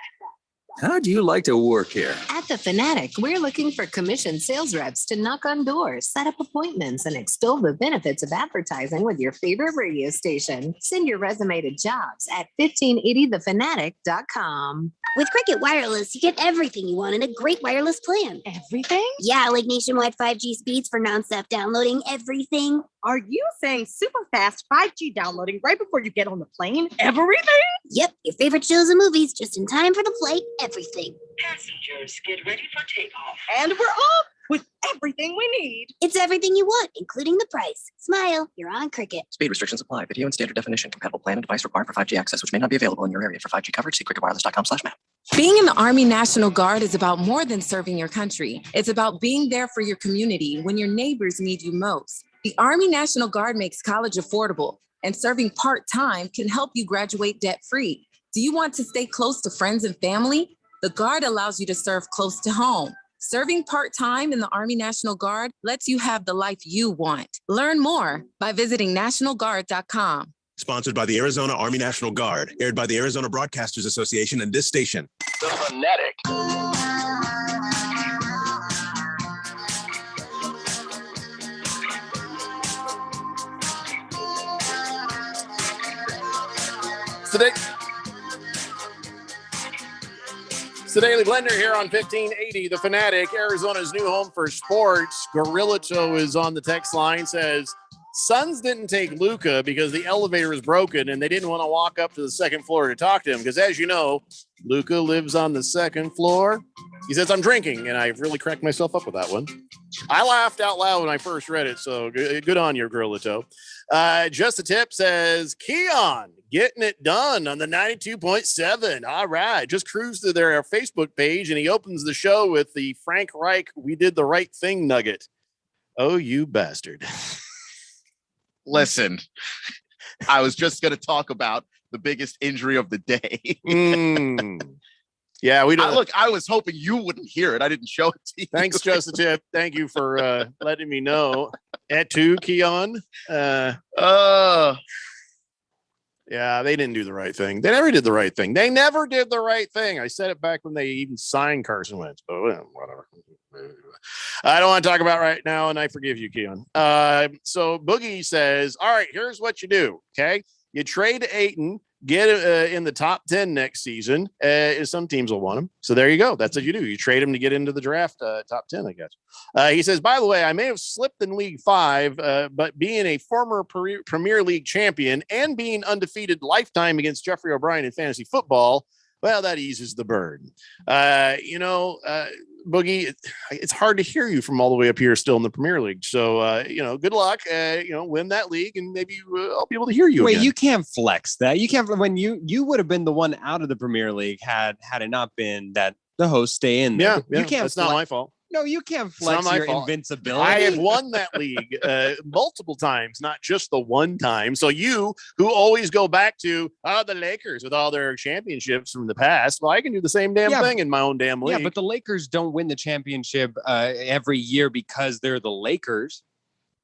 Speaker 19: How do you like to work here?
Speaker 23: At The Fanatic, we're looking for commissioned sales reps to knock on doors, set up appointments, and extol the benefits of advertising with your favorite radio station. Send your resume to jobs at 1580thefanatic.com.
Speaker 24: With Cricket Wireless, you get everything you want in a great wireless plan.
Speaker 10: Everything?
Speaker 24: Yeah, like nationwide 5G speeds for nonstop downloading, everything.
Speaker 6: Are you saying super fast 5G downloading right before you get on the plane? Everything?
Speaker 24: Yep, your favorite shows and movies just in time for the flight, everything.
Speaker 11: Passengers, get ready for takeoff.
Speaker 6: And we're off with everything we need.
Speaker 24: It's everything you want, including the price. Smile, you're on Cricket.
Speaker 25: Speed restrictions apply. Video and standard definition. Compatible plan and device required for 5G access, which may not be available in your area. For 5G coverage, see cricketwireless.com/map.
Speaker 26: Being in the Army National Guard is about more than serving your country. It's about being there for your community when your neighbors need you most. The Army National Guard makes college affordable, and serving part-time can help you graduate debt-free. Do you want to stay close to friends and family? The Guard allows you to serve close to home. Serving part-time in the Army National Guard lets you have the life you want. Learn more by visiting nationalguard.com.
Speaker 27: Sponsored by the Arizona Army National Guard, aired by the Arizona Broadcasters Association and this station.
Speaker 1: The Fanatic.
Speaker 5: Today, it's the Daily Blender here on 1580. The Fanatic, Arizona's new home for sports. Gorilla Toe is on the text line, says, Suns didn't take Luka because the elevator was broken and they didn't want to walk up to the second floor to talk to him because, as you know, Luka lives on the second floor. He says, I'm drinking, and I really cracked myself up with that one. I laughed out loud when I first read it, so good on you, Gorilla Toe. Just a Tip says, Keon getting it done on the 92.7. All right. Just cruised to their Facebook page, and he opens the show with the Frank Reich, we did the right thing nugget. Oh, you bastard.
Speaker 8: Listen, I was just going to talk about the biggest injury of the day.
Speaker 5: Yeah, we don't.
Speaker 8: Look, I was hoping you wouldn't hear it. I didn't show it to you.
Speaker 5: Thanks, Just a Tip. Thank you for letting me know. At two, Keon. Yeah, they didn't do the right thing. They never did the right thing. They never did the right thing. I said it back when they even signed Carson Wentz, but whatever. I don't want to talk about right now, and I forgive you, Keon. So Boogie says, all right, here's what you do, okay? You trade Ayton, get in the top 10 next season. Some teams will want him. So there you go. That's what you do. You trade him to get into the draft top 10, I guess. He says, by the way, I may have slipped in League 5, but being a former Premier League champion and being undefeated lifetime against Jeffrey O'Brien in fantasy football, well, that eases the burden. Boogie, it's hard to hear you from all the way up here still in the Premier League. So, good luck, win that league and maybe I'll be able to hear you.
Speaker 7: Wait,
Speaker 5: again.
Speaker 7: you can't flex that. You can't, when you would have been the one out of the Premier League had it not been that the hosts stay in there.
Speaker 5: Yeah,
Speaker 7: you can't.
Speaker 5: That's not my fault.
Speaker 7: No, you can't flex your invincibility.
Speaker 5: I have won that league multiple times, not just the one time. So you, who always go back to the Lakers with all their championships from the past, well, I can do the same damn thing in my own damn league.
Speaker 7: Yeah, but the Lakers don't win the championship every year because they're the Lakers.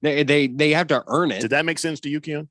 Speaker 7: They have to earn it.
Speaker 5: Did that make sense to you, Keon?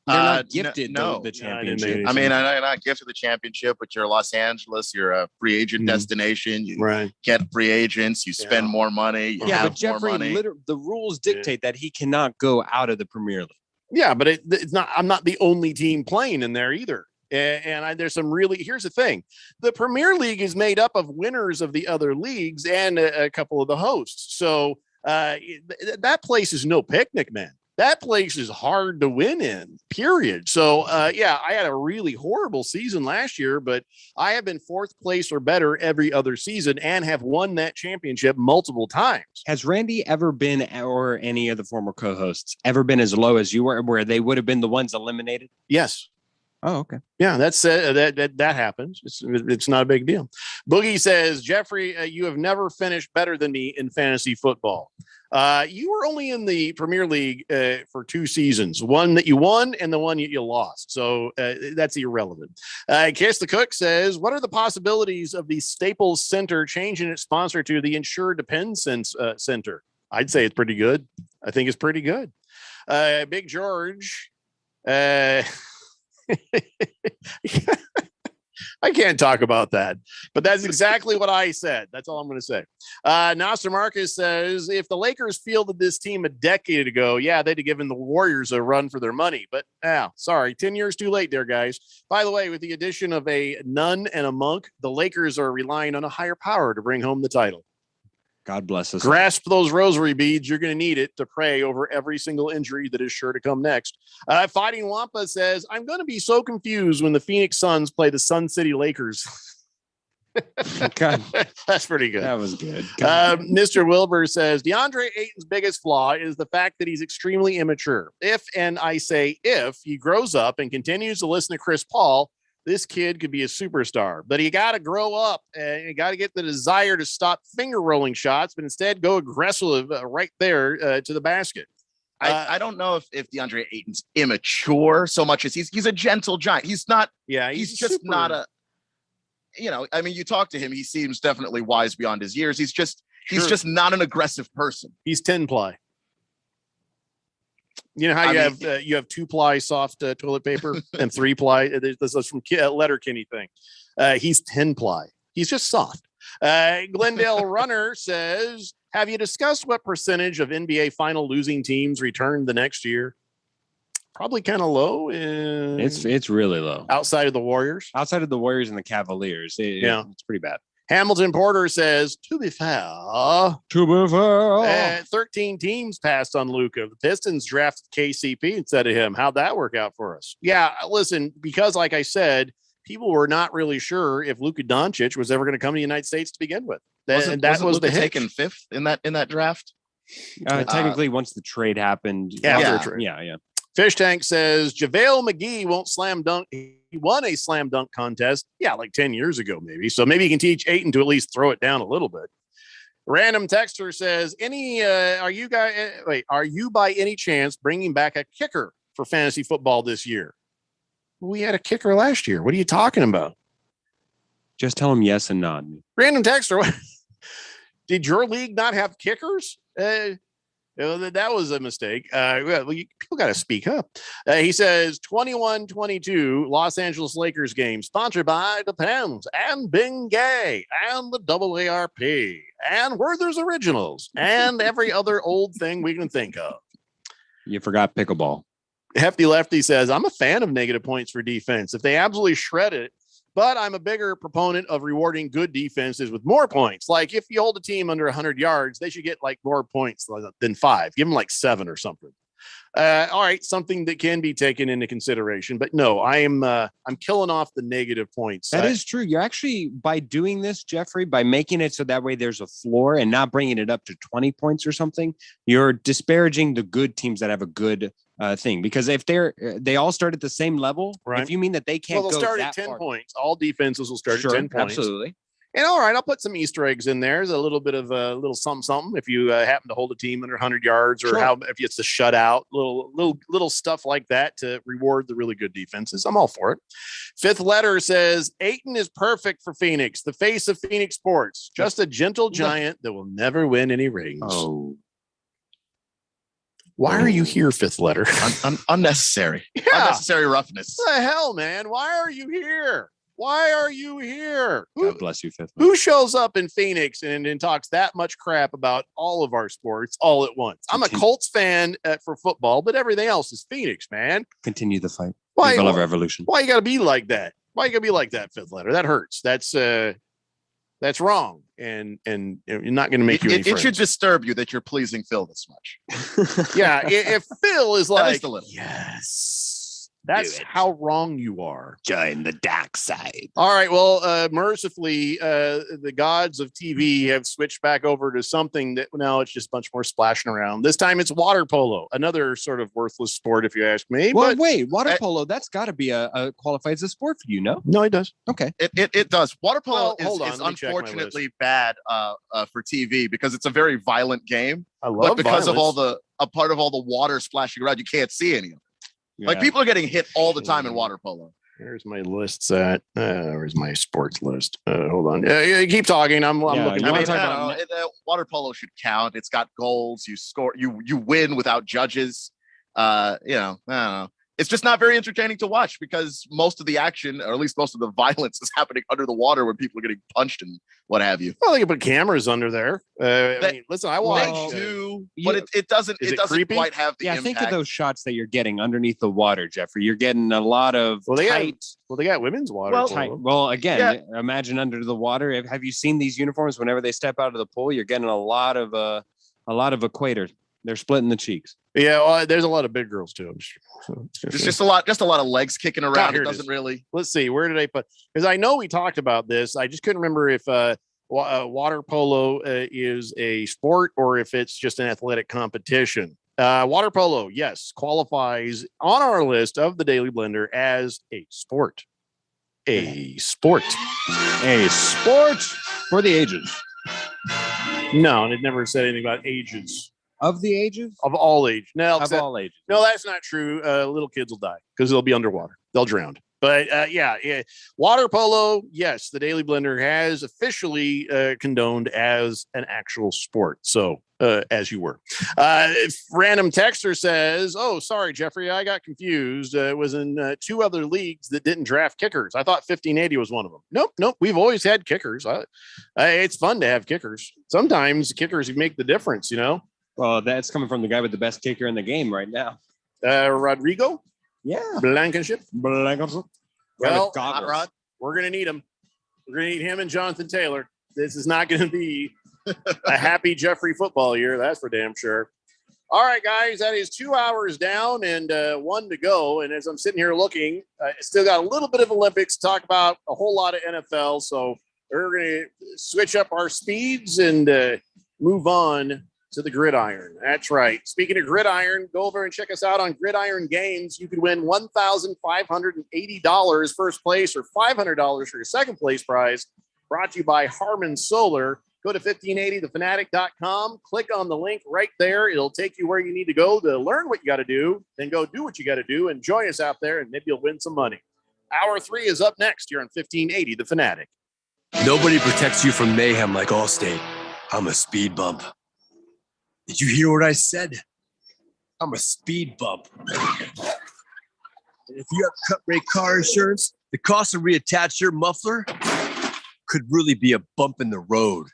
Speaker 7: They're not gifted
Speaker 8: no.
Speaker 7: the championship.
Speaker 8: I mean, I'm not gifted the championship, but you're Los Angeles. You're a free agent destination. You get free agents. You spend more money. You have
Speaker 7: but Jeffrey,
Speaker 8: more money.
Speaker 7: the rules dictate that he cannot go out of the Premier League.
Speaker 5: Yeah, but it's not. I'm not the only team playing in there either. And there's some really. Here's the thing: the Premier League is made up of winners of the other leagues and a couple of the hosts. So that place is no picnic, man. That place is hard to win in, period. So, I had a really horrible season last year, but I have been fourth place or better every other season and have won that championship multiple times.
Speaker 7: Has Randy ever been, or any of the former co-hosts, ever been as low as you were, where they would have been the ones eliminated?
Speaker 5: Yes.
Speaker 7: Oh, okay.
Speaker 5: Yeah, that's that happens. It's not a big deal. Boogie says, Jeffrey, you have never finished better than me in fantasy football. You were only in the Premier League for 2 seasons, one that you won and the one you lost. So that's irrelevant. Kiss the Cook says, what are the possibilities of the Staples Center changing its sponsor to the Insure Depends Center? I'd say it's pretty good. I think it's pretty good. Big George. I can't talk about that, but that's exactly what I said. That's all I'm going to say. Nasser Marcus says, if the Lakers fielded this team a decade ago, yeah, they'd have given the Warriors a run for their money. But sorry, 10 years too late there, guys. By the way, with the addition of a nun and a monk, the Lakers are relying on a higher power to bring home the title.
Speaker 7: God bless us.
Speaker 5: Grasp those rosary beads. You're going to need it to pray over every single injury that is sure to come next. Fighting Wampa says, I'm going to be so confused when the Phoenix Suns play the Sun City Lakers.
Speaker 7: God.
Speaker 5: That's pretty good.
Speaker 7: That was good.
Speaker 5: Mr. Wilbur says, DeAndre Ayton's biggest flaw is the fact that he's extremely immature. If, and I say if, he grows up and continues to listen to Chris Paul, this kid could be a superstar, but you got to grow up and you got to get the desire to stop finger rolling shots, but instead go aggressive right there to the basket.
Speaker 8: I don't know if DeAndre Ayton's immature so much as he's a gentle giant. He's not.
Speaker 5: Yeah,
Speaker 8: he's just not a. I mean, you talk to him, he seems definitely wise beyond his years. He's just not an aggressive person.
Speaker 5: He's 10-ply. You know how you have 2-ply soft toilet paper and 3-ply. This is from Letterkenny thing. He's 10-ply. He's just soft. Glendale Runner says, have you discussed what percentage of NBA final losing teams return the next year? Probably kind of low.
Speaker 7: It's really low.
Speaker 5: Outside of the Warriors?
Speaker 7: Outside of the Warriors and the Cavaliers. It's pretty bad.
Speaker 5: Hamilton Porter says, to be fair, 13 teams passed on Luka. The Pistons drafted KCP instead of him. How'd that work out for us? Yeah, listen, because like I said, people were not really sure if Luka Doncic was ever going to come to the United States to begin with.
Speaker 8: Wasn't Luka taken 5th in that draft?
Speaker 7: Technically, once the trade happened.
Speaker 5: After the trade.
Speaker 7: Yeah.
Speaker 5: Fish Tank says JaVale McGee won't slam dunk. He won a slam dunk contest. Yeah, like 10 years ago, maybe. So maybe he can teach Ayton to at least throw it down a little bit. Random Texter says, are you by any chance bringing back a kicker for fantasy football this year? We had a kicker last year. What are you talking about?
Speaker 7: Just tell him yes and nod.
Speaker 5: Random Texter, did your league not have kickers? That was a mistake. People got to speak up. He says 21-22 Los Angeles Lakers game sponsored by Depends and Bengay and the AARP and Werther's Originals and every other old thing we can think of.
Speaker 7: You forgot pickleball.
Speaker 5: Hefty Lefty says, I'm a fan of negative points for defense if they absolutely shred it, but I'm a bigger proponent of rewarding good defenses with more points. Like if you hold a team under 100 yards, they should get like more points than 5. Give them like 7 or something. All right, something that can be taken into consideration. But no, I'm killing off the negative points.
Speaker 7: That is true. You're actually, by doing this, Jeffrey, by making it so that way there's a floor and not bringing it up to 20 points or something, you're disparaging the good teams that have a good thing. Because if they all start at the same level,
Speaker 5: right?
Speaker 7: If you mean that they can't
Speaker 5: they'll
Speaker 7: go
Speaker 5: start
Speaker 7: that
Speaker 5: at 10
Speaker 7: far.
Speaker 5: points. All defenses will start at 10 points.
Speaker 7: Absolutely.
Speaker 5: And all right, I'll put some Easter eggs in there. There's a little bit of a little something if you happen to hold a team under 100 yards, or if it's a shutout, little stuff like that to reward the really good defenses. I'm all for it. Fifth letter says Ayton is perfect for Phoenix, the face of Phoenix sports, just a gentle giant that will never win any rings.
Speaker 7: Oh.
Speaker 5: Why are you here, fifth letter?
Speaker 8: Unnecessary.
Speaker 5: Yeah.
Speaker 8: Unnecessary roughness.
Speaker 5: What the hell, man? Why are you here? Why are you here?
Speaker 7: God bless you, fifth.
Speaker 5: Who shows up in Phoenix and talks that much crap about all of our sports all at once? I'm a Colts fan for football, but everything else is Phoenix, man.
Speaker 7: Continue the fight.
Speaker 5: Why?
Speaker 7: Viva la revolution.
Speaker 5: Why you got to be like that? Why you got to be like that, fifth letter? That hurts. That's wrong, and you're not going to make you any
Speaker 8: it
Speaker 5: friends.
Speaker 8: should disturb you that you're pleasing Phil this much.
Speaker 5: Yeah, if Phil is like,
Speaker 8: the limit.
Speaker 5: yes, That's how wrong you are.
Speaker 7: Join the dark side.
Speaker 5: All right. Well, mercifully, the gods of TV have switched back over to something that now it's just a bunch more splashing around. This time it's water polo, another sort of worthless sport, if you ask me.
Speaker 7: Well,
Speaker 5: but
Speaker 7: wait, water polo, that's got to be a qualified as a sport for you, no?
Speaker 5: No, it does.
Speaker 7: Okay.
Speaker 8: It does. Water polo
Speaker 5: Well,
Speaker 8: is unfortunately bad for TV because it's a very violent game.
Speaker 5: I love
Speaker 8: but because
Speaker 5: violence.
Speaker 8: of a part of all the water splashing around, you can't see any of it. Like
Speaker 5: Yeah.
Speaker 8: people are getting hit all the time in water polo.
Speaker 5: Where's my lists at? Where's my sports list? Hold on. Yeah, keep talking. I'm looking.
Speaker 8: I mean, water polo should count. It's got goals. You score. You win without judges. I don't know. It's just not very entertaining to watch because most of the action, or at least most of the violence, is happening under the water when people are getting punched and what have you.
Speaker 5: Well, they can put cameras under there. I mean, listen, I watch.
Speaker 8: They do, but it doesn't.
Speaker 5: Is
Speaker 8: It
Speaker 5: it
Speaker 8: doesn't
Speaker 5: creepy?
Speaker 8: quite have the
Speaker 7: Yeah,
Speaker 8: impact.
Speaker 7: think of those shots that you're getting underneath the water, Jeffrey. You're getting a lot of tight.
Speaker 5: They got women's water.
Speaker 7: Tight. Well, again, imagine under the water. Have you seen these uniforms? Whenever they step out of the pool, you're getting a lot of equator. They're splitting the cheeks.
Speaker 5: Yeah, well, there's a lot of big girls too.
Speaker 8: There's just a lot of legs kicking around.
Speaker 5: Here
Speaker 8: It
Speaker 5: it
Speaker 8: doesn't
Speaker 5: is.
Speaker 8: really.
Speaker 5: Let's see, where did I put? Because I know we talked about this. I just couldn't remember if water polo is a sport or if it's just an athletic competition. Water polo, yes, qualifies on our list of the Daily Blender as a sport. A sport.
Speaker 7: A sport for the ages.
Speaker 5: No, and it never said anything about ages.
Speaker 7: Of the ages?
Speaker 5: Of all ages. No,
Speaker 7: Of all ages.
Speaker 5: No, that's not true. Little kids will die because they'll be underwater. They'll drown. But yeah, water polo, yes, the Daily Blender has officially condoned as an actual sport. So, as you were. Random texter says, oh, sorry, Jeffrey, I got confused. It was in two other leagues that didn't draft kickers. I thought 1580 was one of them. Nope. We've always had kickers. It's fun to have kickers. Sometimes kickers make the difference, you know?
Speaker 7: Well, that's coming from the guy with the best kicker in the game right now.
Speaker 5: Rodrigo?
Speaker 7: Yeah.
Speaker 5: Blankenship? Well,
Speaker 7: Hot Rod.
Speaker 5: We're going to need him. We're going to need him and Jonathan Taylor. This is not going to be a happy Jeffrey football year. That's for damn sure. All right, guys, that is 2 hours down and 1 to go. And as I'm sitting here looking, still got a little bit of Olympics to talk about, a whole lot of NFL. So we're going to switch up our speeds and move on to the gridiron. That's right. Speaking of gridiron, go over and check us out on Gridiron Games. You could win $1,580 first place or $500 for your second place prize. Brought to you by Harman Solar. Go to 1580thefanatic.com. Click on the link right there. It'll take you where you need to go to learn what you got to do. Then go do what you got to do and join us out there, and maybe you'll win some money. Hour 3 is up next here on 1580 The Fanatic.
Speaker 4: Nobody protects you from mayhem like Allstate. I'm a speed bump. Did you hear what I said? I'm a speed bump. And if you have cut rate car insurance, the cost to reattach your muffler could really be a bump in the road.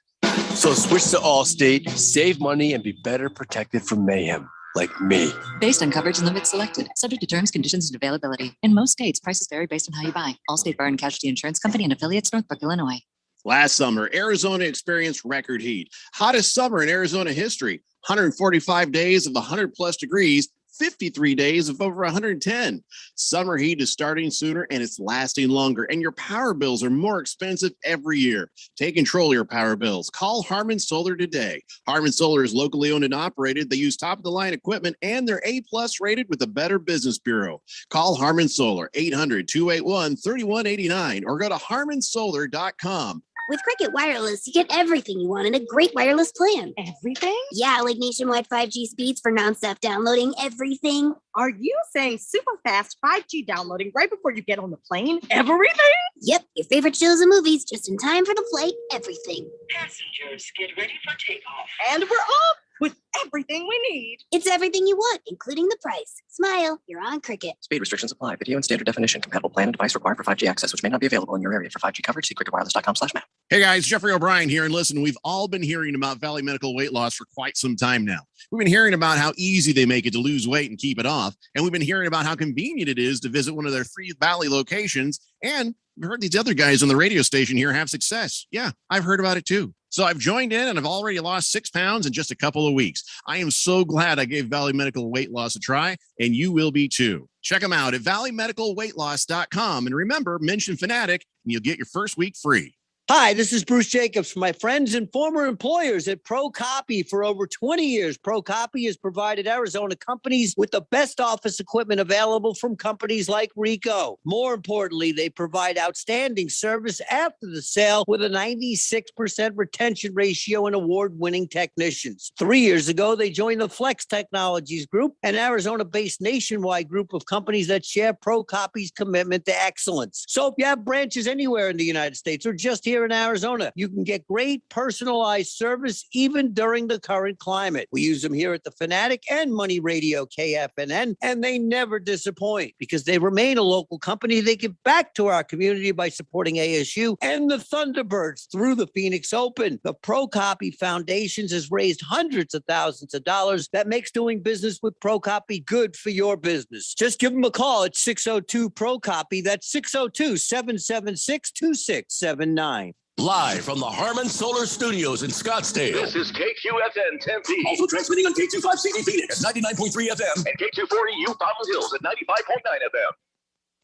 Speaker 4: So switch to Allstate, save money, and be better protected from mayhem, like me.
Speaker 13: Based on coverage and limits selected, subject to terms, conditions, and availability. In most states, prices vary based on how you buy. Allstate Bar and Casualty Insurance Company and affiliates, Northbrook, Illinois.
Speaker 5: Last summer, Arizona experienced record heat. Hottest summer in Arizona history. 145 days of 100 plus degrees, 53 days of over 110. Summer heat is starting sooner and it's lasting longer, and your power bills are more expensive every year. Take control of your power bills. Call Harman Solar today. Harman Solar is locally owned and operated. They use top-of-the-line equipment, and they're A-plus rated with the Better Business Bureau. Call Harman Solar, 800-281-3189, or go to harmansolar.com.
Speaker 24: With Cricket Wireless, you get everything you want in a great wireless plan.
Speaker 6: Everything?
Speaker 24: Yeah, like nationwide 5G speeds for nonstop downloading, everything.
Speaker 6: Are you saying super fast 5G downloading right before you get on the plane? Everything?
Speaker 24: Yep, your favorite shows and movies just in time for the flight, everything.
Speaker 11: Passengers, get ready for takeoff.
Speaker 6: And we're off with everything we need.
Speaker 24: It's everything you want, including the price. Smile, you're on Cricket.
Speaker 25: Speed restrictions apply. Video and standard definition. Compatible plan and device required for 5G access, which may not be available in your area. For 5G coverage, see cricketwireless.com/map.
Speaker 5: Hey guys, Jeffrey O'Brien here. And listen, we've all been hearing about Valley Medical weight loss for quite some time now. We've been hearing about how easy they make it to lose weight and keep it off. And we've been hearing about how convenient it is to visit one of their 3 Valley locations. And we've heard these other guys on the radio station here have success. Yeah, I've heard about it too. So I've joined in and I've already lost 6 pounds in just a couple of weeks. I am so glad I gave Valley Medical Weight Loss a try, and you will be too. Check them out at valleymedicalweightloss.com. And remember, mention Fanatic and you'll get your first week free.
Speaker 9: Hi, this is Bruce Jacobs from my friends and former employers at ProCopy. For over 20 years, ProCopy has provided Arizona companies with the best office equipment available from companies like Ricoh. More importantly, they provide outstanding service after the sale with a 96% retention ratio and award-winning technicians. 3 years ago, they joined the Flex Technologies Group, an Arizona-based nationwide group of companies that share ProCopy's commitment to excellence. So if you have branches anywhere in the United States or just here in Arizona, you can get great personalized service even during the current climate. We use them here at the Fanatic and Money Radio KFNN, and they never disappoint because they remain a local company. They give back to our community by supporting ASU and the Thunderbirds through the Phoenix Open. The ProCopy Foundations has raised hundreds of thousands of dollars. That makes doing business with ProCopy good for your business. Just give them a call at 602-ProCopy. That's 602-776-2679.
Speaker 2: Live from the Harmon Solar Studios in Scottsdale.
Speaker 1: This is KQFN Tempe.
Speaker 2: Also transmitting on K25CD Phoenix at 99.3 FM.
Speaker 1: And K240U Fountain Hills at 95.9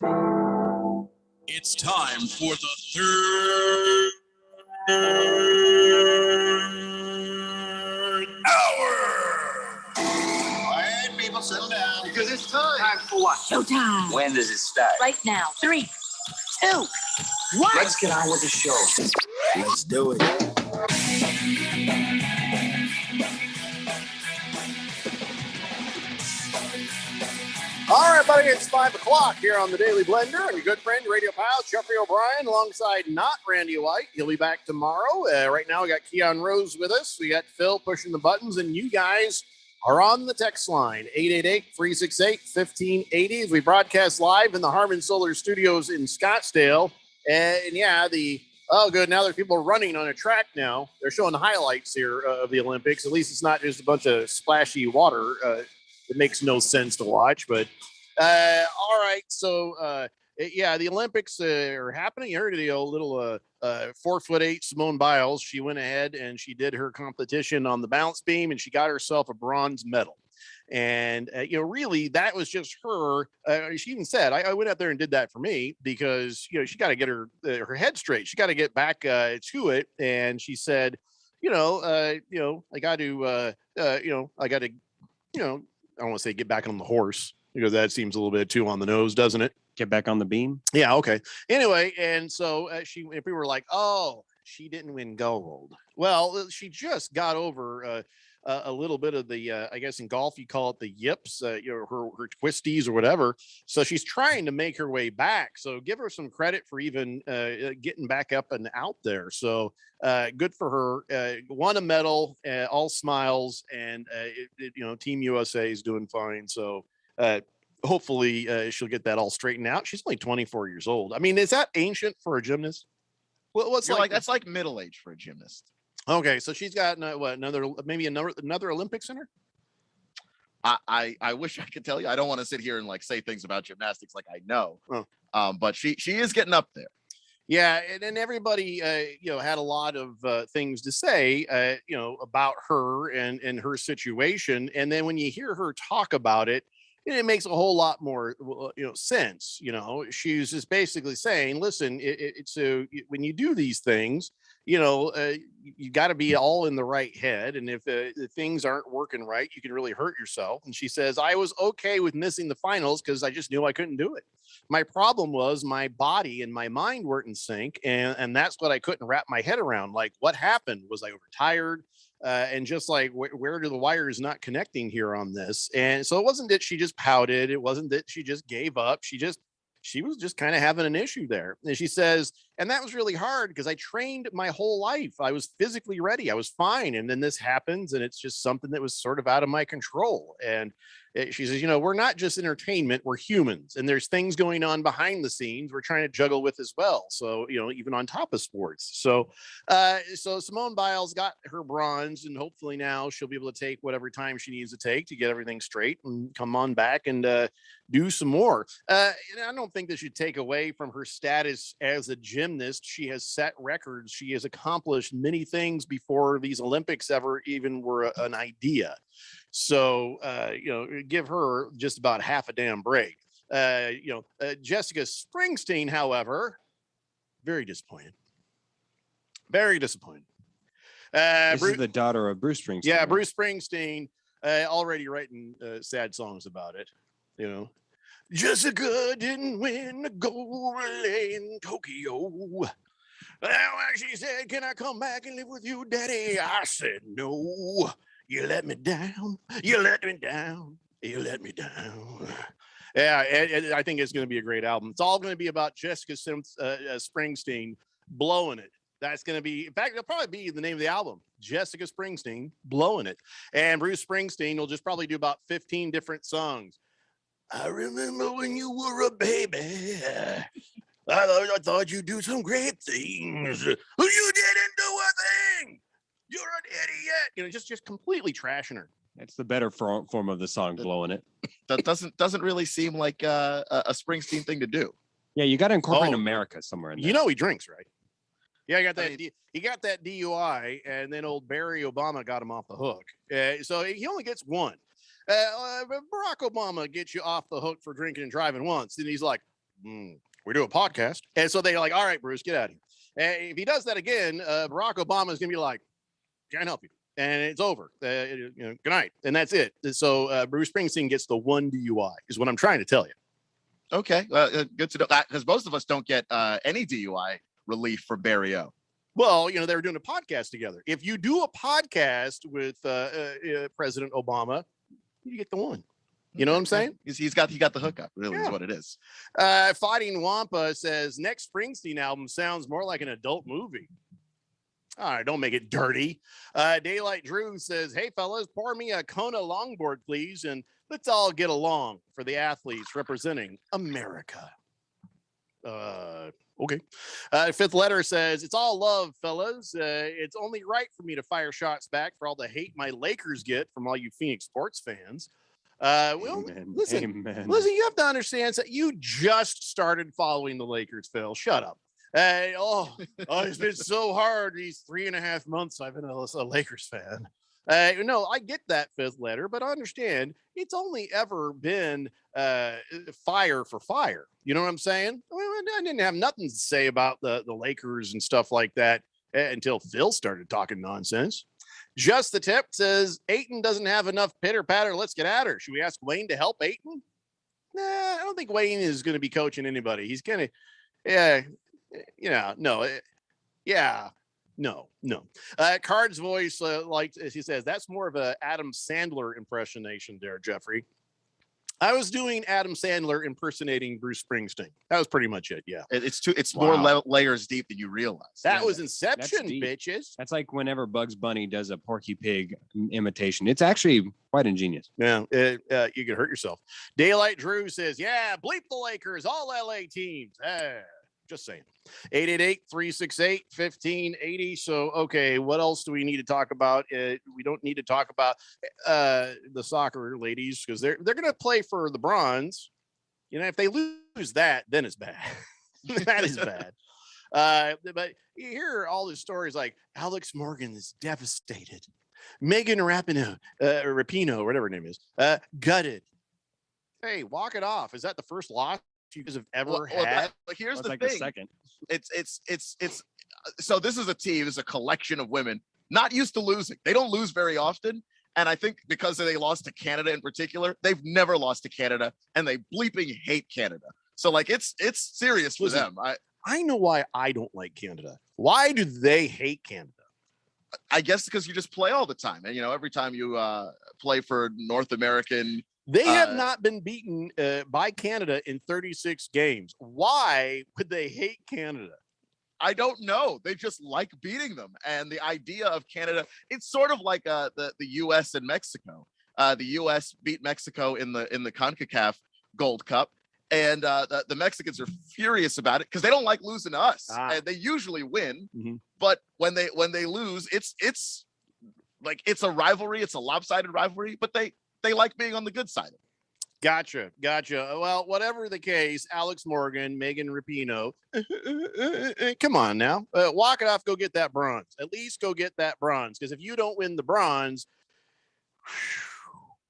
Speaker 1: FM.
Speaker 2: It's time for the third hour.
Speaker 14: All right, people, settle down because it's time. Time for what?
Speaker 24: Showtime.
Speaker 14: When does it start?
Speaker 24: Right now. 3, 2, 1.
Speaker 14: Let's get on with the show. Let's do it.
Speaker 5: All right, buddy, it's 5 o'clock here on the Daily Blender. And your good friend, your radio pal, Jeffrey O'Brien, alongside not Randy White. He'll be back tomorrow. Right now, we got Keon Rose with us. We got Phil pushing the buttons, and you guys are on the text line, 888-368-1580. As we broadcast live in the Harmon Solar Studios in Scottsdale. And yeah, good. Now there's people running on a track now. They're showing the highlights here of the Olympics. At least it's not just a bunch of splashy water. It makes no sense to watch. But all right. So, the Olympics are happening. You heard a little 4'8" Simone Biles. She went ahead and she did her competition on the balance beam and she got herself a bronze medal. And, really, that was just her. She even said, I went out there and did that for me because, she got to get her head straight. She got to get back to it. And she said, I got to, I don't want to say get back on the horse because that seems a little bit too on the nose, doesn't it?
Speaker 7: Get back on the beam.
Speaker 5: Yeah. Okay. Anyway. And so if we were like, oh, she didn't win gold. Well, she just got over, a little bit of the, I guess in golf, you call it the yips, her twisties or whatever. So she's trying to make her way back. So give her some credit for even getting back up and out there. So good for her. Won a medal, all smiles, and Team USA is doing fine. So hopefully she'll get that all straightened out. She's only 24 years old. I mean, is that ancient for a gymnast? Well, what's
Speaker 8: that's like middle age for a gymnast.
Speaker 5: Okay, so she's got another Olympics in her.
Speaker 8: I wish I could tell you. I don't want to sit here and say things about gymnastics like I know. But she is getting up there.
Speaker 5: Yeah, and everybody had a lot of things to say about her and her situation, and then when you hear her talk about it, it makes a whole lot more sense. She's just basically saying, listen, it's when you do these things, you got to be all in the right head. And if things aren't working right, you can really hurt yourself. And she says, I was okay with missing the finals because I just knew I couldn't do it. My problem was my body and my mind weren't in sync. And that's what I couldn't wrap my head around. Like, what happened? Was I overtired? And just like, where do the wires not connecting here on this? And so it wasn't that she just pouted. It wasn't that she just gave up. She was just kind of having an issue there. And she says, and that was really hard because I trained my whole life. I was physically ready. I was fine. And then this happens and it's just something that was sort of out of my control. And she says, we're not just entertainment, we're humans. And there's things going on behind the scenes we're trying to juggle with as well. So, even on top of sports. So Simone Biles got her bronze and hopefully now she'll be able to take whatever time she needs to take to get everything straight and come on back and do some more. And I don't don't think this should take away from her status as a gymnast. She has set records. She has accomplished many things before these Olympics ever even were an idea. So, give her just about half a damn break. Jessica Springsteen, however, very disappointed. Very disappointed.
Speaker 7: This is the daughter of Bruce Springsteen.
Speaker 5: Yeah, Bruce Springsteen, already writing sad songs about it. Jessica didn't win the gold in Tokyo. She said, "Can I come back and live with you, Daddy?" I said, "No. You let me down. You let me down. You let me down." Yeah, and I think it's going to be a great album. It's all going to be about Jessica Springsteen blowing it. That's going to be, in fact, it'll probably be the name of the album, Jessica Springsteen Blowing It. And Bruce Springsteen will just probably do about 15 different songs. I remember when you were a baby. I thought you'd do some great things. You didn't do a thing. You're an idiot. Just completely trashing her.
Speaker 7: That's the better form of the song, Blowing It.
Speaker 8: That doesn't really seem like a Springsteen thing to do.
Speaker 7: Yeah, you got to incorporate America somewhere in there.
Speaker 5: He drinks, right? Yeah, he got that DUI, and then old Barry Obama got him off the hook. So he only gets one. Barack Obama gets you off the hook for drinking and driving once. And he's like, we do a podcast. And so they're like, all right, Bruce, get out of here. If he does that again, Barack Obama is going to be like, can't help you. And it's over. Good night. And that's it. So Bruce Springsteen gets the one DUI is what I'm trying to tell you.
Speaker 8: Okay. Good to know. Because most of us don't get any DUI relief for Barry O.
Speaker 5: Well, they were doing a podcast together. If you do a podcast with President Obama, you get the one. You know what I'm saying?
Speaker 8: He got the hookup, really, is what it is.
Speaker 5: Fighting Wampa says next Springsteen album sounds more like an adult movie. All right, don't make it dirty. Daylight Drew says, "Hey fellas, pour me a Kona longboard, please, and let's all get along for the athletes representing America." Okay. Fifth Letter says, "It's all love, fellas. It's only right for me to fire shots back for all the hate my Lakers get from all you Phoenix sports fans." Listen, you have to understand that you just started following the Lakers, Phil. Shut up. It's been so hard these 3.5 months I've been a Lakers fan. No, I get that, Fifth Letter, but I understand it's only ever been fire for fire. You know what I'm saying? I didn't have nothing to say about the Lakers and stuff like that until Phil started talking nonsense. Just the Tip says, Ayton doesn't have enough pitter patter. Let's get at her. Should we ask Wayne to help Ayton? Nah, I don't think Wayne is going to be coaching anybody. He's going to, no. Card's voice, like as he says, that's more of a Adam Sandler impersonation there, Jeffrey. I was doing Adam Sandler impersonating Bruce Springsteen. That was pretty much it. Yeah.
Speaker 8: It's more layers deep than you realize.
Speaker 5: That was Inception, bitches.
Speaker 7: That's like whenever Bugs Bunny does a Porky Pig imitation. It's actually quite ingenious.
Speaker 5: Yeah. You could hurt yourself. Daylight Drew says, yeah, bleep the Lakers, all LA teams. Just saying. 888-368-1580. So, okay, what else do we need to talk about? We don't need to talk about the soccer ladies because they're going to play for the bronze. If they lose that, then it's bad. That is bad. But you hear all these stories like Alex Morgan is devastated. Megan Rapinoe, whatever her name is, gutted. Hey, walk it off. Is that the first loss you guys have ever had?
Speaker 8: But here's the
Speaker 7: like
Speaker 8: thing.
Speaker 7: The second.
Speaker 8: It's so this is a team, it's a collection of women not used to losing. They don't lose very often. And I think because they lost to Canada in particular, they've never lost to Canada and they bleeping hate Canada. So like it's serious for them.
Speaker 5: I know why I don't like Canada. Why do they hate Canada?
Speaker 8: I guess because you just play all the time. And every time you play for North American,
Speaker 5: they have not been beaten by Canada in 36 games. Why would they hate Canada?
Speaker 8: I don't know. They just like beating them. And the idea of Canada, it's sort of like the U.S. and Mexico. The U.S. beat Mexico in the CONCACAF Gold Cup. And the Mexicans are furious about it because they don't like losing to us. And they usually win.
Speaker 5: Mm-hmm.
Speaker 8: But when they lose, it's like it's a rivalry. It's a lopsided rivalry. But they like being on the good side of it.
Speaker 5: Gotcha. Well, whatever the case, Alex Morgan, Megan Rapinoe, come on now. Walk it off, go get that bronze. At least go get that bronze. Because if you don't win the bronze,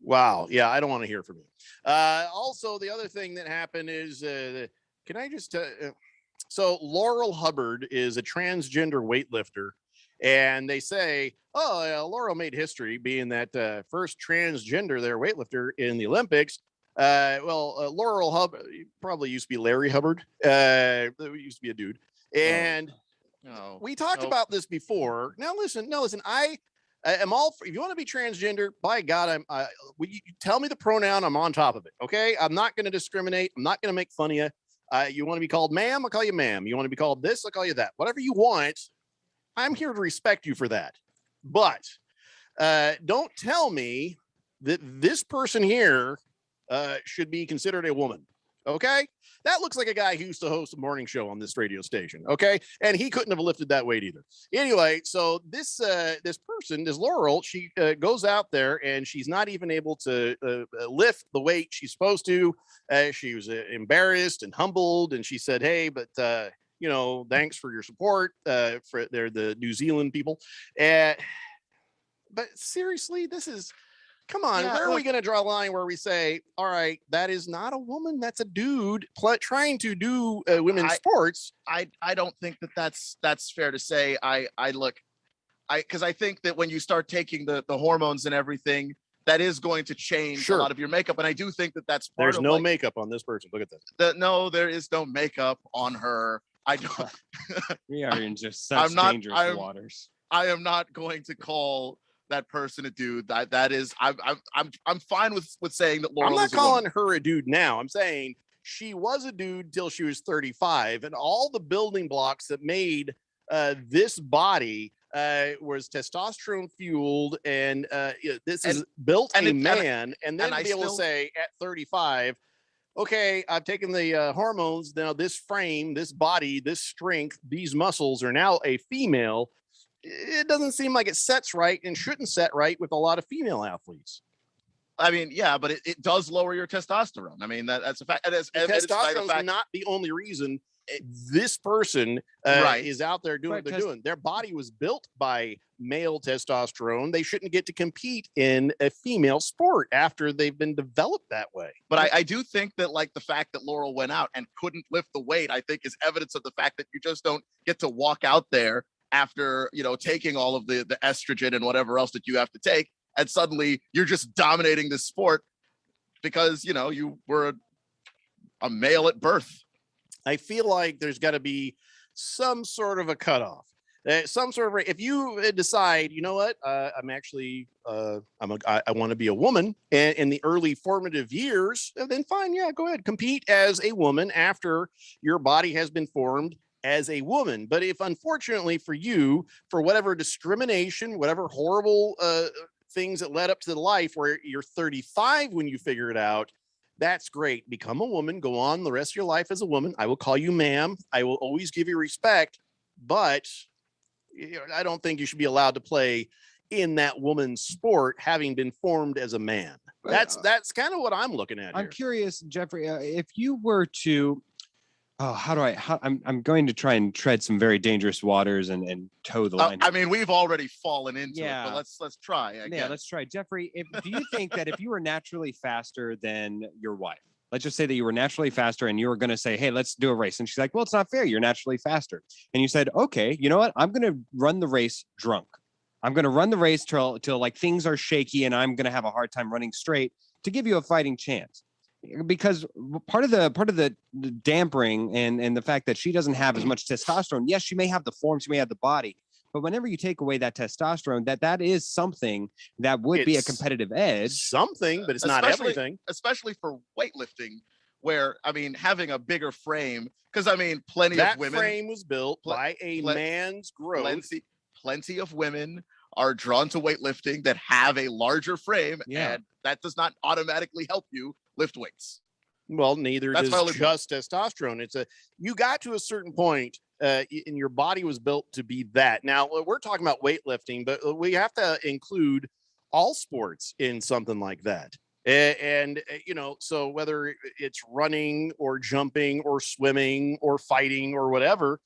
Speaker 5: wow. Yeah, I don't want to hear from you. Also, the other thing that happened is, can I just so Laurel Hubbard is a transgender weightlifter. And they say, Laurel made history being that first transgender weightlifter in the Olympics. Laurel Hubbard probably used to be Larry Hubbard. Used to be a dude. And we talked about this before. Now, listen, I am all for, if you want to be transgender, by God, you tell me the pronoun, I'm on top of it. Okay. I'm not going to discriminate. I'm not going to make fun of you. You want to be called ma'am? I'll call you ma'am. You want to be called this? I'll call you that. Whatever you want. I'm here to respect you for that. But don't tell me that this person here should be considered a woman. Okay. That looks like a guy who used to host a morning show on this radio station. Okay. And he couldn't have lifted that weight either. Anyway, so this person, this Laurel, she goes out there and she's not even able to lift the weight she's supposed to. She was embarrassed and humbled. And she said, hey, but thanks for your support. They're the New Zealand people. But seriously, come on. Where are we going to draw a line where we say, all right, that is not a woman. That's a dude trying to do women's sports.
Speaker 8: I don't think that's fair to say. Because I think that when you start taking the hormones and everything, that is going to change a lot of your makeup. And I do think that's part
Speaker 5: There's
Speaker 8: of
Speaker 5: no makeup on this person. Look at this.
Speaker 8: No, there is no makeup on her. I don't.
Speaker 7: We are in just such dangerous waters.
Speaker 8: I am not going to call that person a dude. That is, I'm fine with saying that Laurel.
Speaker 5: I'm not calling her a dude now. I'm saying she was a dude till she was 35, and all the building blocks that made this body was testosterone fueled, and this is built a man, and then to be able to say at 35. Okay, I've taken the hormones. Now this frame, this body, this strength, these muscles are now a female. It doesn't seem like it sets right and shouldn't set right with a lot of female athletes.
Speaker 8: I mean, yeah, but it does lower your testosterone. I mean, that's a fact.
Speaker 5: Testosterone is not the only reason this person is out there doing what they're doing. Their body was built by male testosterone. They shouldn't get to compete in a female sport after they've been developed that way.
Speaker 8: But I do think that the fact that Laurel went out and couldn't lift the weight, I think is evidence of the fact that you just don't get to walk out there after, taking all of the estrogen and whatever else that you have to take. And suddenly you're just dominating this sport because, you were a male at birth.
Speaker 5: I feel like there's got to be some sort of a cutoff, if you decide, you know what, I'm actually, I want to be a woman, and in the early formative years, then fine. Yeah, go ahead. Compete as a woman after your body has been formed as a woman. But if unfortunately for you, for whatever discrimination, whatever horrible things that led up to the life where you're 35 when you figure it out, that's great. Become a woman. Go on the rest of your life as a woman. I will call you ma'am. I will always give you respect, but I don't think you should be allowed to play in that woman's sport having been formed as a man. That's kind of what I'm looking at.
Speaker 7: I'm curious, Jeffrey, if you were to, I'm going to try and tread some very dangerous waters and toe the line.
Speaker 8: I mean, we've already fallen into it, but let's try.
Speaker 7: Let's try. Jeffrey, do you think that if you were naturally faster than your wife, let's just say that you were naturally faster and you were going to say, hey, let's do a race. And she's like, well, it's not fair. You're naturally faster. And you said, okay, you know what? I'm going to run the race drunk. I'm going to run the race till things are shaky and I'm going to have a hard time running straight to give you a fighting chance. Because part of the dampering and the fact that she doesn't have as much testosterone, yes, she may have the form, she may have the body, but whenever you take away that testosterone, that is something that would be a competitive edge.
Speaker 5: Something, but it's not everything.
Speaker 8: Especially for weightlifting, where, I mean, having a bigger frame, because, I mean, plenty of women. That
Speaker 5: frame was built by a man's growth.
Speaker 8: Plenty of women are drawn to weightlifting that have a larger frame, and that does not automatically help you lift weights.
Speaker 5: Well, neither does just testosterone. You got to a certain point and your body was built to be that. Now we're talking about weightlifting, but we have to include all sports in something like that. And so whether it's running or jumping or swimming or fighting or whatever,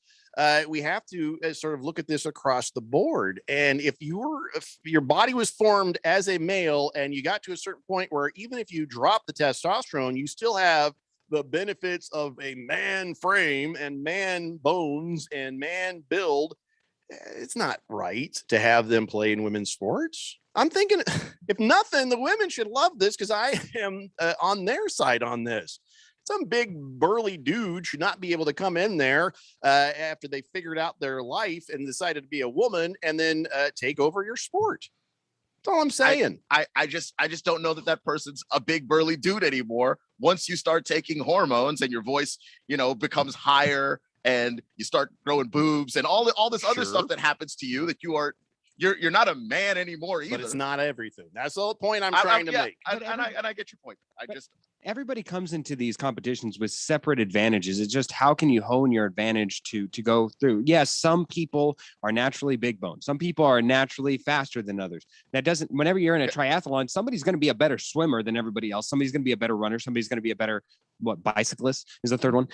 Speaker 5: we have to sort of look at this across the board. And if your body was formed as a male and you got to a certain point where even if you drop the testosterone, you still have the benefits of a man frame and man bones and man build, it's not right to have them play in women's sports. I'm thinking, if nothing, the women should love this because I am on their side on this. Some big burly dude should not be able to come in there after they figured out their life and decided to be a woman and then take over your sport. That's all I'm saying.
Speaker 8: I just don't know that person's a big burly dude anymore. Once you start taking hormones and your voice, becomes higher and you start growing boobs and all this other stuff that happens to you, that you're not a man anymore either.
Speaker 5: But it's not everything. That's the whole point I'm trying to make.
Speaker 8: And I get your point.
Speaker 7: Everybody comes into these competitions with separate advantages. It's just how can you hone your advantage to go through? Yes, some people are naturally big boned. Some people are naturally faster than others. That doesn't, whenever you're in a triathlon, somebody's going to be a better swimmer than everybody else. Somebody's going to be a better runner. Somebody's going to be a better, bicyclist is the third one.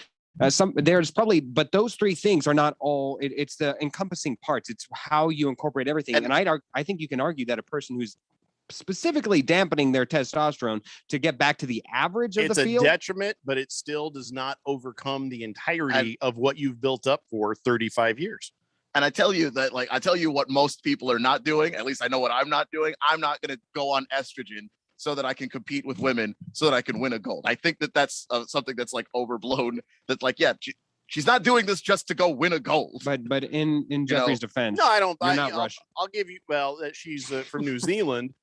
Speaker 7: There's probably, but those three things are not all, it's the encompassing parts. It's how you incorporate everything. And I think you can argue that a person who's specifically dampening their testosterone to get back to the average of the field,
Speaker 5: it's a detriment, but it still does not overcome the entirety of what you've built up for 35 years.
Speaker 8: And I tell you that, I tell you what most people are not doing. At least I know what I'm not doing. I'm not going to go on estrogen so that I can compete with women, so that I can win a gold. I think that's something that's overblown. That's she's not doing this just to go win a gold.
Speaker 7: But in Jeffrey's defense,
Speaker 5: no, I don't.
Speaker 7: You're not Russian.
Speaker 5: I'll give you. Well, she's from New Zealand.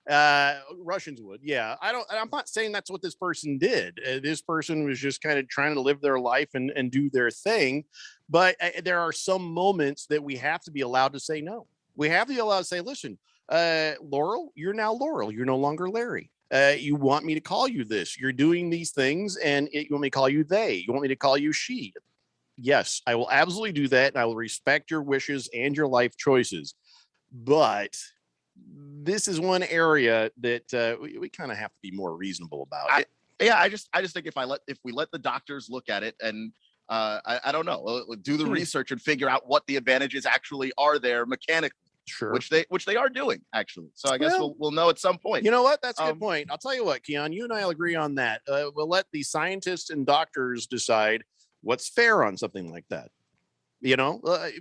Speaker 5: Russians would. Yeah, I'm not saying that's what this person did. This person was just kind of trying to live their life and do their thing. But there are some moments that we have to be allowed to say no. We have to be allowed to say, listen, Laurel, you're now Laurel. You're no longer Larry. You want me to call you this. You're doing these things, and you want me to call you they. You want me to call you she. Yes, I will absolutely do that. And I will respect your wishes and your life choices. But this is one area that we kind of have to be more reasonable about it.
Speaker 8: I just think if we let the doctors look at it and I don't know, do the research and figure out what the advantages actually are there mechanically.
Speaker 5: Sure.
Speaker 8: Which they are doing actually. So I guess we'll know at some point.
Speaker 5: You know what? That's a good point. I'll tell you what, Keon, you and I'll agree on that. We'll let the scientists and doctors decide what's fair on something like that.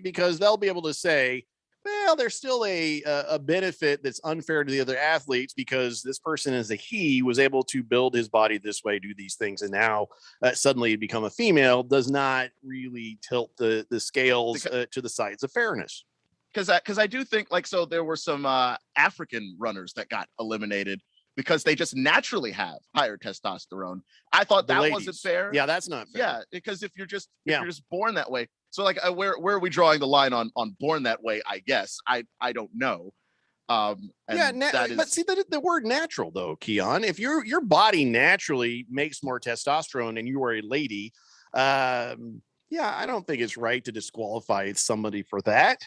Speaker 5: Because they'll be able to say, well, there's still a benefit that's unfair to the other athletes because this person as a he was able to build his body this way, do these things, and now suddenly become a female does not really tilt the scales to the sides of fairness.
Speaker 8: Because I do think so there were some African runners that got eliminated because they just naturally have higher testosterone. I thought that wasn't fair.
Speaker 5: Yeah, that's not fair.
Speaker 8: Yeah, because if you're just born that way. So where are we drawing the line on born that way? I guess I don't know.
Speaker 5: But see the word natural though, Keon. If your body naturally makes more testosterone and you are a lady, I don't think it's right to disqualify somebody for that.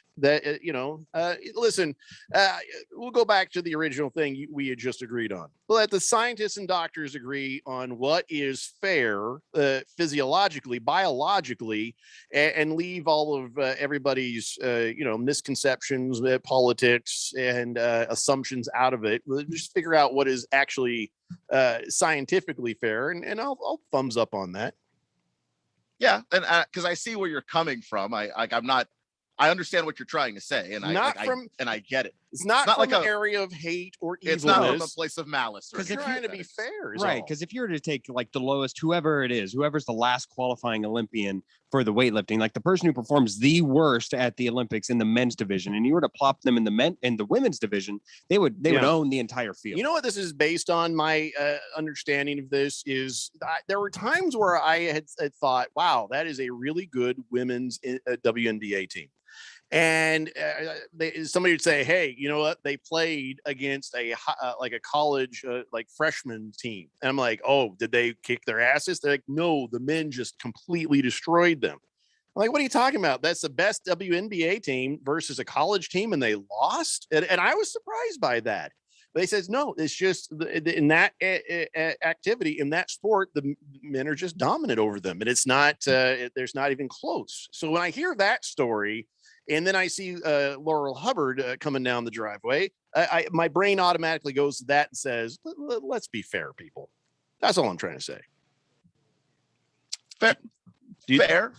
Speaker 5: Listen, we'll go back to the original thing we had just agreed on. Let the scientists and doctors agree on what is fair physiologically, biologically, and leave all of everybody's, misconceptions, politics, and assumptions out of it. We'll just figure out what is actually scientifically fair, and I'll thumbs up on that.
Speaker 8: Yeah, and because I see where you're coming from, I understand what you're trying to say, and I get it.
Speaker 5: It's not from an area of hate or evilness.
Speaker 8: It's not from a place of malice.
Speaker 5: Because you're trying to be fair,
Speaker 7: right? Because if you were to take the lowest, whoever's the last qualifying Olympian for the weightlifting, the person who performs the worst at the Olympics in the men's division, and you were to plop them in the women's division, they would own the entire field.
Speaker 5: You know what this is based on? My understanding of this is there were times where I had thought, wow, that is a really good women's WNBA team. And somebody would say, hey, you know what? They played against a college freshman team. And I'm like, oh, did they kick their asses? They're like, no, the men just completely destroyed them. I'm like, what are you talking about? That's the best WNBA team versus a college team, and they lost. And I was surprised by that. They says no. It's just in that activity, in that sport, the men are just dominant over them, and it's not. There's not even close. So when I hear that story, and then I see Laurel Hubbard coming down the driveway, my brain automatically goes to that and says, "Let's be fair, people." That's all I'm trying to say.
Speaker 8: Fair. Fair.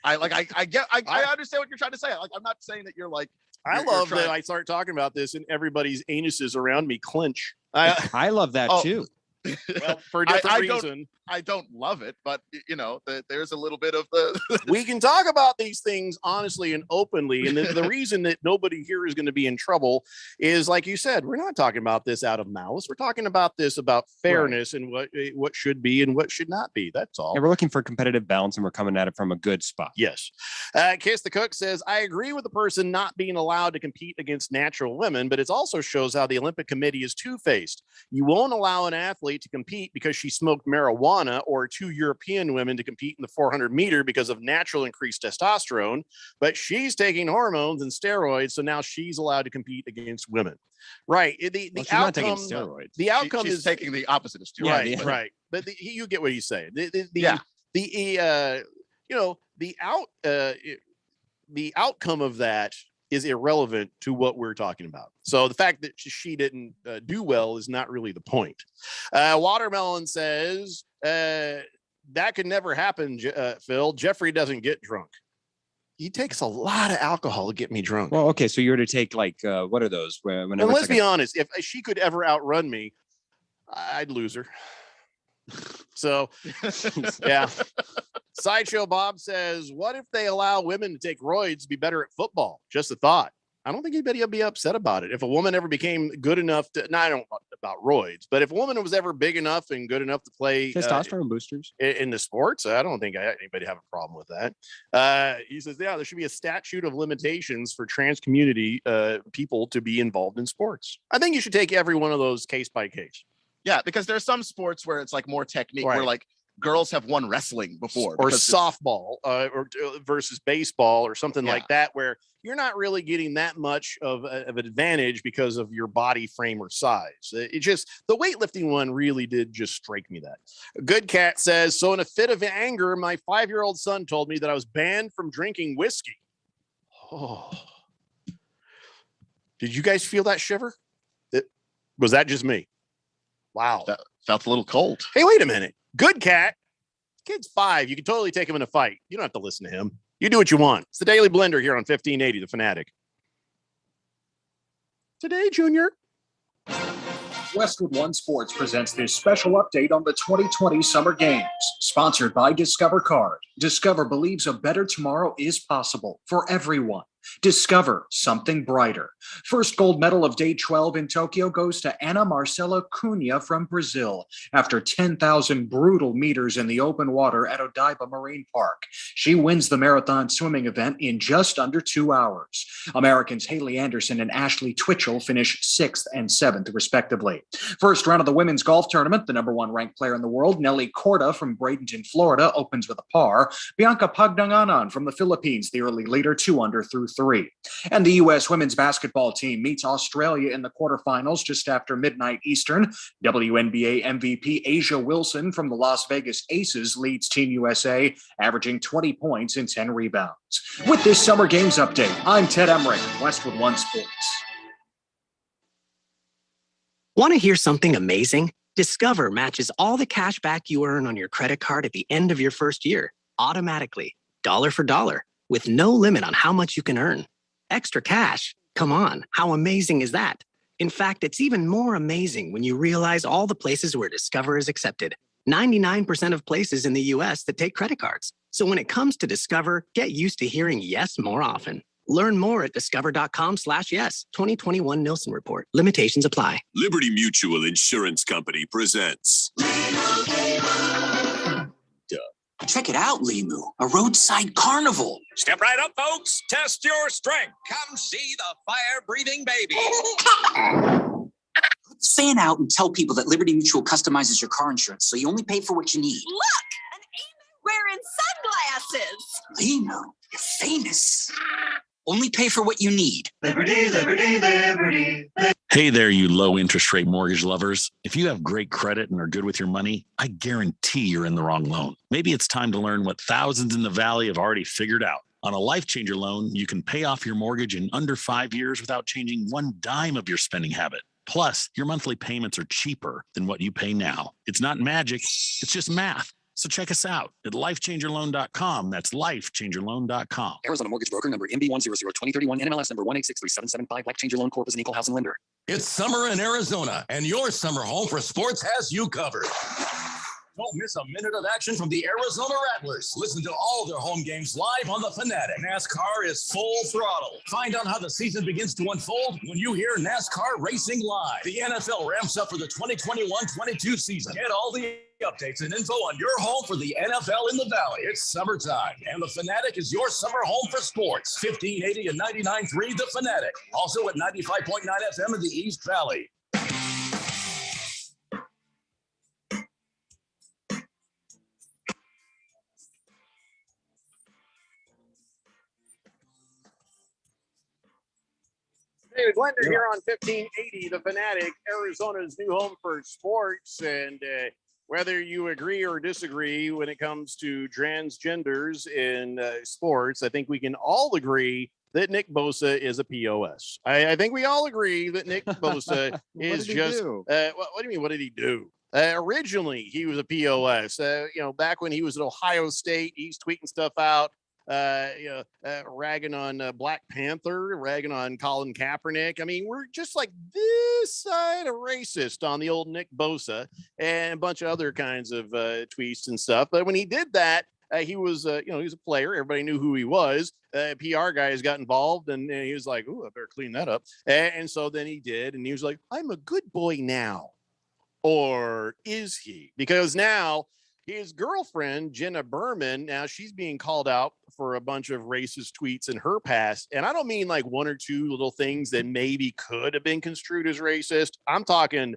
Speaker 8: I understand what you're trying to say. Like, I'm not saying that you're like.
Speaker 5: I love that I start talking about this and everybody's anuses around me clench.
Speaker 7: I love that too.
Speaker 5: Well, for a different reason.
Speaker 8: I don't love it, but there's a little bit of the.
Speaker 5: We can talk about these things honestly and openly, and the reason that nobody here is going to be in trouble is, like you said, we're not talking about this out of malice. We're talking about this about fairness and what should be and what should not be. That's all.
Speaker 7: Yeah, we're looking for competitive balance, and we're coming at it from a good spot.
Speaker 5: Yes. Kiss the Cook says, I agree with the person not being allowed to compete against natural women, but it also shows how the Olympic Committee is two-faced. You won't allow an athlete to compete because she smoked marijuana, or 2 European women to compete in the 400 meter because of natural increased testosterone, but she's taking hormones and steroids, so now she's allowed to compete against women. Right. The
Speaker 7: She's
Speaker 5: outcome,
Speaker 7: not taking steroids.
Speaker 5: The outcome
Speaker 8: she's
Speaker 5: is
Speaker 8: taking the opposite of steroids.
Speaker 5: Right. But you get what he's saying. The outcome of that is irrelevant to what we're talking about. So the fact that she didn't do well is not really the point. Watermelon says that could never happen, Phil. Jeffrey doesn't get drunk. He takes a lot of alcohol to get me drunk.
Speaker 7: Well, okay, so you were to take like what are those?
Speaker 5: And let's be honest, if she could ever outrun me, I'd lose her. So, yeah. Sideshow Bob says, what if they allow women to take roids to be better at football? Just a thought. I don't think anybody will be upset about it. If a woman ever became good enough to, I don't know about roids, but if a woman was ever big enough and good enough to play
Speaker 7: testosterone boosters
Speaker 5: in the sports, I don't think anybody have a problem with that. He says, yeah, there should be a statute of limitations for trans community people to be involved in sports. I think you should take every one of those case by case.
Speaker 8: Yeah, because there's some sports where it's like more technique, where like girls have won wrestling before,
Speaker 5: or softball or versus baseball or something like that, where you're not really getting that much of an advantage because of your body frame or size. It just, the weightlifting one really did just strike me that. Good Cat says, so in a fit of anger, my 5-year-old son told me that I was banned from drinking whiskey. Oh, did you guys feel that shiver? Was that just me? Wow.
Speaker 8: That felt a little cold.
Speaker 5: Hey, wait a minute. Good Cat. Kid's 5. You can totally take him in a fight. You don't have to listen to him. You do what you want. It's the Daily Blender here on 1580, The Fanatic. Today, Junior.
Speaker 12: Westwood One Sports presents this special update on the 2020 Summer Games, sponsored by Discover Card. Discover believes a better tomorrow is possible for everyone. Discover something brighter. First gold medal of day 12 in Tokyo goes to Ana Marcela Cunha from Brazil after 10,000 brutal meters in the open water at Odaiba Marine Park. She wins the marathon swimming event in just under 2 hours. Americans Haley Anderson and Ashley Twitchell finish 6th and 7th, respectively. First round of the women's golf tournament, the number 1 ranked player in the world, Nelly Corda from Bradenton, Florida, opens with a par. Bianca Pagdanganan from the Philippines, the early leader, 2 under through 3. And the U.S. women's basketball team meets Australia in the quarterfinals just after midnight Eastern. WNBA MVP Asia Wilson from the Las Vegas Aces leads Team USA, averaging 20 points and 10 rebounds. With this Summer Games update, I'm Ted Emmerich, Westwood One Sports.
Speaker 25: Want to hear something amazing? Discover matches all the cash back you earn on your credit card at the end of your first year, automatically, dollar for dollar, with no limit on how much you can earn. Extra cash? Come on, how amazing is that? In fact, it's even more amazing when you realize all the places where Discover is accepted. 99% of places in the US that take credit cards. So when it comes to Discover, get used to hearing yes more often. Learn more at discover.com/yes. 2021 Nielsen Report. Limitations apply.
Speaker 27: Liberty Mutual Insurance Company presents.
Speaker 15: Check it out, Limu, a roadside carnival.
Speaker 16: Step right up, folks. Test your strength. Come see the fire-breathing baby.
Speaker 15: Fan out and tell people that Liberty Mutual customizes your car insurance, so you only pay for what you need.
Speaker 6: Look, an emu wearing sunglasses.
Speaker 15: Limu, you're famous. Only pay for what you need.
Speaker 14: Liberty, liberty, liberty.
Speaker 3: Hey there, you low interest rate mortgage lovers. If you have great credit and are good with your money, I guarantee you're in the wrong loan. Maybe it's time to learn what thousands in the Valley have already figured out. On a Life Changer loan, you can pay off your mortgage in under 5 years without changing one dime of your spending habit. Plus, your monthly payments are cheaper than what you pay now. It's not magic, it's just math. So check us out at lifechangerloan.com. That's lifechangerloan.com.
Speaker 25: Arizona Mortgage Broker number MB1002031, NMLS number 1863775. Life Changer Loan Corp is an equal housing lender.
Speaker 2: It's summer in Arizona, and your summer home for sports has you covered. Don't miss a minute of action from the Arizona Rattlers. Listen to all their home games live on the Fanatic. NASCAR is full throttle. Find out how the season begins to unfold when you hear NASCAR racing live. The NFL ramps up for the 2021-22 season. Get all the updates and info on your home for the NFL in the Valley. It's summertime, and the Fanatic is your summer home for sports. 1580 and 99.3 The Fanatic. Also at 95.9 FM in the East Valley.
Speaker 5: David Blender here on 1580 The Fanatic, Arizona's new home for sports. And whether you agree or disagree when it comes to transgenders in sports, I think we can all agree that Nick Bosa is a POS. I think we all agree that Nick Bosa is just what do you mean? What did he do? Originally, he was a POS. Back when he was at Ohio State, he's tweeting stuff out. Ragging on Black Panther, ragging on Colin Kaepernick. I mean, we're just like this side of racist on the old Nick Bosa and a bunch of other kinds of tweets and stuff. But when he did that, he was, he was a player. Everybody knew who he was. PR guys got involved, and he was like, "Ooh, I better clean that up." And so then he did, and he was like, "I'm a good boy now," or is he? Because now his girlfriend, Jenna Berman, now she's being called out for a bunch of racist tweets in her past. And I don't mean like one or two little things that maybe could have been construed as racist. I'm talking,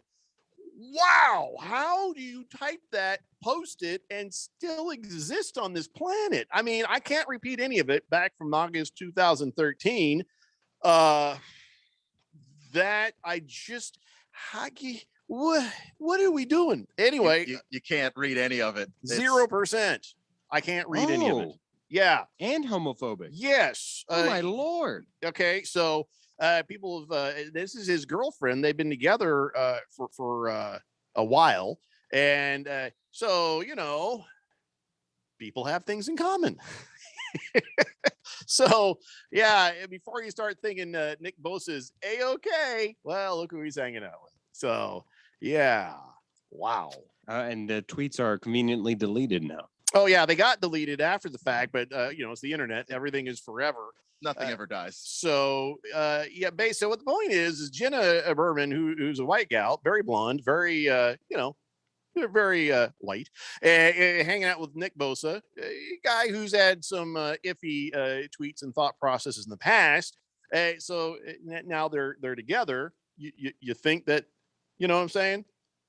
Speaker 5: wow, how do you type that, post it, and still exist on this planet? I mean, I can't repeat any of it back from August 2013. That I just, what are we doing? Anyway,
Speaker 8: you can't read any of it.
Speaker 5: 0%. I can't read any of it. Yeah.
Speaker 7: And homophobic.
Speaker 5: Yes.
Speaker 7: Oh my Lord.
Speaker 5: Okay. So people have, this is his girlfriend. They've been together for a while. And so, people have things in common. So, yeah, before you start thinking Nick Bosa is A-okay, well, look who he's hanging out with. So, yeah. Wow.
Speaker 7: And the tweets are conveniently deleted now.
Speaker 5: Oh, yeah, they got deleted after the fact, but, it's the internet. Everything is forever.
Speaker 8: Nothing ever dies.
Speaker 5: So, so what the point is Jenna Berman, who's a white gal, very blonde, very, very white, hanging out with Nick Bosa, a guy who's had some iffy tweets and thought processes in the past. So now they're together. You think that, you know what I'm saying?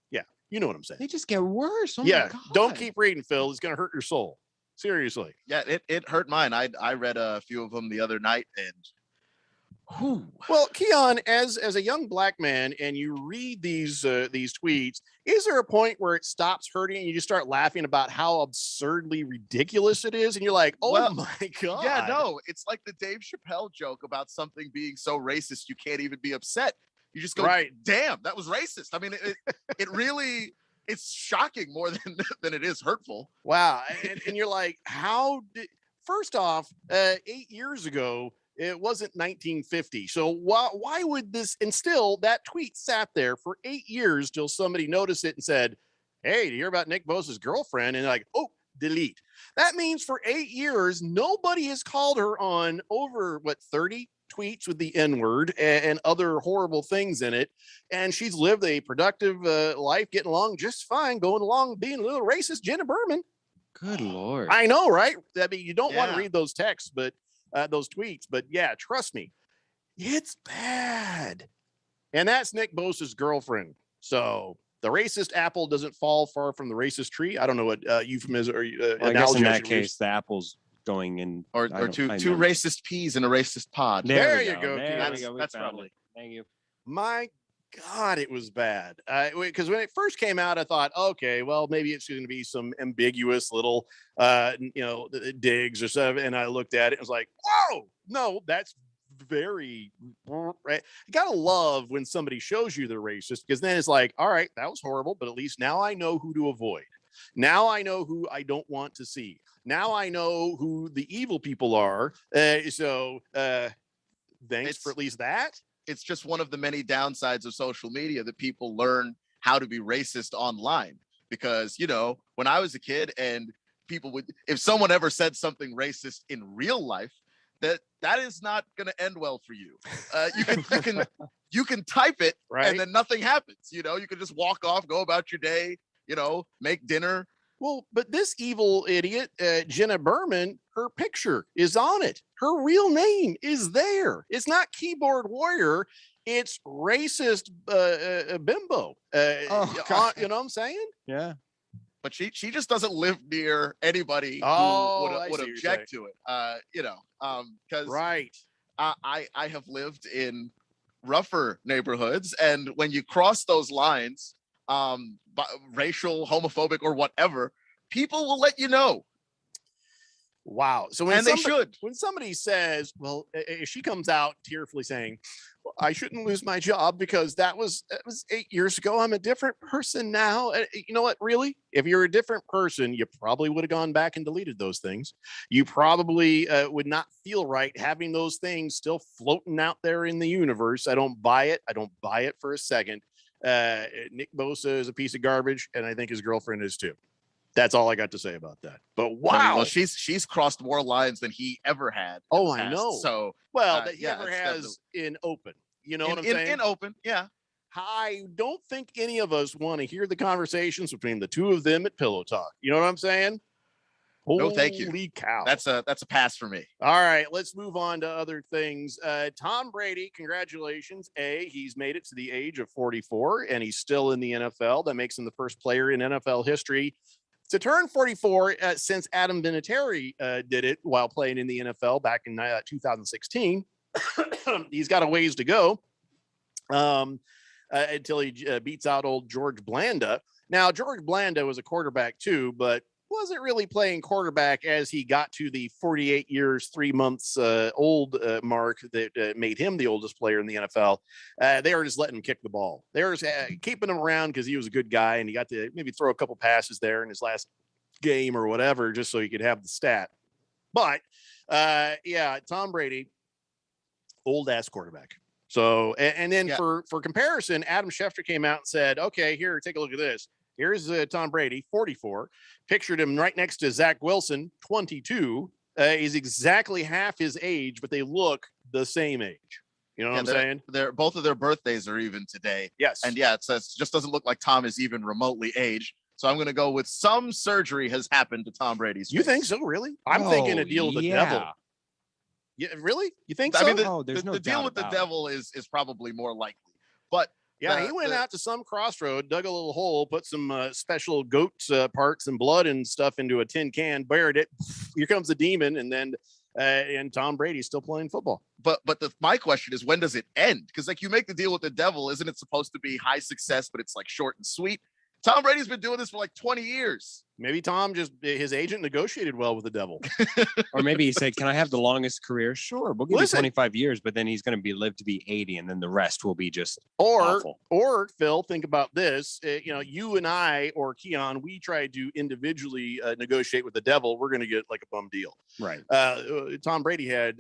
Speaker 5: Yeah, you know what I'm saying.
Speaker 7: They just get worse. Oh
Speaker 5: yeah,
Speaker 7: my God.
Speaker 5: Don't keep reading, Phil. It's going to hurt your soul. Seriously.
Speaker 8: Yeah, it hurt mine. I read a few of them the other night, and
Speaker 5: well, Keon, as a young black man, and you read these tweets, is there a point where it stops hurting and you just start laughing about how absurdly ridiculous it is, and you're like, oh my God.
Speaker 8: Yeah, no, it's like the Dave Chappelle joke about something being so racist you can't even be upset. You just go, right. Damn, that was racist. I mean, it really, it's shocking more than it is hurtful.
Speaker 5: Wow. And you're like, first off, 8 years ago, it wasn't 1950. So why would this, and still that tweet sat there for 8 years till somebody noticed it and said, hey, do you hear about Nick Bosa's girlfriend? And like, oh, delete. That means for 8 years, nobody has called her on over 30 tweets with the N-word and other horrible things in it. And she's lived a productive life, getting along just fine, going along, being a little racist. Jenna Berman.
Speaker 7: Good Lord.
Speaker 5: I know, right? I mean, you don't want to read those texts, but those tweets, but yeah, trust me, it's bad. And that's Nick Bosa's girlfriend. So the racist apple doesn't fall far from the racist tree. I don't know what euphemism or
Speaker 7: I guess in that case, the apple's going in.
Speaker 8: Or two racist peas in a racist pod.
Speaker 5: There you go.
Speaker 8: That's probably.
Speaker 7: Thank you.
Speaker 5: My God, it was bad. Because when it first came out, I thought, okay, well, maybe it's going to be some ambiguous little, digs or stuff. And I looked at it and was like, whoa, no, that's very right. You gotta love when somebody shows you they're racist, because then it's like, all right, that was horrible, but at least now I know who to avoid. Now I know who I don't want to see. Now I know who the evil people are. Thanks for at least that.
Speaker 8: It's just one of the many downsides of social media that people learn how to be racist online. Because, when I was a kid and people would, if someone ever said something racist in real life, that is not going to end well for you. You can type it, right, and then nothing happens. You can just walk off, go about your day, make dinner.
Speaker 5: Well, but this evil idiot, Jenna Berman, her picture is on it. Her real name is there. It's not keyboard warrior. It's racist bimbo. You know what I'm saying?
Speaker 7: Yeah.
Speaker 8: But she just doesn't live near anybody who would object to it. Because
Speaker 5: right.
Speaker 8: I have lived in rougher neighborhoods, and when you cross those lines, racial, homophobic, or whatever, people will let you know.
Speaker 5: Wow. So when somebody says, well, if she comes out tearfully saying, well, I shouldn't lose my job because that was 8 years ago. I'm a different person now. You know what? Really? If you're a different person, you probably would have gone back and deleted those things. You probably would not feel right having those things still floating out there in the universe. I don't buy it. I don't buy it for a second. Nick Bosa is a piece of garbage, and I think his girlfriend is too. That's all I got to say about that. But wow,
Speaker 8: well, she's crossed more lines than he ever had.
Speaker 5: Oh, I know.
Speaker 8: So
Speaker 5: that he ever has in open. You know what I'm saying?
Speaker 8: In open, yeah.
Speaker 5: I don't think any of us want to hear the conversations between the two of them at Pillow Talk. You know what I'm saying?
Speaker 8: No, thank you.
Speaker 5: Holy cow.
Speaker 8: That's a pass for me.
Speaker 5: All right, let's move on to other things. Tom Brady, congratulations. He's made it to the age of 44, and he's still in the NFL. That makes him the first player in NFL history to turn 44 since Adam Vinatieri did it while playing in the NFL back in 2016. He's got a ways to go until he beats out old George Blanda. Now, George Blanda was a quarterback too, but wasn't really playing quarterback as he got to the 48 years, 3 months old mark that made him the oldest player in the NFL. They were just letting him kick the ball. They were keeping him around because he was a good guy and he got to maybe throw a couple passes there in his last game or whatever, just so he could have the stat. But Tom Brady, old ass quarterback. So, and then for comparison, Adam Schefter came out and said, okay, here, take a look at this. Here's Tom Brady, 44. Pictured him right next to Zach Wilson, 22. He's exactly half his age, but they look the same age. You know what I'm saying?
Speaker 8: Both of their birthdays are even today.
Speaker 5: Yes.
Speaker 8: And it just doesn't look like Tom is even remotely aged. So I'm going to go with some surgery has happened to Tom Brady's face.
Speaker 5: You think so, really? I'm thinking a deal with the devil. Yeah, really? You think so?
Speaker 8: I mean, the deal with the devil is probably more likely. But
Speaker 5: yeah, he went out to some crossroad, dug a little hole, put some special goat parts and blood and stuff into a tin can, buried it. Here comes the demon, and then and Tom Brady's still playing football.
Speaker 8: But my question is, when does it end? Because you make the deal with the devil, isn't it supposed to be high success, but it's short and sweet? Tom Brady's been doing this for 20 years.
Speaker 5: Maybe Tom his agent negotiated well with the devil.
Speaker 7: Or maybe he said, can I have the longest career? Sure. We'll give you 25 years, but then he's going to live to be 80. And then the rest will be just awful.
Speaker 5: Or Phil, think about this. You and I or Keon, we try to individually negotiate with the devil. We're going to get a bum deal.
Speaker 7: Right.
Speaker 5: Tom Brady had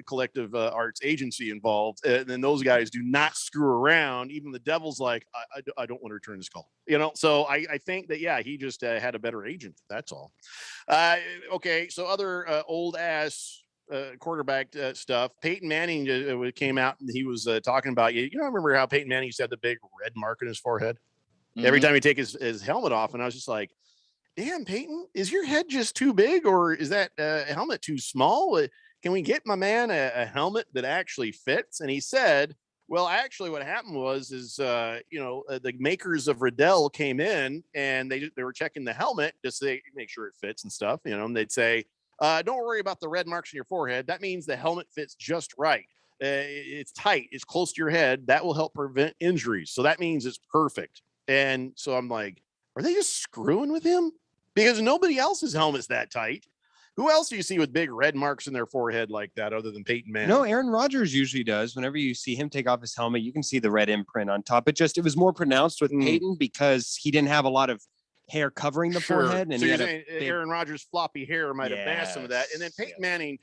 Speaker 5: collective arts agency involved. And then those guys do not screw around. Even the devil's like, I don't want to return this call. So I think that, he just had a better agent. That's all. Okay. So other old ass quarterback stuff. Peyton Manning came out and he was talking about remember how Peyton Manning used to have the big red mark in his forehead every time he take his helmet off, and I was just like, damn, Peyton, is your head just too big, or is that helmet too small? Can we get my man a helmet that actually fits? And he said, well, actually, what happened was the makers of Riddell came in and they were checking the helmet just to make sure it fits and stuff, and they'd say, Don't worry about the red marks on your forehead. That means the helmet fits just right. It's tight. It's close to your head. That will help prevent injuries. So that means it's perfect. And so I'm like, are they just screwing with him? Because nobody else's helmet's that tight. Who else do you see with big red marks in their forehead like that other than Peyton Manning?
Speaker 7: No, Aaron Rodgers usually does. Whenever you see him take off his helmet, you can see the red imprint on top. It was more pronounced with Peyton because he didn't have a lot of hair covering the forehead. And
Speaker 5: so
Speaker 7: he
Speaker 5: you're
Speaker 7: had
Speaker 5: saying Aaron Rodgers' floppy hair might have masked some of that. And then Peyton Manning,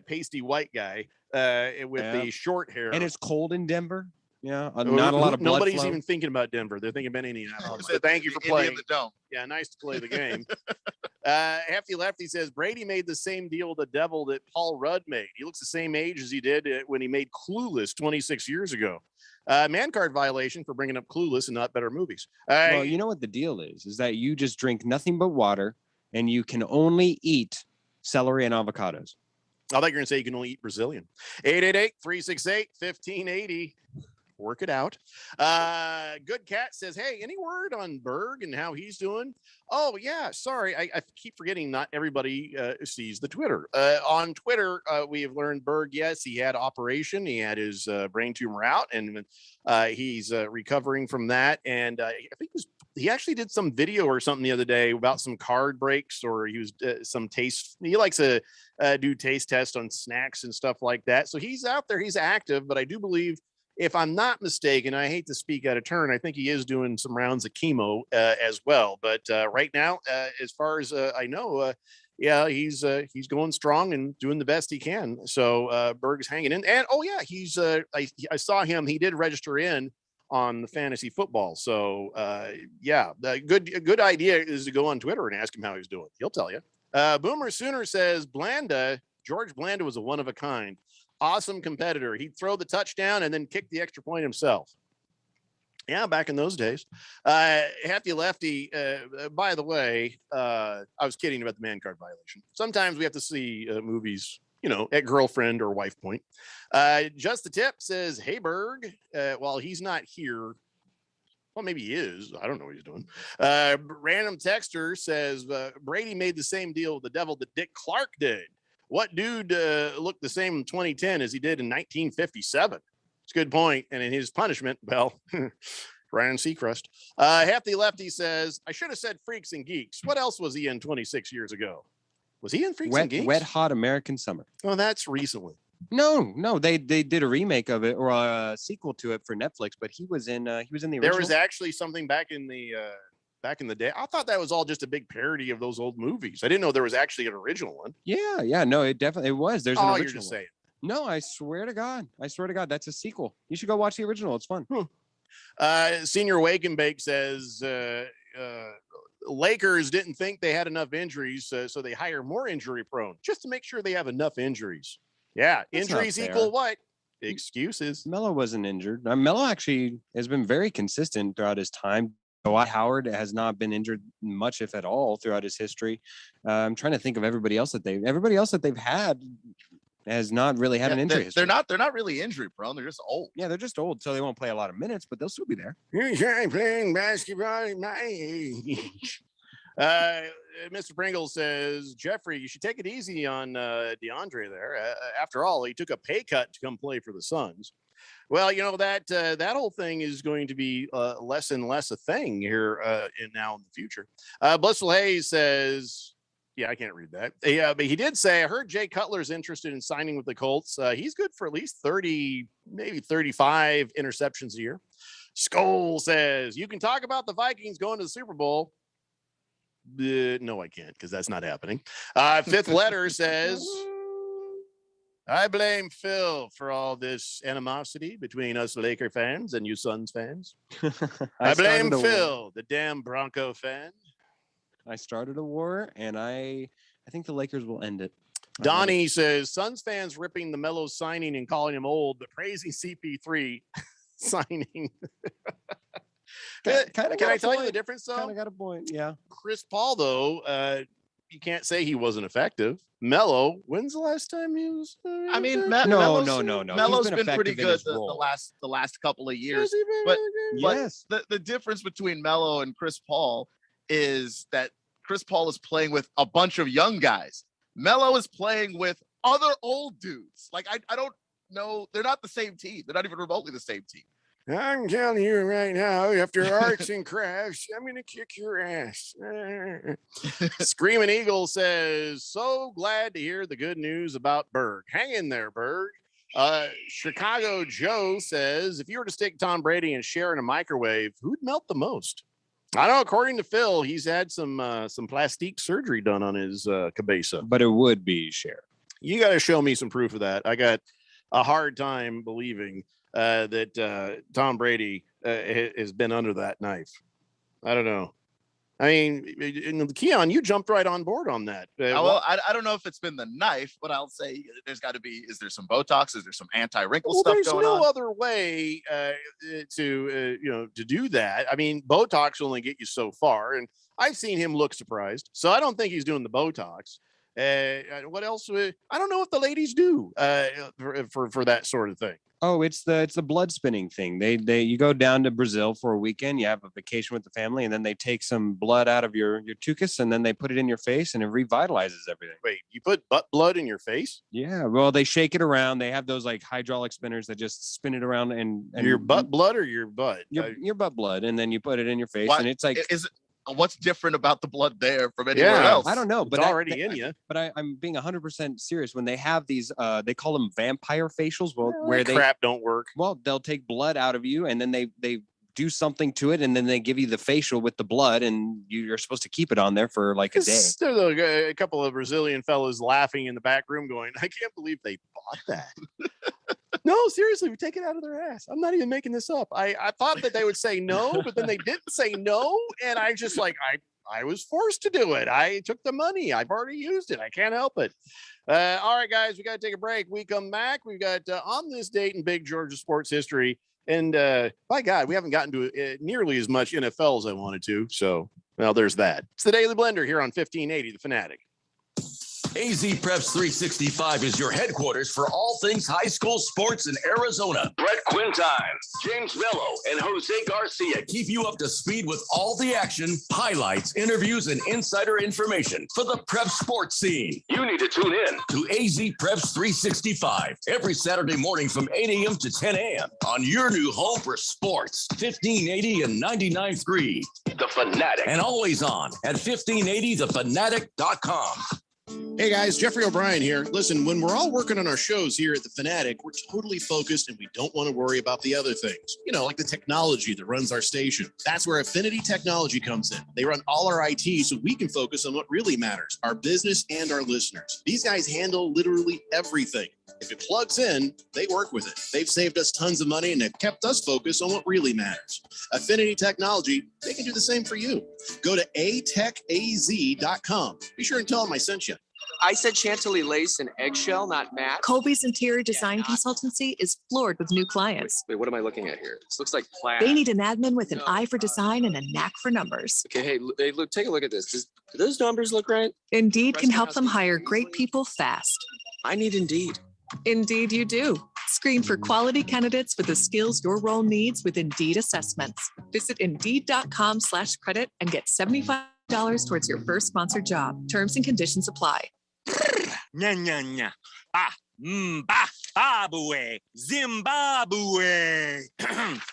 Speaker 5: pasty white guy with the short hair.
Speaker 7: And it's cold in Denver. Yeah, not a lot of blood
Speaker 5: Nobody's
Speaker 7: flow.
Speaker 5: even thinking about Denver. They're thinking about Indianapolis. But thank you for playing.
Speaker 8: The dome.
Speaker 5: Yeah, nice to play the game. Hefty Lefty says Brady made the same deal with the devil that Paul Rudd made. He looks the same age as he did when he made Clueless 26 years ago. Man card violation for bringing up Clueless and not better movies.
Speaker 7: Well, you know what the deal is that you just drink nothing but water and you can only eat celery and avocados.
Speaker 5: I thought you were going to say you can only eat Brazilian. 888-368-1580. Work it out. Good Cat says, hey, any word on Berg and how he's doing? Oh, yeah. Sorry. I keep forgetting not everybody sees the Twitter. On Twitter, we have learned Berg, yes, he had operation. He had his brain tumor out, and he's recovering from that. And I think he actually did some video or something the other day about some card breaks, or he was some taste. He likes to do taste tests on snacks and stuff like that. So he's out there. He's active, but I do believe, if I'm not mistaken, I hate to speak out of turn, I think he is doing some rounds of chemo as well. But right now, as far as I know, yeah, he's going strong and doing the best he can. So Berg's hanging in. And oh yeah, he's I saw him. He did register in on the fantasy football. So yeah, a good idea is to go on Twitter and ask him how he's doing. He'll tell you. Boomer Sooner says George Blanda was a one of a kind. Awesome competitor. He'd throw the touchdown and then kick the extra point himself. Yeah, back in those days. Hefty Lefty, by the way, I was kidding about the man card violation. Sometimes we have to see movies, at girlfriend or wife point. Just the Tip says, hey, Berg, while he's not here, well, maybe he is. I don't know what he's doing. Random Texter says, Brady made the same deal with the devil that Dick Clark did. What dude looked the same in 2010 as he did in 1957? It's a good point. And in his punishment, well, Ryan Seacrest. Hefty Lefty says, I should have said Freaks and Geeks. What else was he in 26 years ago? Was he in Freaks and Geeks?
Speaker 7: Wet Hot American Summer.
Speaker 5: Oh, that's recently.
Speaker 7: No, they did a remake of it or a sequel to it for Netflix, but he was in the original.
Speaker 5: There was actually something back in the day. I thought that was all just a big parody of those old movies. I didn't know there was actually an original one.
Speaker 7: Yeah, no, it was. There's an original.
Speaker 5: You're just saying.
Speaker 7: No, I swear to God, that's a sequel. You should go watch the original. It's fun.
Speaker 5: Senior Wake and Bake says Lakers didn't think they had enough injuries, so they hire more injury prone just to make sure they have enough injuries. Yeah,
Speaker 7: That's
Speaker 5: injuries equal what? Excuses.
Speaker 7: Melo wasn't injured. Melo actually has been very consistent throughout his time. Dwight Howard has not been injured much, if at all, throughout his history. I'm trying to think of everybody else that they've had has not really had an injury history.
Speaker 8: They're not really injury prone. They're just old.
Speaker 7: Yeah, they're just old, so they won't play a lot of minutes, but they'll still be there.
Speaker 5: You try playing basketball at my age. Mr. Pringle says, Jeffrey, you should take it easy on DeAndre there. After all, he took a pay cut to come play for the Suns. Well, that whole thing is going to be less and less a thing here now in the future. Blissful Hayes says, yeah, I can't read that. Yeah, but he did say, I heard Jay Cutler's interested in signing with the Colts. He's good for at least 30, maybe 35 interceptions a year. Skoll says, you can talk about the Vikings going to the Super Bowl. No, I can't, because that's not happening. Fifth Letter says, I blame Phil for all this animosity between us Laker fans and you Suns fans. I blame Phil, the damn Bronco fan.
Speaker 7: I started a war, and I think the Lakers will end it.
Speaker 5: Donnie says, Suns fans ripping the Melo signing and calling him old, but praising CP3 signing. Can I tell you the difference, though?
Speaker 7: Kind of got a point, yeah.
Speaker 5: Chris Paul, though, you can't say he wasn't effective. Melo, when's the last time he was?
Speaker 8: I mean,
Speaker 7: no.
Speaker 8: Melo's been pretty good the last couple of years. But
Speaker 7: yes,
Speaker 8: the difference between Melo and Chris Paul is that Chris Paul is playing with a bunch of young guys. Melo is playing with other old dudes. Like, I don't know. They're not the same team. They're not even remotely the same team.
Speaker 5: I'm telling you right now, after arts and crafts, I'm going to kick your ass. Screaming Eagle says, so glad to hear the good news about Berg. Hang in there, Berg. Chicago Joe says, if you were to stick Tom Brady and Cher in a microwave, who'd melt the most? I don't know. According to Phil, he's had some plastic surgery done on his cabeza.
Speaker 7: But it would be Cher.
Speaker 5: You got to show me some proof of that. I got a hard time believing that Tom Brady has been under that knife. I don't know. I mean, Keon, you jumped right on board on that.
Speaker 8: Well, I don't know if it's been the knife, but I'll say there's got to be. Is there some Botox? Is there some anti-wrinkle stuff going on?
Speaker 5: There's no other way to do that. I mean, Botox only get you so far, and I've seen him look surprised, so I don't think he's doing the Botox. What else? I don't know what the ladies do for that sort of thing.
Speaker 7: Oh, it's the blood spinning thing. You go down to Brazil for a weekend, you have a vacation with the family, and then they take some blood out of your tuchus, and then they put it in your face, and it revitalizes everything.
Speaker 5: Wait, you put butt blood in your face?
Speaker 7: Yeah. Well, they shake it around. They have those like hydraulic spinners that just spin it around and
Speaker 5: your butt blood or your butt?
Speaker 7: Your butt blood, and then you put it in your face, and it's like
Speaker 8: what's different about the blood there from anywhere else?
Speaker 7: I don't know, but
Speaker 5: it's already in you.
Speaker 7: But I'm being 100% serious. When they have these, they call them vampire facials. Well,
Speaker 5: where crap don't work.
Speaker 7: Well, they'll take blood out of you, and then they do something to it, and then they give you the facial with the blood, and you're supposed to keep it on there for like a day.
Speaker 5: There's a couple of Brazilian fellas laughing in the back room, going, "I can't believe they bought that." No, seriously, we take it out of their ass. I'm not even making this up. I thought that they would say no, but then they didn't say no. And I just I was forced to do it. I took the money. I've already used it. I can't help it. All right, guys, we got to take a break. We come back. We've got on this date in big Georgia sports history. And by God, we haven't gotten to nearly as much NFL as I wanted to. So, well, there's that. It's the Daily Blender here on 1580, The Fanatic.
Speaker 2: AZ Preps 365 is your headquarters for all things high school sports in Arizona. Brett Quintine, James Mello, and Jose Garcia keep you up to speed with all the action, highlights, interviews, and insider information for the prep sports scene. You need to tune in to AZ Preps 365 every Saturday morning from 8 a.m. to 10 a.m. on your new home for sports, 1580 and 99.3. The Fanatic. And always on at 1580thefanatic.com.
Speaker 17: Hey guys, Jeffrey O'Brien here. Listen, when we're all working on our shows here at The Fanatic, we're totally focused and we don't want to worry about the other things. You know, like the technology that runs our station. That's where Affinity Technology comes in. They run all our IT so we can focus on what really matters, our business and our listeners. These guys handle literally everything. If it plugs in, they work with it. They've saved us tons of money and they've kept us focused on what really matters. Affinity Technology, they can do the same for you. Go to atechaz.com. Be sure and tell them I sent you.
Speaker 18: I said Chantilly lace and eggshell, not matte.
Speaker 19: Colby's interior design consultancy is floored with new clients.
Speaker 18: Wait, what am I looking at here? This looks like plaid.
Speaker 19: They need an admin with an eye for design and a knack for numbers.
Speaker 18: Okay, hey, look, take a look at this. Do those numbers look right?
Speaker 19: Indeed can help them hire great people fast.
Speaker 18: I need Indeed.
Speaker 19: Indeed you do. Screen for quality candidates with the skills your role needs with Indeed assessments. Visit Indeed.com/credit and get $75 towards your first sponsored job. Terms and conditions apply.
Speaker 16: Nya, nya, nya. Ah, ba, Zimbabwe, Zimbabwe.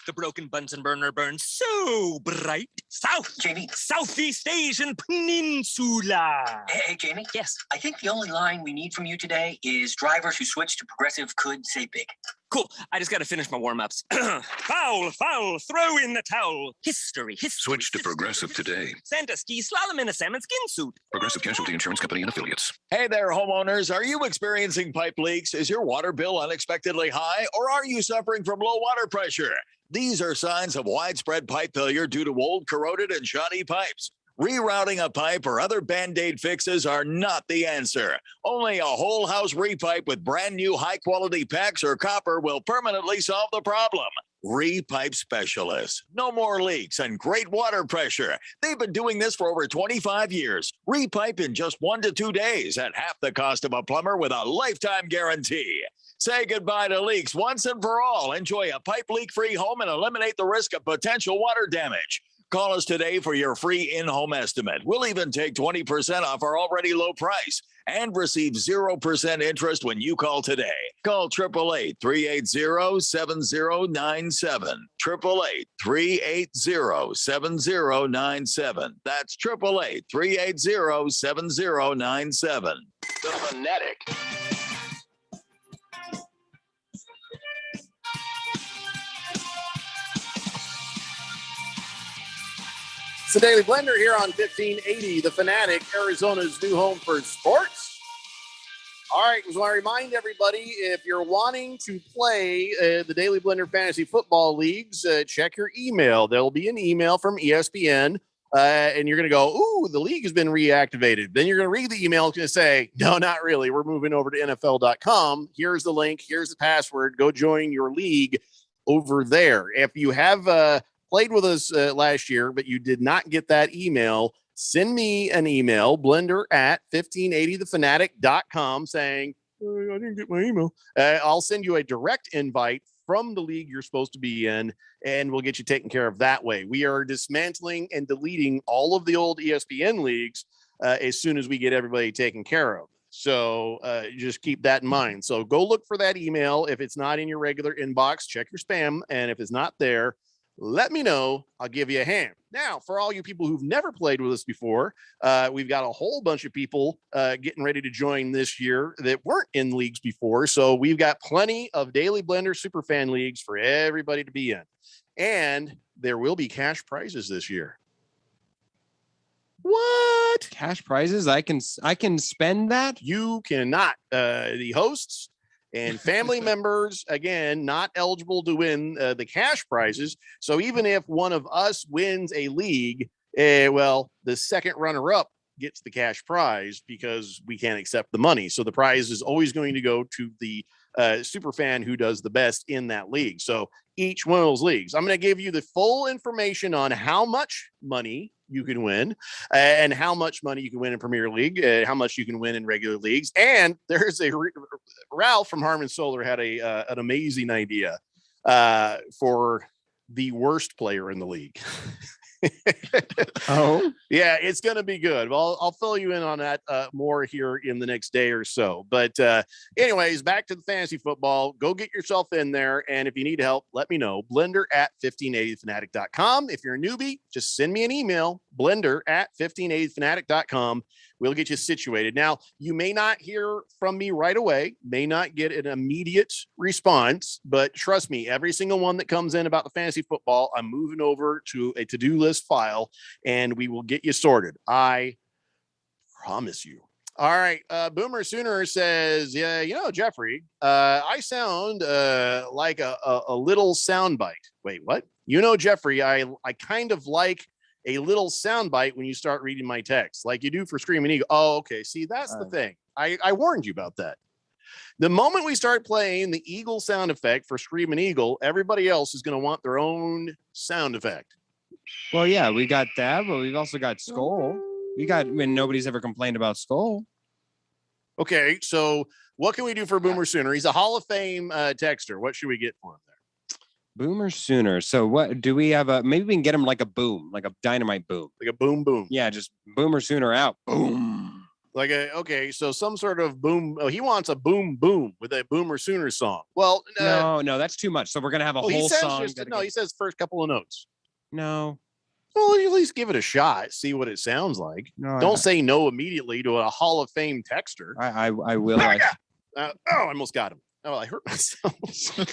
Speaker 16: The broken Bunsen burner burns so bright. Southeast Asian Peninsula.
Speaker 15: Hey, Jamie.
Speaker 16: Yes.
Speaker 15: I think the only line we need from you today is drivers who switch to Progressive could save big.
Speaker 16: Cool. I just got to finish my warm-ups. Foul, throw in the towel. History.
Speaker 1: Switch to Progressive today.
Speaker 16: Santa ski slalom in a salmon skin suit.
Speaker 1: Progressive Casualty Insurance Company and Affiliates.
Speaker 20: Hey there, homeowners. Are you experiencing pipe leaks? Is your water bill unexpectedly high, or are you suffering from low water pressure? These are signs of widespread pipe failure due to old, corroded, and shoddy pipes. Rerouting a pipe or other Band-Aid fixes are not the answer. Only a whole house repipe with brand new high-quality PEX or copper will permanently solve the problem. Repipe Specialists. No more leaks and great water pressure. They've been doing this for over 25 years. Repipe in just 1 to 2 days at half the cost of a plumber with a lifetime guarantee. Say goodbye to leaks once and for all. Enjoy a pipe leak-free home and eliminate the risk of potential water damage. Call us today for your free in-home estimate. We'll even take 20% off our already low price. and receive 0% interest when you call today. Call 888-380-7097. 888-380-7097. That's 888-380-7097.
Speaker 1: The Fanatic.
Speaker 5: It's the Daily Blender here on 1580, The Fanatic, Arizona's new home for sports. All right, just want to remind everybody, if you're wanting to play the Daily Blender Fantasy Football Leagues, check your email. There'll be an email from ESPN, and you're going to go, ooh, the league has been reactivated. Then you're going to read the email. It's going to say, no, not really. We're moving over to NFL.com. Here's the link. Here's the password. Go join your league over there. If you have played with us last year, but you did not get that email, send me an email, blender@1580thefanatic.com, saying, I didn't get my email. I'll send you a direct invite from the league you're supposed to be in, and we'll get you taken care of that way. We are dismantling and deleting all of the old ESPN leagues as soon as we get everybody taken care of. So just keep that in mind. So go look for that email. If it's not in your regular inbox, check your spam. And if it's not there, let me know. I'll give you a hand. Now, for all you people who've never played with us before, we've got a whole bunch of people getting ready to join this year that weren't in leagues before. So we've got plenty of Daily Blender Superfan leagues for everybody to be in. And there will be cash prizes this year. What?
Speaker 7: Cash prizes? I can spend that?
Speaker 5: You cannot. The hosts and family members, again, not eligible to win the cash prizes. So even if one of us wins a league, well, the second runner-up gets the cash prize because we can't accept the money. So the prize is always going to go to the super fan who does the best in that league. So each one of those leagues, I'm going to give you the full information on how much money you can win and how much money you can win in Premier League, how much you can win in regular leagues. And there's Ralph from Harmon Solar had an amazing idea for the worst player in the league.
Speaker 7: Oh,
Speaker 5: yeah, it's going to be good. Well, I'll fill you in on that more here in the next day or so. But anyways, back to the fantasy football. Go get yourself in there. And if you need help, let me know. Blender@1580thefanatic.com. If you're a newbie, just send me an email. Blender@1580thefanatic.com. We'll get you situated. Now, you may not hear from me right away, may not get an immediate response, but trust me, every single one that comes in about the fantasy football, I'm moving over to a to-do list file, and we will get you sorted. I promise you. All right. Boomer Sooner says, yeah, Jeffrey, I sound like a little soundbite. Wait, what? Jeffrey, I kind of like a little soundbite when you start reading my text, like you do for Screaming Eagle. Oh, okay. See, that's the thing. I warned you about that. The moment we start playing the Eagle sound effect for Screaming Eagle, everybody else is going to want their own sound effect.
Speaker 7: Well, yeah, we got that, but we've also got Skull. Nobody's ever complained about Skull.
Speaker 5: Okay, so what can we do for Boomer Sooner? He's a Hall of Fame texter. What should we get for him there?
Speaker 7: Boomer Sooner. So what do we have? Maybe we can get him like a boom, like a dynamite boom.
Speaker 5: Like a boom boom.
Speaker 7: Yeah, just Boomer Sooner out. Boom.
Speaker 5: So some sort of boom. Oh, he wants a boom boom with a Boomer Sooner song. Well,
Speaker 7: no, that's too much. So we're gonna have a whole song.
Speaker 5: He says first couple of notes.
Speaker 7: No.
Speaker 5: Well, at least give it a shot. See what it sounds like. No, don't say no immediately to a Hall of Fame texter.
Speaker 7: I will.
Speaker 5: I almost got him. Oh, I hurt myself.
Speaker 7: You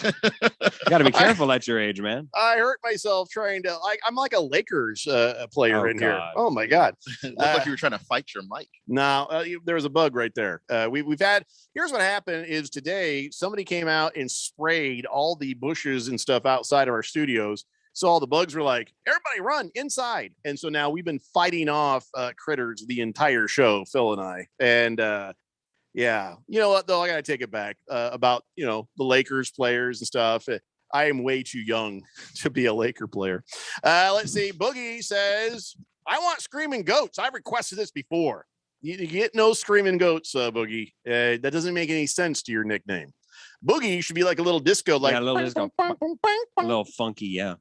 Speaker 7: got to be careful at your age, man.
Speaker 5: I hurt myself trying to I'm like a Lakers player in here. Oh my God.
Speaker 8: It looked like you were trying to fight your mic.
Speaker 5: No, there was a bug right there. We've had, here's what happened is today, somebody came out and sprayed all the bushes and stuff outside of our studios. So all the bugs were like, everybody run inside. And so now we've been fighting off critters the entire show, Phil and I. And yeah, you know what, though, I got to take it back about, the Lakers players and stuff. I am way too young to be a Laker player. Let's see. Boogie says, I want Screaming Goats. I've requested this before. You get no Screaming Goats, Boogie. That doesn't make any sense to your nickname. Boogie should be like a little disco, like
Speaker 7: a little disco, a little funky, yeah.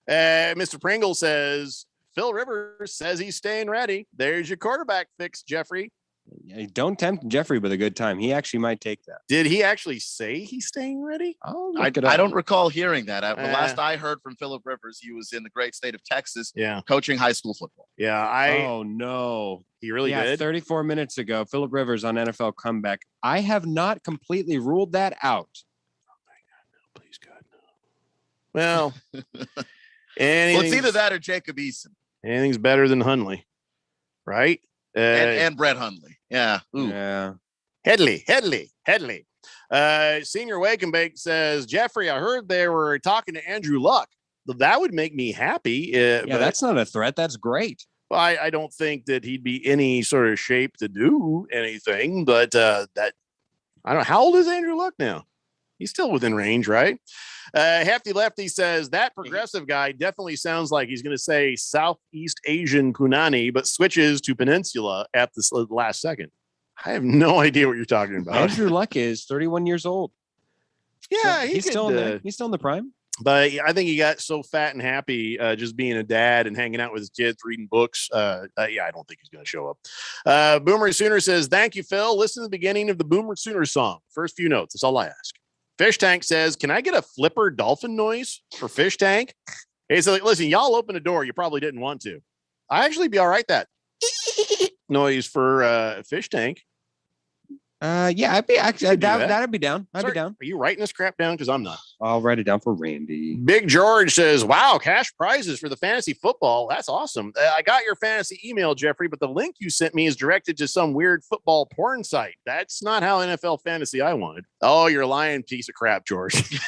Speaker 5: Mr. Pringle says, Phil Rivers says he's staying ready. There's your quarterback fix, Jeffrey.
Speaker 7: Yeah, don't tempt Jeffrey with a good time. He actually might take that.
Speaker 5: Did he actually say he's staying ready?
Speaker 7: Oh,
Speaker 8: I don't recall hearing that. The last I heard from Phillip Rivers, he was in the great state of Texas, coaching high school football.
Speaker 5: Yeah,
Speaker 7: Oh no,
Speaker 5: he really did.
Speaker 7: 34 minutes ago, Phillip Rivers on NFL Comeback. I have not completely ruled that out.
Speaker 5: Well,
Speaker 8: It's either that or Jacob Eason.
Speaker 5: Anything's better than Hundley, right?
Speaker 8: And Brett Hundley. Yeah. Ooh.
Speaker 7: Yeah.
Speaker 5: Headley. Senior Wake and Bake says, Jeffrey, I heard they were talking to Andrew Luck. That would make me happy.
Speaker 7: Yeah, that's not a threat. That's great.
Speaker 5: Well, I don't think that he'd be any sort of shape to do anything, but that I don't know. How old is Andrew Luck now? He's still within range, right? Hefty Lefty says that progressive guy definitely sounds like he's going to say Southeast Asian Punani, but switches to Peninsula at the last second. I have no idea what you're talking about.
Speaker 7: Andrew Luck is 31 years old.
Speaker 5: Yeah,
Speaker 7: so he's still in there. He's still in the prime.
Speaker 5: But I think he got so fat and happy just being a dad and hanging out with his kids, reading books. I don't think he's going to show up. Boomer Sooner says, thank you, Phil. Listen to the beginning of the Boomer Sooner song. First few notes. That's all I ask. Fish Tank says, can I get a flipper dolphin noise for Fish Tank? Hey, so listen, y'all open a door. You probably didn't want to. I actually be all right that noise for Fish Tank.
Speaker 7: Yeah, I'd be actually that'd be down. I'd be down.
Speaker 5: Are you writing this crap down? Because I'm not.
Speaker 7: I'll write it down for Randy.
Speaker 5: Big George says, wow, cash prizes for the fantasy football. That's awesome. I got your fantasy email, Jeffrey, but the link you sent me is directed to some weird football porn site. That's not how NFL fantasy I wanted. Oh, you're a lying piece of crap, George.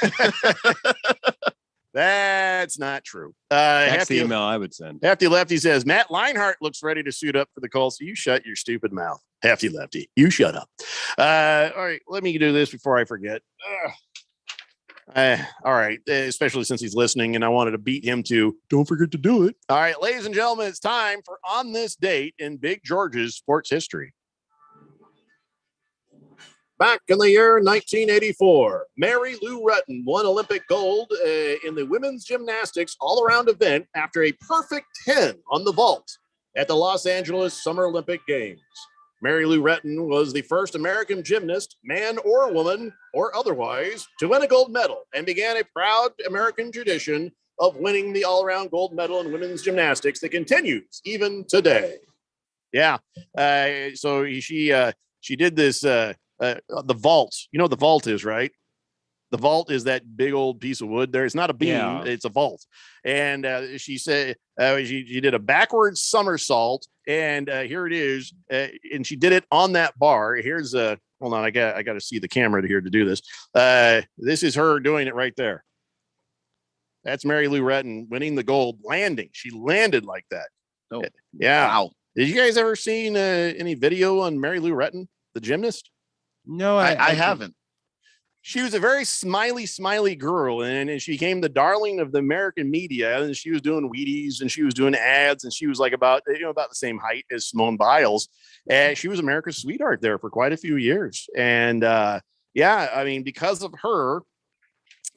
Speaker 5: That's not true.
Speaker 7: That's the email I would send.
Speaker 5: Hefty Lefty says, Matt Leinart looks ready to suit up for the Colts. You shut your stupid mouth. Hefty Lefty, you shut up. All right, let me do this before I forget. All right, especially since he's listening and I wanted to beat him to don't forget to do it. All right, ladies and gentlemen, it's time for On This Date in Big George's sports history. Back in the year 1984, Mary Lou Retton won Olympic gold in the women's gymnastics all-around event after a perfect 10 on the vault at the Los Angeles Summer Olympic Games. Mary Lou Retton was the first American gymnast, man or woman or otherwise, to win a gold medal and began a proud American tradition of winning the all-around gold medal in women's gymnastics that continues even today. Yeah, so she did this. The vault, you know what the vault is, right? The vault is that big old piece of wood there. It's not a beam, It's a vault. And she said she did a backwards somersault, and here it is. And she did it on that bar. Here's hold on, I got to see the camera here to do this. This is her doing it right there. That's Mary Lou Retton winning the gold, landing. She landed like that.
Speaker 8: Oh,
Speaker 5: yeah.
Speaker 8: Wow.
Speaker 5: Did you guys ever seen any video on Mary Lou Retton, the gymnast?
Speaker 7: No,
Speaker 8: I haven't.
Speaker 5: She was a very smiley girl, and she became the darling of the American media. And she was doing Wheaties, and she was doing ads, and she was like about the same height as Simone Biles. And she was America's sweetheart there for quite a few years. And because of her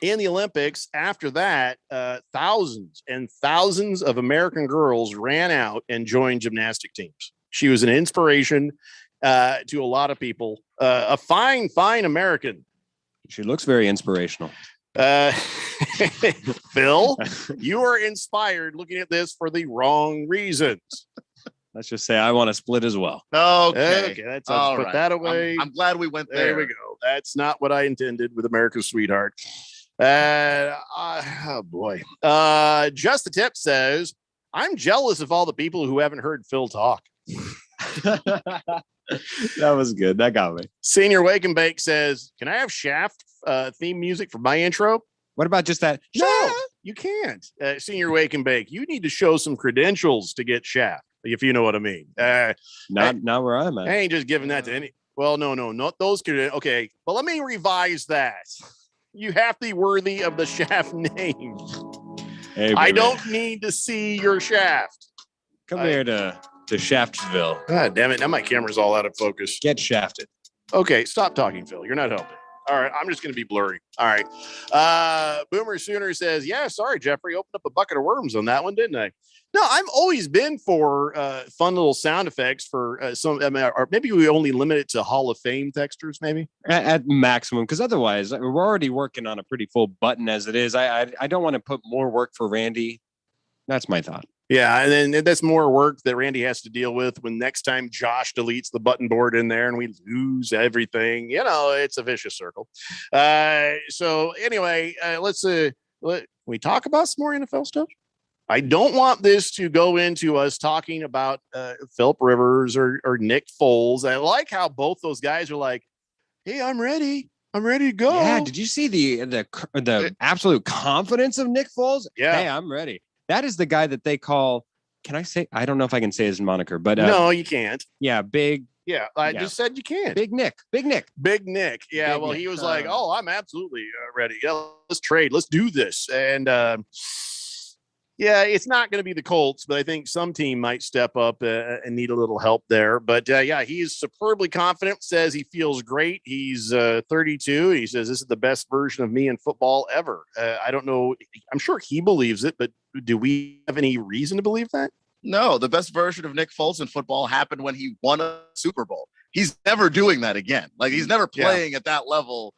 Speaker 5: in the Olympics, after that, thousands and thousands of American girls ran out and joined gymnastic teams. She was an inspiration to a lot of people. A fine American.
Speaker 7: She looks very inspirational.
Speaker 5: Phil, you are inspired looking at this for the wrong reasons.
Speaker 7: Let's just say I want to split as well.
Speaker 8: Okay,
Speaker 5: that's I'll put that away.
Speaker 8: I'm glad we went there.
Speaker 5: There we go. That's not what I intended with America's sweetheart. Oh boy. Just the Tip says, I'm jealous of all the people who haven't heard Phil talk.
Speaker 7: That was good. That got me.
Speaker 5: Senior Wake and Bake says, can I have Shaft theme music for my intro?
Speaker 7: What about just that?
Speaker 5: No, you can't. Senior Wake and Bake, you need to show some credentials to get Shaft, if you know what I mean.
Speaker 7: Not where I'm at.
Speaker 5: I ain't just giving that to any. Well, no, not those credentials. Okay, but let me revise that. You have to be worthy of the Shaft name.
Speaker 7: Hey,
Speaker 5: I don't need to see your Shaft.
Speaker 7: Come here to Shaftsville.
Speaker 5: God damn it. Now my camera's all out of focus.
Speaker 7: Get shafted.
Speaker 5: Okay, stop talking, Phil. You're not helping. All right. I'm just going to be blurry. All right. Boomer Sooner says, yeah, sorry, Jeffrey. Opened up a bucket of worms on that one, didn't I? No, I've always been for fun little sound effects for some, or maybe we only limit it to Hall of Fame texters, maybe
Speaker 7: at maximum, because otherwise we're already working on a pretty full button as it is. I don't want to put more work for Randy. That's my thought.
Speaker 5: Yeah, and then that's more work that Randy has to deal with when next time Josh deletes the button board in there and we lose everything. It's a vicious circle. So anyway, let's we talk about some more NFL stuff. I don't want this to go into us talking about Philip Rivers or Nick Foles. I like how both those guys are like, hey, I'm ready to go.
Speaker 7: Yeah, did you see the absolute confidence of Nick Foles?
Speaker 5: Yeah.
Speaker 7: Hey, I'm ready. That is the guy that they call, can I say, I don't know if I can say his moniker, but
Speaker 5: no, you can't.
Speaker 7: Yeah, big.
Speaker 5: Yeah, I just said you can't.
Speaker 7: Big Nick.
Speaker 5: Yeah, well, he was like, oh, I'm absolutely ready. Yeah, let's trade. Let's do this. And yeah, it's not going to be the Colts, but I think some team might step up and need a little help there. But yeah, he's superbly confident, says he feels great. He's 32. He says, this is the best version of me in football ever. I don't know. I'm sure he believes it, but do we have any reason to believe that?
Speaker 8: No, the best version of Nick Foles in football happened when he won a Super Bowl. He's never doing that again. Like, he's never playing at that level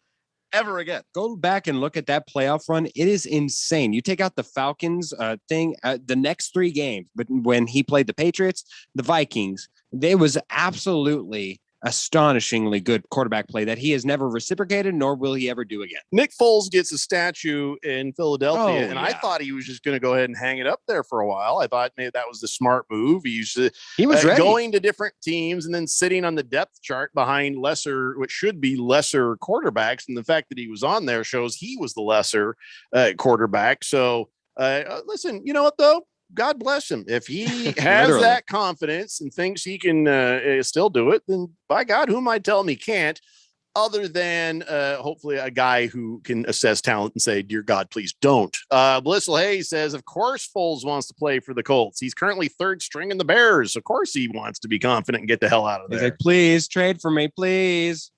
Speaker 8: ever again.
Speaker 7: Go back and look at that playoff run. It is insane. You take out the Falcons thing, the next 3 games, but when he played the Patriots, the Vikings, there was absolutely astonishingly good quarterback play that he has never reciprocated, nor will he ever do again.
Speaker 5: Nick Foles gets a statue in Philadelphia, and I thought he was just going to go ahead and hang it up there for a while. I thought maybe that was the smart move. He was
Speaker 7: ready.
Speaker 5: Going to different teams and then sitting on the depth chart behind which should be lesser quarterbacks. And the fact that he was on there shows he was the lesser quarterback. So listen, you know what, though? God bless him. If he has that confidence and thinks he can still do it, then by God, who am I telling he can't? Other than hopefully a guy who can assess talent and say, dear God, please don't. Blissel Hayes says, of course, Foles wants to play for the Colts. He's currently 3rd string in the Bears. Of course, he wants to be confident and get the hell out of there.
Speaker 7: He's like, please trade for me. Please.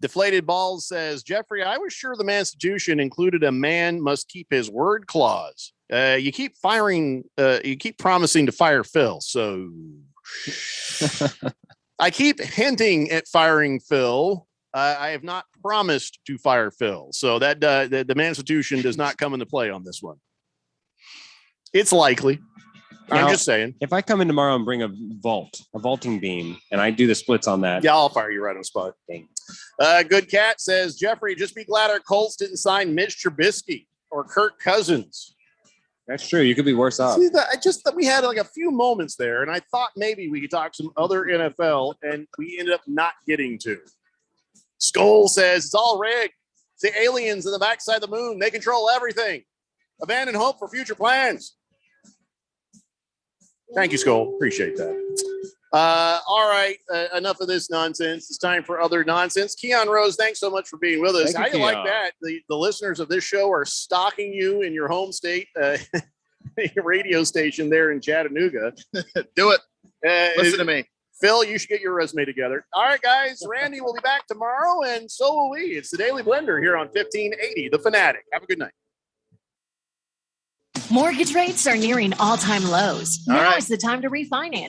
Speaker 5: Deflated Balls says, Jeffrey, I was sure the Constitution included a man must keep his word clause. You keep promising to fire Phil. So I keep hinting at firing Phil. I have not promised to fire Phil. So that the Constitution does not come into play on this one. It's likely. I'm just saying.
Speaker 7: If I come in tomorrow and bring a vaulting beam, and I do the splits on that.
Speaker 5: Yeah, I'll fire you right on the spot. Good Cat says, Jeffrey, just be glad our Colts didn't sign Mitch Trubisky or Kirk Cousins.
Speaker 7: That's true. You could be worse off.
Speaker 5: See, we had like a few moments there, and I thought maybe we could talk some other NFL, and we ended up not getting to. Skull says, it's all rigged. It's the aliens in the backside of the moon. They control everything. Abandon hope for future plans. Thank you, Skull. Appreciate that. All right. Enough of this nonsense. It's time for other nonsense. Keon Rose, thanks so much for being with us. How do you like that? The listeners of this show are stalking you in your home state radio station there in Chattanooga.
Speaker 8: Do it. Listen to me.
Speaker 5: Phil, you should get your resume together. All right, guys. Randy will be back tomorrow, and so will we. It's the Daily Blender here on 1580, The Fanatic. Have a good night.
Speaker 4: Mortgage rates are nearing all-time lows. Now is the time to refinance.